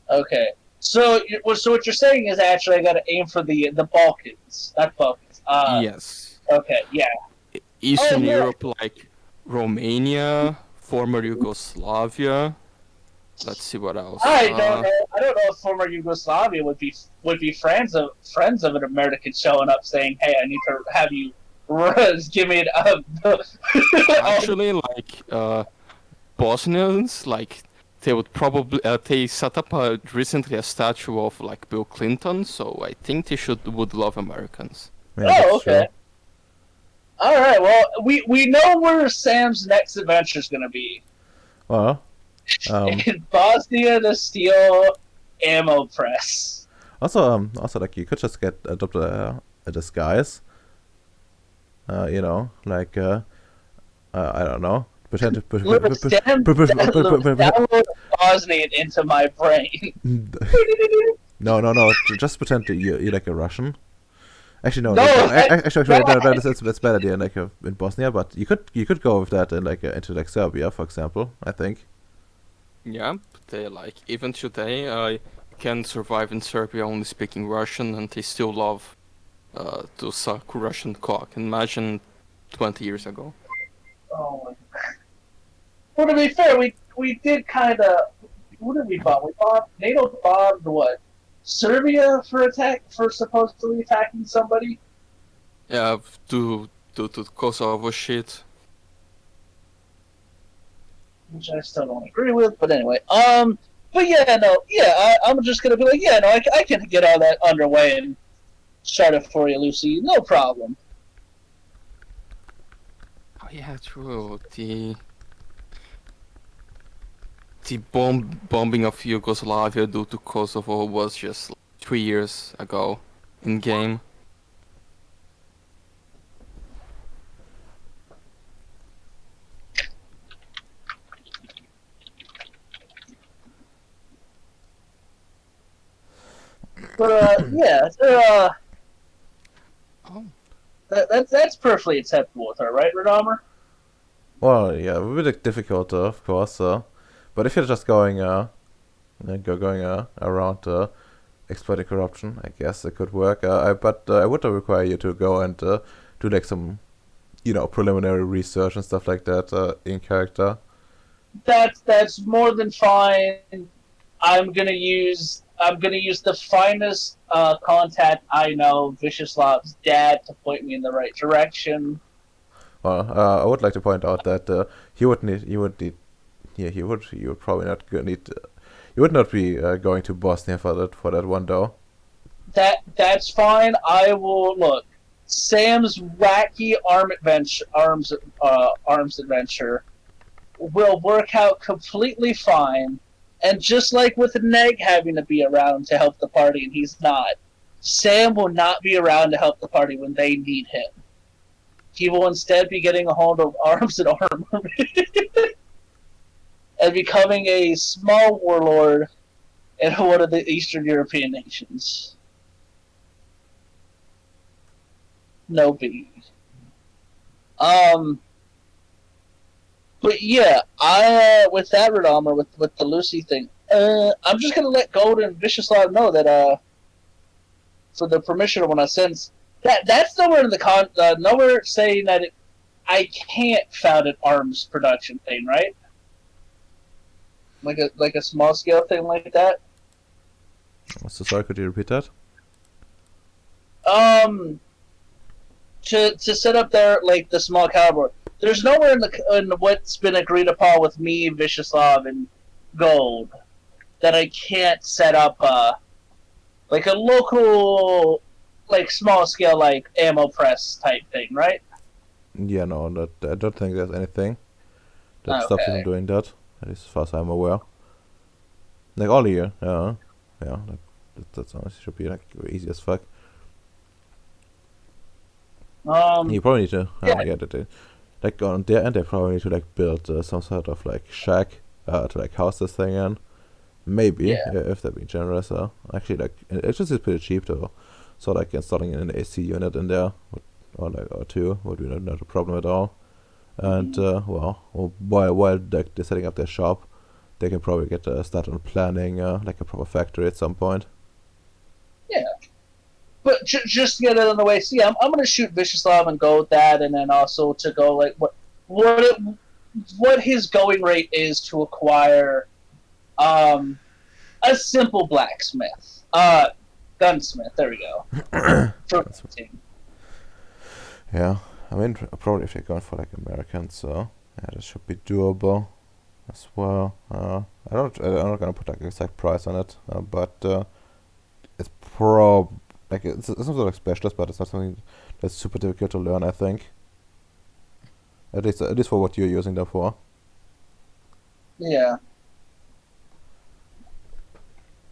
Okay. So what you're saying is actually I got to aim for the Balkans, not Balkans. Yes. Okay. Yeah. Eastern yeah. Europe, like Romania, former Yugoslavia. Let's see what else. I don't know. I don't know if former Yugoslavia would be friends of an American showing up saying, "Hey, I need to have you give me Actually, like Bosnians, like they would probably they set up recently a statue of like Bill Clinton, so I think they would love Americans. Yeah, that's Oh, okay. true. All right. Well, we know where Sam's next adventure is going to be. Well, In Bosnia to steal ammo press. also like you could just adopt a disguise. You know, like I don't know, pretend to Lewis, download Bosnian into my brain. No. Just pretend you're like a Russian. Actually, no. No, That's bad idea. Like in Bosnia, but you could go with that in like into like Serbia, for example. I think. Yeah, they like even today I can survive in Serbia only speaking Russian, and they still love to suck Russian cock. Imagine 20 years ago. Oh my God. Well, to be fair, we did kind of. What did we bomb? NATO bombed what? Serbia for supposedly attacking somebody. Yeah, to Kosovo shit. Which I still don't agree with, but anyway. But yeah, no, yeah, I'm just gonna be like, yeah, no, I can get all that underway and start it for you, Lucy. No problem. Oh yeah, true. The bombing of Yugoslavia due to Kosovo was just 3 years ago in game. But yeah, Oh. that's perfectly acceptable with her, right, Redomer? Well, yeah, a bit difficult, of course. But if you're just going around exploiting corruption, I guess it could work. But I would require you to go and do like some, you know, preliminary research and stuff like that in character. That's more than fine. I'm gonna use the finest contact I know, Viciouslav's dad, to point me in the right direction. Well, I would like to point out that he would probably not need. You would not be going to Bosnia for that one though. That's fine. I will look. Sam's wacky arms adventure will work out completely fine. And just like with Neg having to be around to help the party and he's not, Sam will not be around to help the party when they need him. He will instead be getting a hold of arms and armor and becoming a small warlord in one of the Eastern European nations. No biggie. But yeah, I with that Redomer with the Lucy thing, I'm just gonna let Gold and Vicioslav know that for the permission when I send that's nowhere in the nowhere saying that I can't found an arms production thing, right? Like a small scale thing like that. So sorry, could you repeat that? To set up there like the small caliber. There's nowhere in what's been agreed upon with me, Vicioslav, and Gold that I can't set up like a local, like small scale, like ammo press type thing, right? Yeah, no, I don't think there's anything that stops you from Okay. doing that. At least as far as I'm aware. Like all year, yeah. That honestly should be like easy as fuck. You probably need to, like on their end, they probably need to like build some sort of like shack to like house this thing in. Maybe, Yeah. if they're being generous. Actually, like it just is pretty cheap though. So like installing an AC unit in there, or two, would be not a problem at all. And while like, they're setting up their shop, they can probably get started on planning like a proper factory at some point. Yeah. But just to get it on the way, see, I'm gonna shoot Vicioslav and go with that, and then also to go like what his going rate is to acquire a simple blacksmith, gunsmith. There we go. For the team. Yeah, I mean probably if you're going for like Americans, so yeah, this should be doable as well. I'm not gonna put like an exact price on it, but it's it's not like specialist, but it's not something that's super difficult to learn. I think. At least for what you're using them for. Yeah.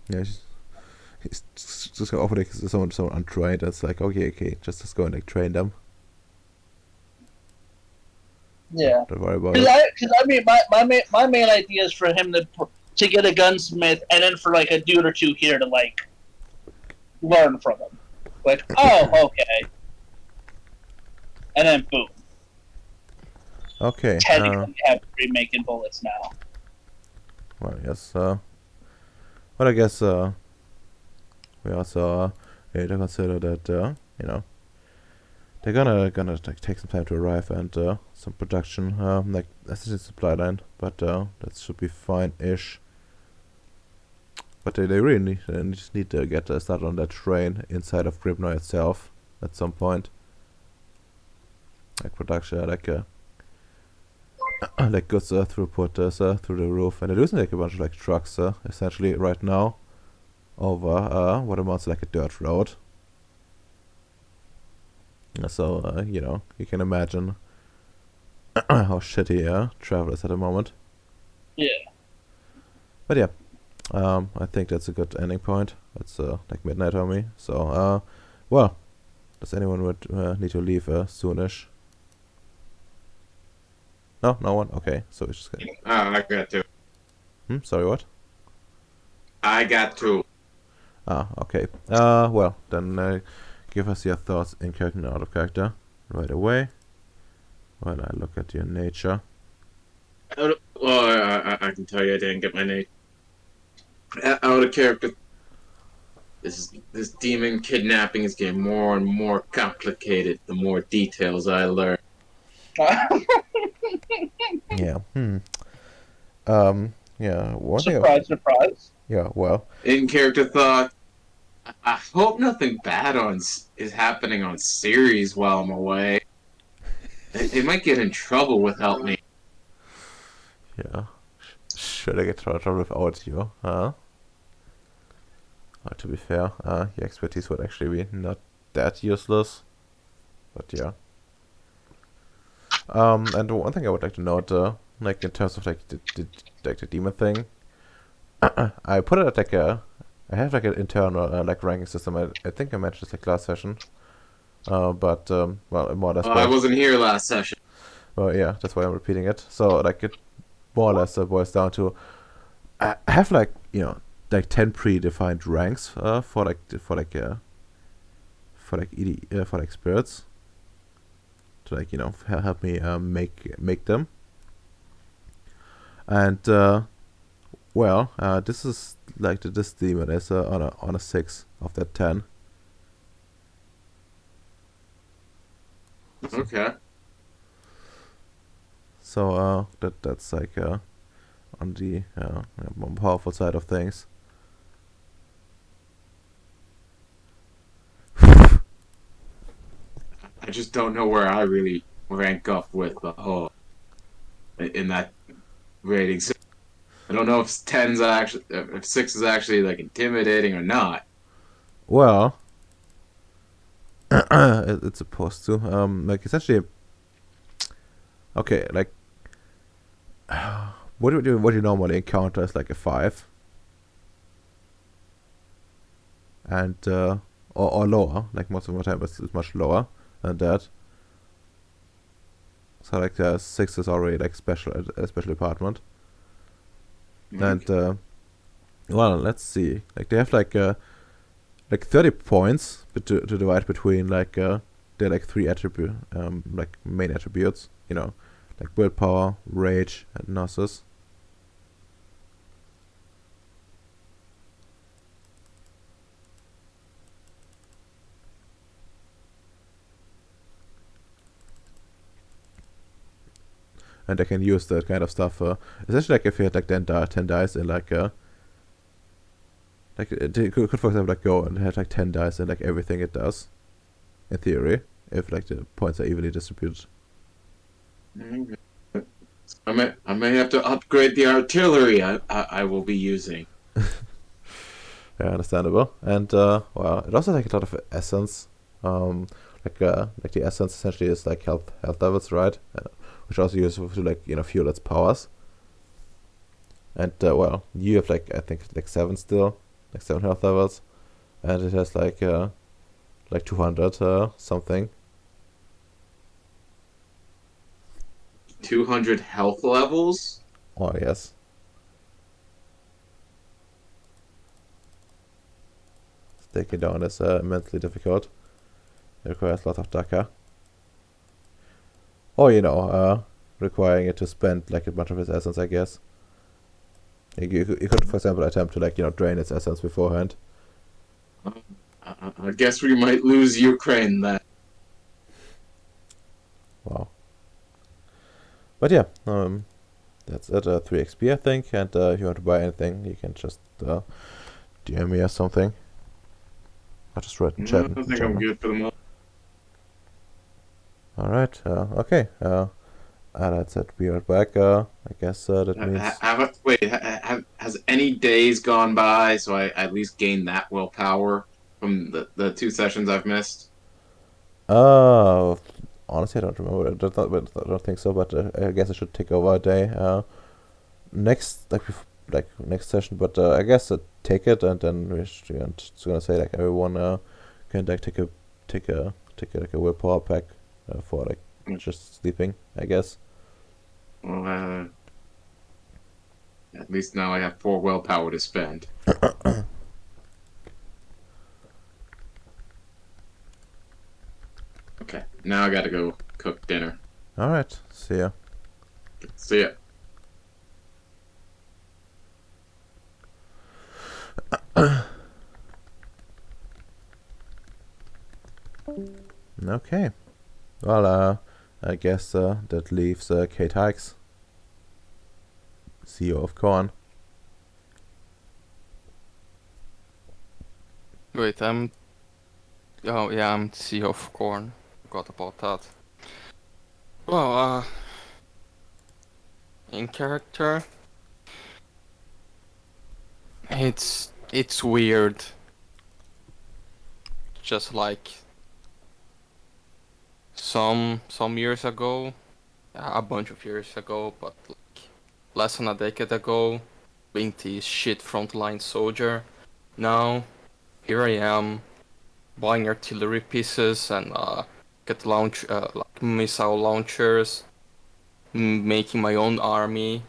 Yeah, he's just gonna offer like someone untrained. It's like okay, just go and like train them. Yeah. Don't worry about Because it. I mean, my main idea is for him to get a gunsmith, and then for like a dude or two here to like learn from him. Like, oh, okay, and then boom. Okay. Technically, have making bullets now. Well, yes. But I guess we also need to consider that they're gonna like take some time to arrive and some production like that's just supply line, but that should be fine-ish. But they really just need to get started on that train inside of Gribnoy itself at some point. Like production, like like goods throughput through the roof, and they're using like a bunch of like trucks essentially right now over what amounts to like a dirt road. So you can imagine how shitty travel is at the moment. Yeah. But yeah, I think that's a good ending point. It's like midnight on me. So well, does anyone would need to leave soonish? No one. Okay, so we're just gonna. I got to. Sorry, what? I got to. Okay. Well, then give us your thoughts in character and out of character right away. While I look at your nature. Well, I can tell you I didn't get my name. Out of character. This demon kidnapping is getting more and more complicated the more details I learn. Yeah. Yeah. One thing. Surprise. Yeah. Well. In character thought, I hope nothing bad is happening on Ceres while I'm away. They might get in trouble without me. Yeah. Should I get trouble without you? Huh? To be fair, your expertise would actually be not that useless. But yeah. And one thing I would like to note, like in terms of like the demon thing, I put it at like I have like an internal like ranking system. I think I mentioned this like last session. But well, more or less. I wasn't here last session. Well, yeah, that's why I'm repeating it. So like it more or less boils down to I have like like 10 predefined ranks for spirits to like help me make them. And Well, this is like this demon is on a 6 of that 10. So, Okay. so that's like on the more powerful side of things. I just don't know where I really rank up with the whole in that rating. So I don't know if ten's actually if 6 is actually like intimidating or not. Well, it's supposed to. Like essentially, okay. Like, what you normally encounter is like a 5, and or lower. Like most of the time, it's much lower than that. So like the 6 is already like a special department. And well, let's see. Like they have like 30 points to divide between like their like 3 attribute like main attributes. You know, like willpower, rage, and gnosis. And they can use that kind of stuff. Essentially, like if you had like 10 dice in like they could for example like go and have like 10 dice in like everything it does, in theory, if like the points are evenly distributed. Mhm. I may have to upgrade the artillery I will be using. Yeah, understandable. And well, it also like a lot of essence. Like the essence essentially is like health levels, right? Which also useful to like fuel its powers. And well, you have like I think like 7 still, like 7 health levels, and it has like 200 something. 200 health levels? Oh yes. Taking down is immensely difficult. It requires a lot of Daka. Or requiring it to spend like a bunch of its essence, I guess. You could, for example, attempt to like drain its essence beforehand. I guess we might lose Ukraine then. Wow. But yeah, that's it. 3 XP, I think. And if you want to buy anything, you can just DM me or something. I'll just write in No, chat I in think I'm German. good for the moment. Alright, okay. That's it. Be right back. I guess that means. Has any days gone by so I at least gained that willpower from the 2 sessions I've missed? Uh, honestly, I don't remember. I don't think so, but I guess I should take over a day. Next, next session, but I guess take it, and then we're just gonna say like everyone can like take like a willpower pack for like just sleeping, I guess. Well, at least now I have 4 willpower to spend. Okay, now I gotta go cook dinner. All right, see ya. See ya. Okay. Well, I guess that leaves Kate Hikes, CEO of Korn. Wait, oh yeah, I'm CEO of Corn. Forgot about that. Well, in character, it's weird. Just like some years ago, a bunch of years ago, but like less than a decade ago, being the shit frontline soldier. Now, here I am, buying artillery pieces and get like missile launchers, making my own army,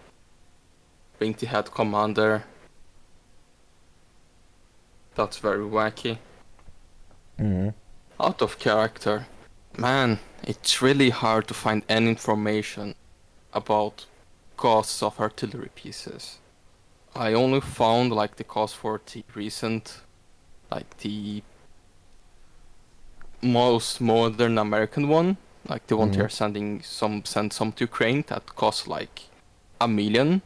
being the head commander. That's very wacky. Mm-hmm. Out of character. Man, it's really hard to find any information about costs of artillery pieces. I only found like the cost for the recent, like the most modern American one, like the one they're send some to Ukraine that costs like $1 million,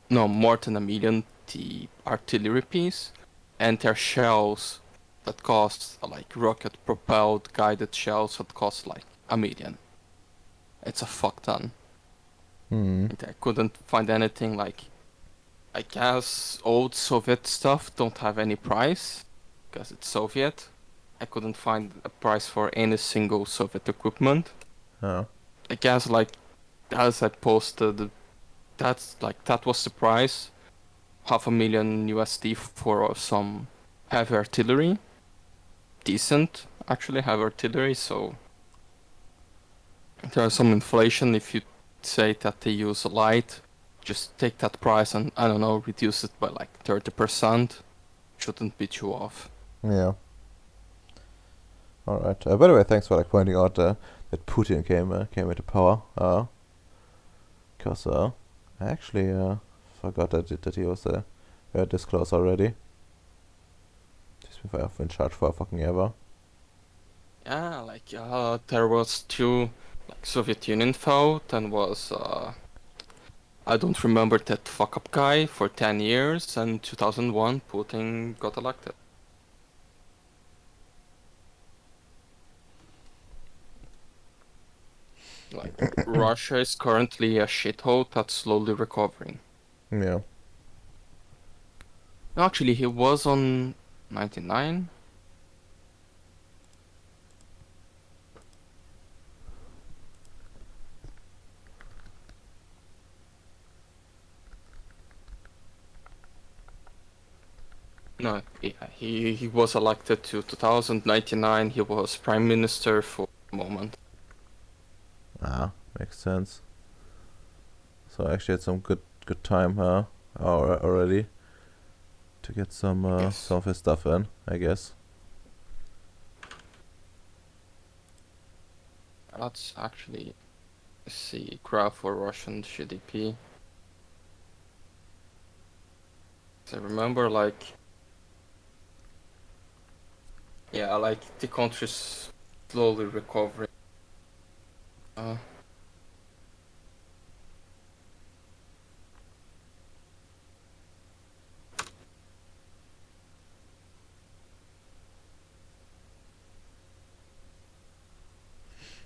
no more than $1 million. The artillery piece, and their shells that cost like rocket propelled guided shells that cost like $1 million. It's a fuck ton. Hmm. And I couldn't find anything like. I guess old Soviet stuff don't have any price because it's Soviet. I couldn't find a price for any single Soviet equipment. Oh. I guess like as I posted, that was the price, $500,000 USD for some heavy artillery, decent actually heavy artillery. So there's some inflation if you say that they use light. Just take that price and I don't know, reduce it by like 30%. Shouldn't be too off. Yeah. All right. By the way, thanks for like pointing out that Putin came into power. Because I actually forgot that he was this close already. He's been in charge for fucking ever. Yeah, like there was two like Soviet Union fell, then was I don't remember that fuck up guy for 10 years, and 2001 Putin got elected. Like Russia is currently a shithole that's slowly recovering. Yeah. No, actually he was on 99. No, yeah, he was elected to 2099. He was prime minister for a moment. Ah, makes sense. So actually, had some good time, already to get some Yes. some of his stuff in, I guess. Let's actually see graph for Russian GDP. I remember like, yeah, like the country's slowly recovering.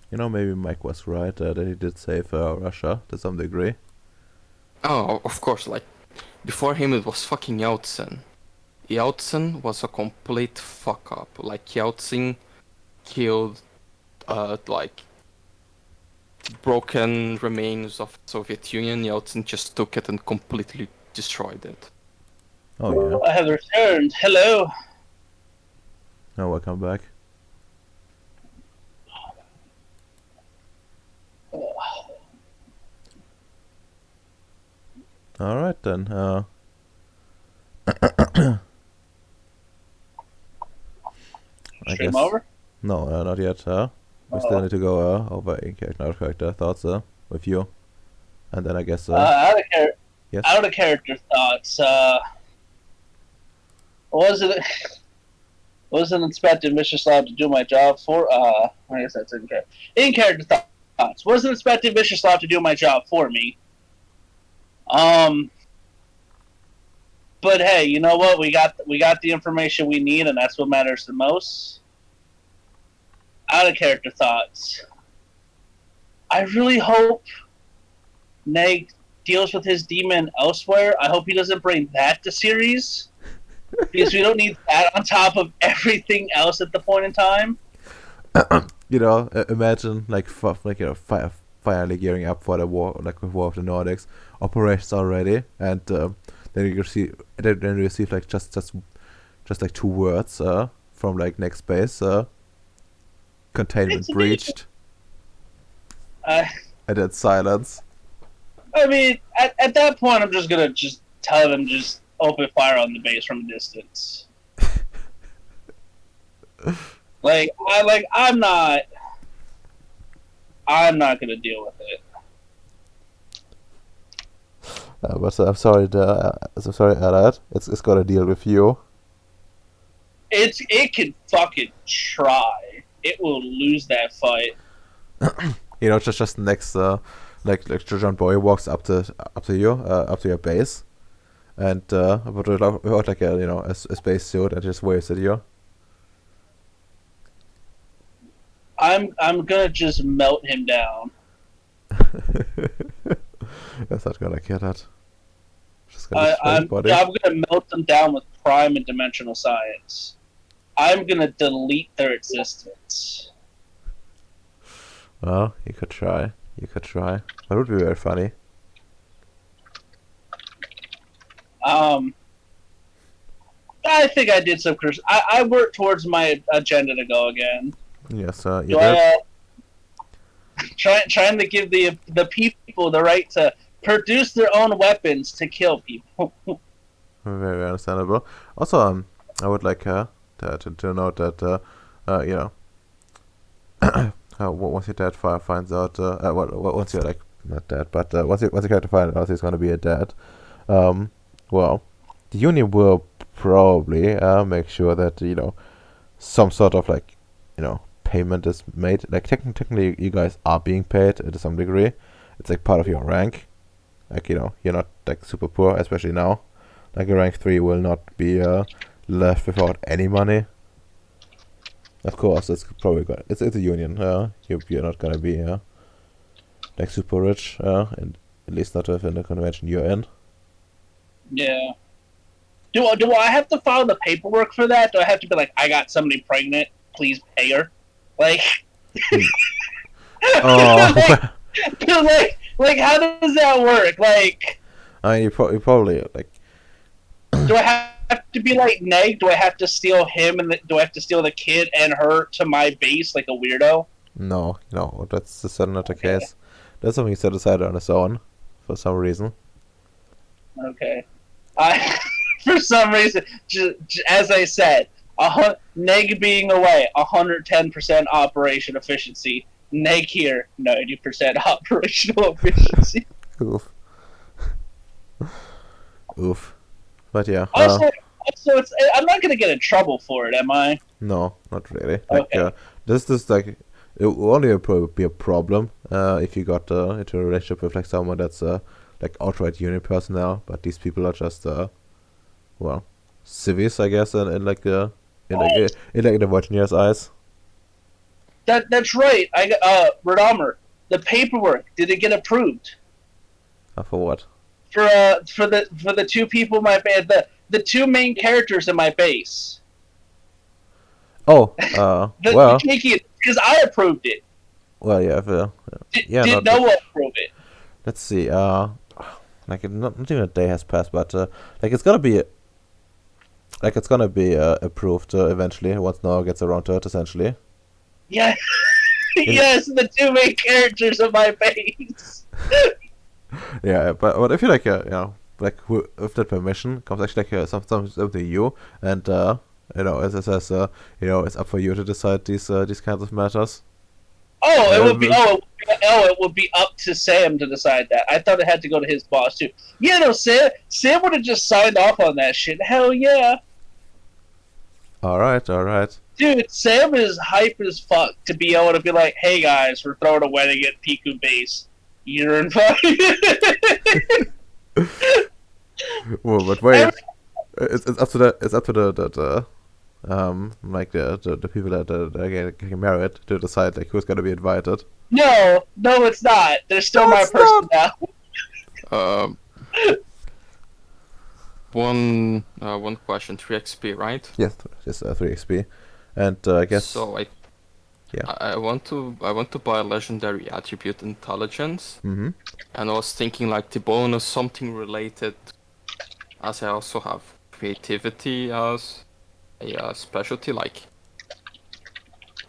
You know, maybe Mike was right that he did save Russia to some degree. Oh, of course, like before him it was fucking Yeltsin. Yeltsin was a complete fuck up. Like Yeltsin killed like broken remains of Soviet Union. Yeltsin just took it and completely destroyed it. Oh yeah. I have returned. Hello. Oh, welcome back. All right then. I Stream guess. over? No, not yet. We still need to go over in character, out of character thoughts with you, and then I guess. Yes. Out of character thoughts. Wasn't Inspector Vicious-Lab to do my job for? I guess that's in character. In character thoughts. Wasn't Inspector Vicious-Lab to do my job for me? But hey, you know what? We got the information we need, and that's what matters the most. Out of character thoughts. I really hope Neg deals with his demon elsewhere. I hope he doesn't bring that to Ceres, because we don't need that on top of everything else at the point in time. You know, imagine like finally gearing up for the war, like with War of the Nordics operations already, and then you receive like just like 2 words from like next space, containment It's breached, I and then silence. mean, at that point, I'm just gonna just tell them just open fire on the base from a distance. I'm not gonna deal with it. But I'm sorry, I'm sorry, Alad. It's got to deal with you. It can fucking try. It will lose that fight. You know, just next, like John Boy walks up to you, up to your base, and but without like a space suit, and just waves at you. I'm gonna just melt him down. That's not gonna get that. Just gonna destroy his I'm body. I'm gonna melt them down with prime and dimensional science. I'm gonna delete their existence. Well, you could try. You could try. That would be very funny. I think I did some. I worked towards my agenda to go again. Yes, you Do did. I, trying to give the people the right to produce their own weapons to kill people. Very understandable. Also, I would like to note that you know, once your dad finds out, once you're like not dead, but once your character finds out he's gonna be a dad, well, the union will probably make sure that some sort of like payment is made. Like technically, you guys are being paid to some degree. It's like part of your rank. Like you're not like super poor, especially now. Like a rank 3 will not be left without any money. Of course, it's probably good. It's a union. You're not gonna be like super rich. And at least not within the convention you're in. Yeah. Do I have to file the paperwork for that? Do I have to be like, I got somebody pregnant, please pay her? Like, Oh, like, how does that work? Like, I mean, you probably like. do I have to be like Neg? Do I have to steal him and do I have to steal the kid and her to my base like a weirdo? No, that's certainly not the case. That's something he set aside on his own, for some reason. Okay. For some reason, as I said, Neg being away, 110% operation efficiency. Neg here, 90% operational efficiency. Oof. Oof. But yeah. Also, I'm not gonna get in trouble for it, am I? No, not really. Like, Okay. this is like it will only be a problem if you got into a relationship with like someone that's like outright union personnel, but these people are just well, civvies, I guess, in like the in the Virginia's eyes. That's right. I got Radomer. The paperwork, did it get approved? For what? For the two people in my the two main characters in my base. Oh, well, Because I approved it. well, yeah, yeah. Did no one approve it? Let's see. Like not even a day has passed, but like it's gonna be. Like it's gonna be approved eventually once Noah gets around to it, essentially. Yeah. Yes, the two main characters of my base. Yeah, but if you like, like with that permission comes actually like something you, and as it says, it's up for you to decide these kinds of matters. Oh, it would be up to Sam to decide that. I thought it had to go to his boss too. Yeah, no, Sam would have just signed off on that shit. Hell yeah. All right. Dude, Sam is hype as fuck to be able to be like, hey guys, we're throwing a wedding at Piku Base. You're invited. Well, but wait, it's up to the like the people that are getting married to decide like who's gonna be invited. No, it's not. They're still my It's not. personnel. One question, 3 XP, right? Yes, just 3 XP, and I guess. So Yeah. I want to buy a legendary attribute intelligence, Mm-hmm. and I was thinking like the bonus something related, as I also have creativity as a specialty. Like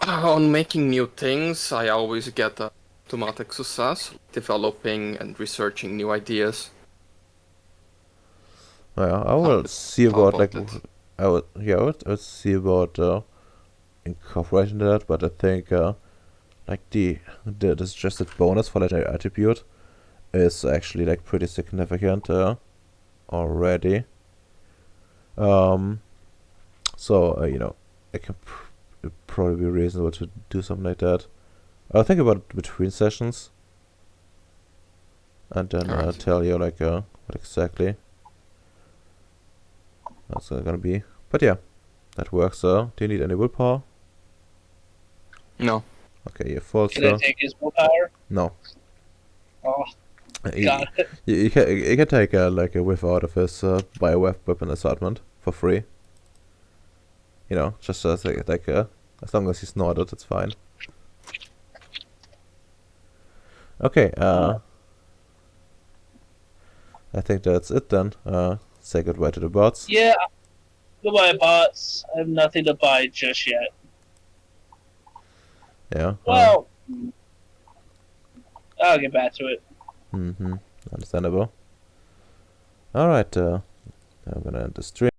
on making new things, I always get automatic success, developing and researching new ideas. Yeah, I will see about like about it? I would see about incorporating that, but I think like the suggested bonus for that attribute is actually like pretty significant already. So you know, it can it'd probably be reasonable to do something like that. I'll think about it between sessions, and then Alright. tell you like what exactly that's gonna be. But yeah, that works. Do you need any willpower? No. Okay, you're full. Can I take his willpower? No. Oh, You, got it. you can take like a whiff out of his bioweapon assortment for free. You know, just as as long as he's not it, it's fine. Okay, I think that's it then. Say goodbye to the bots. Yeah. Goodbye, bots. I have nothing to buy just yet. Yeah. Well, I'll get back to it. Understandable. Alright, I'm gonna end the stream.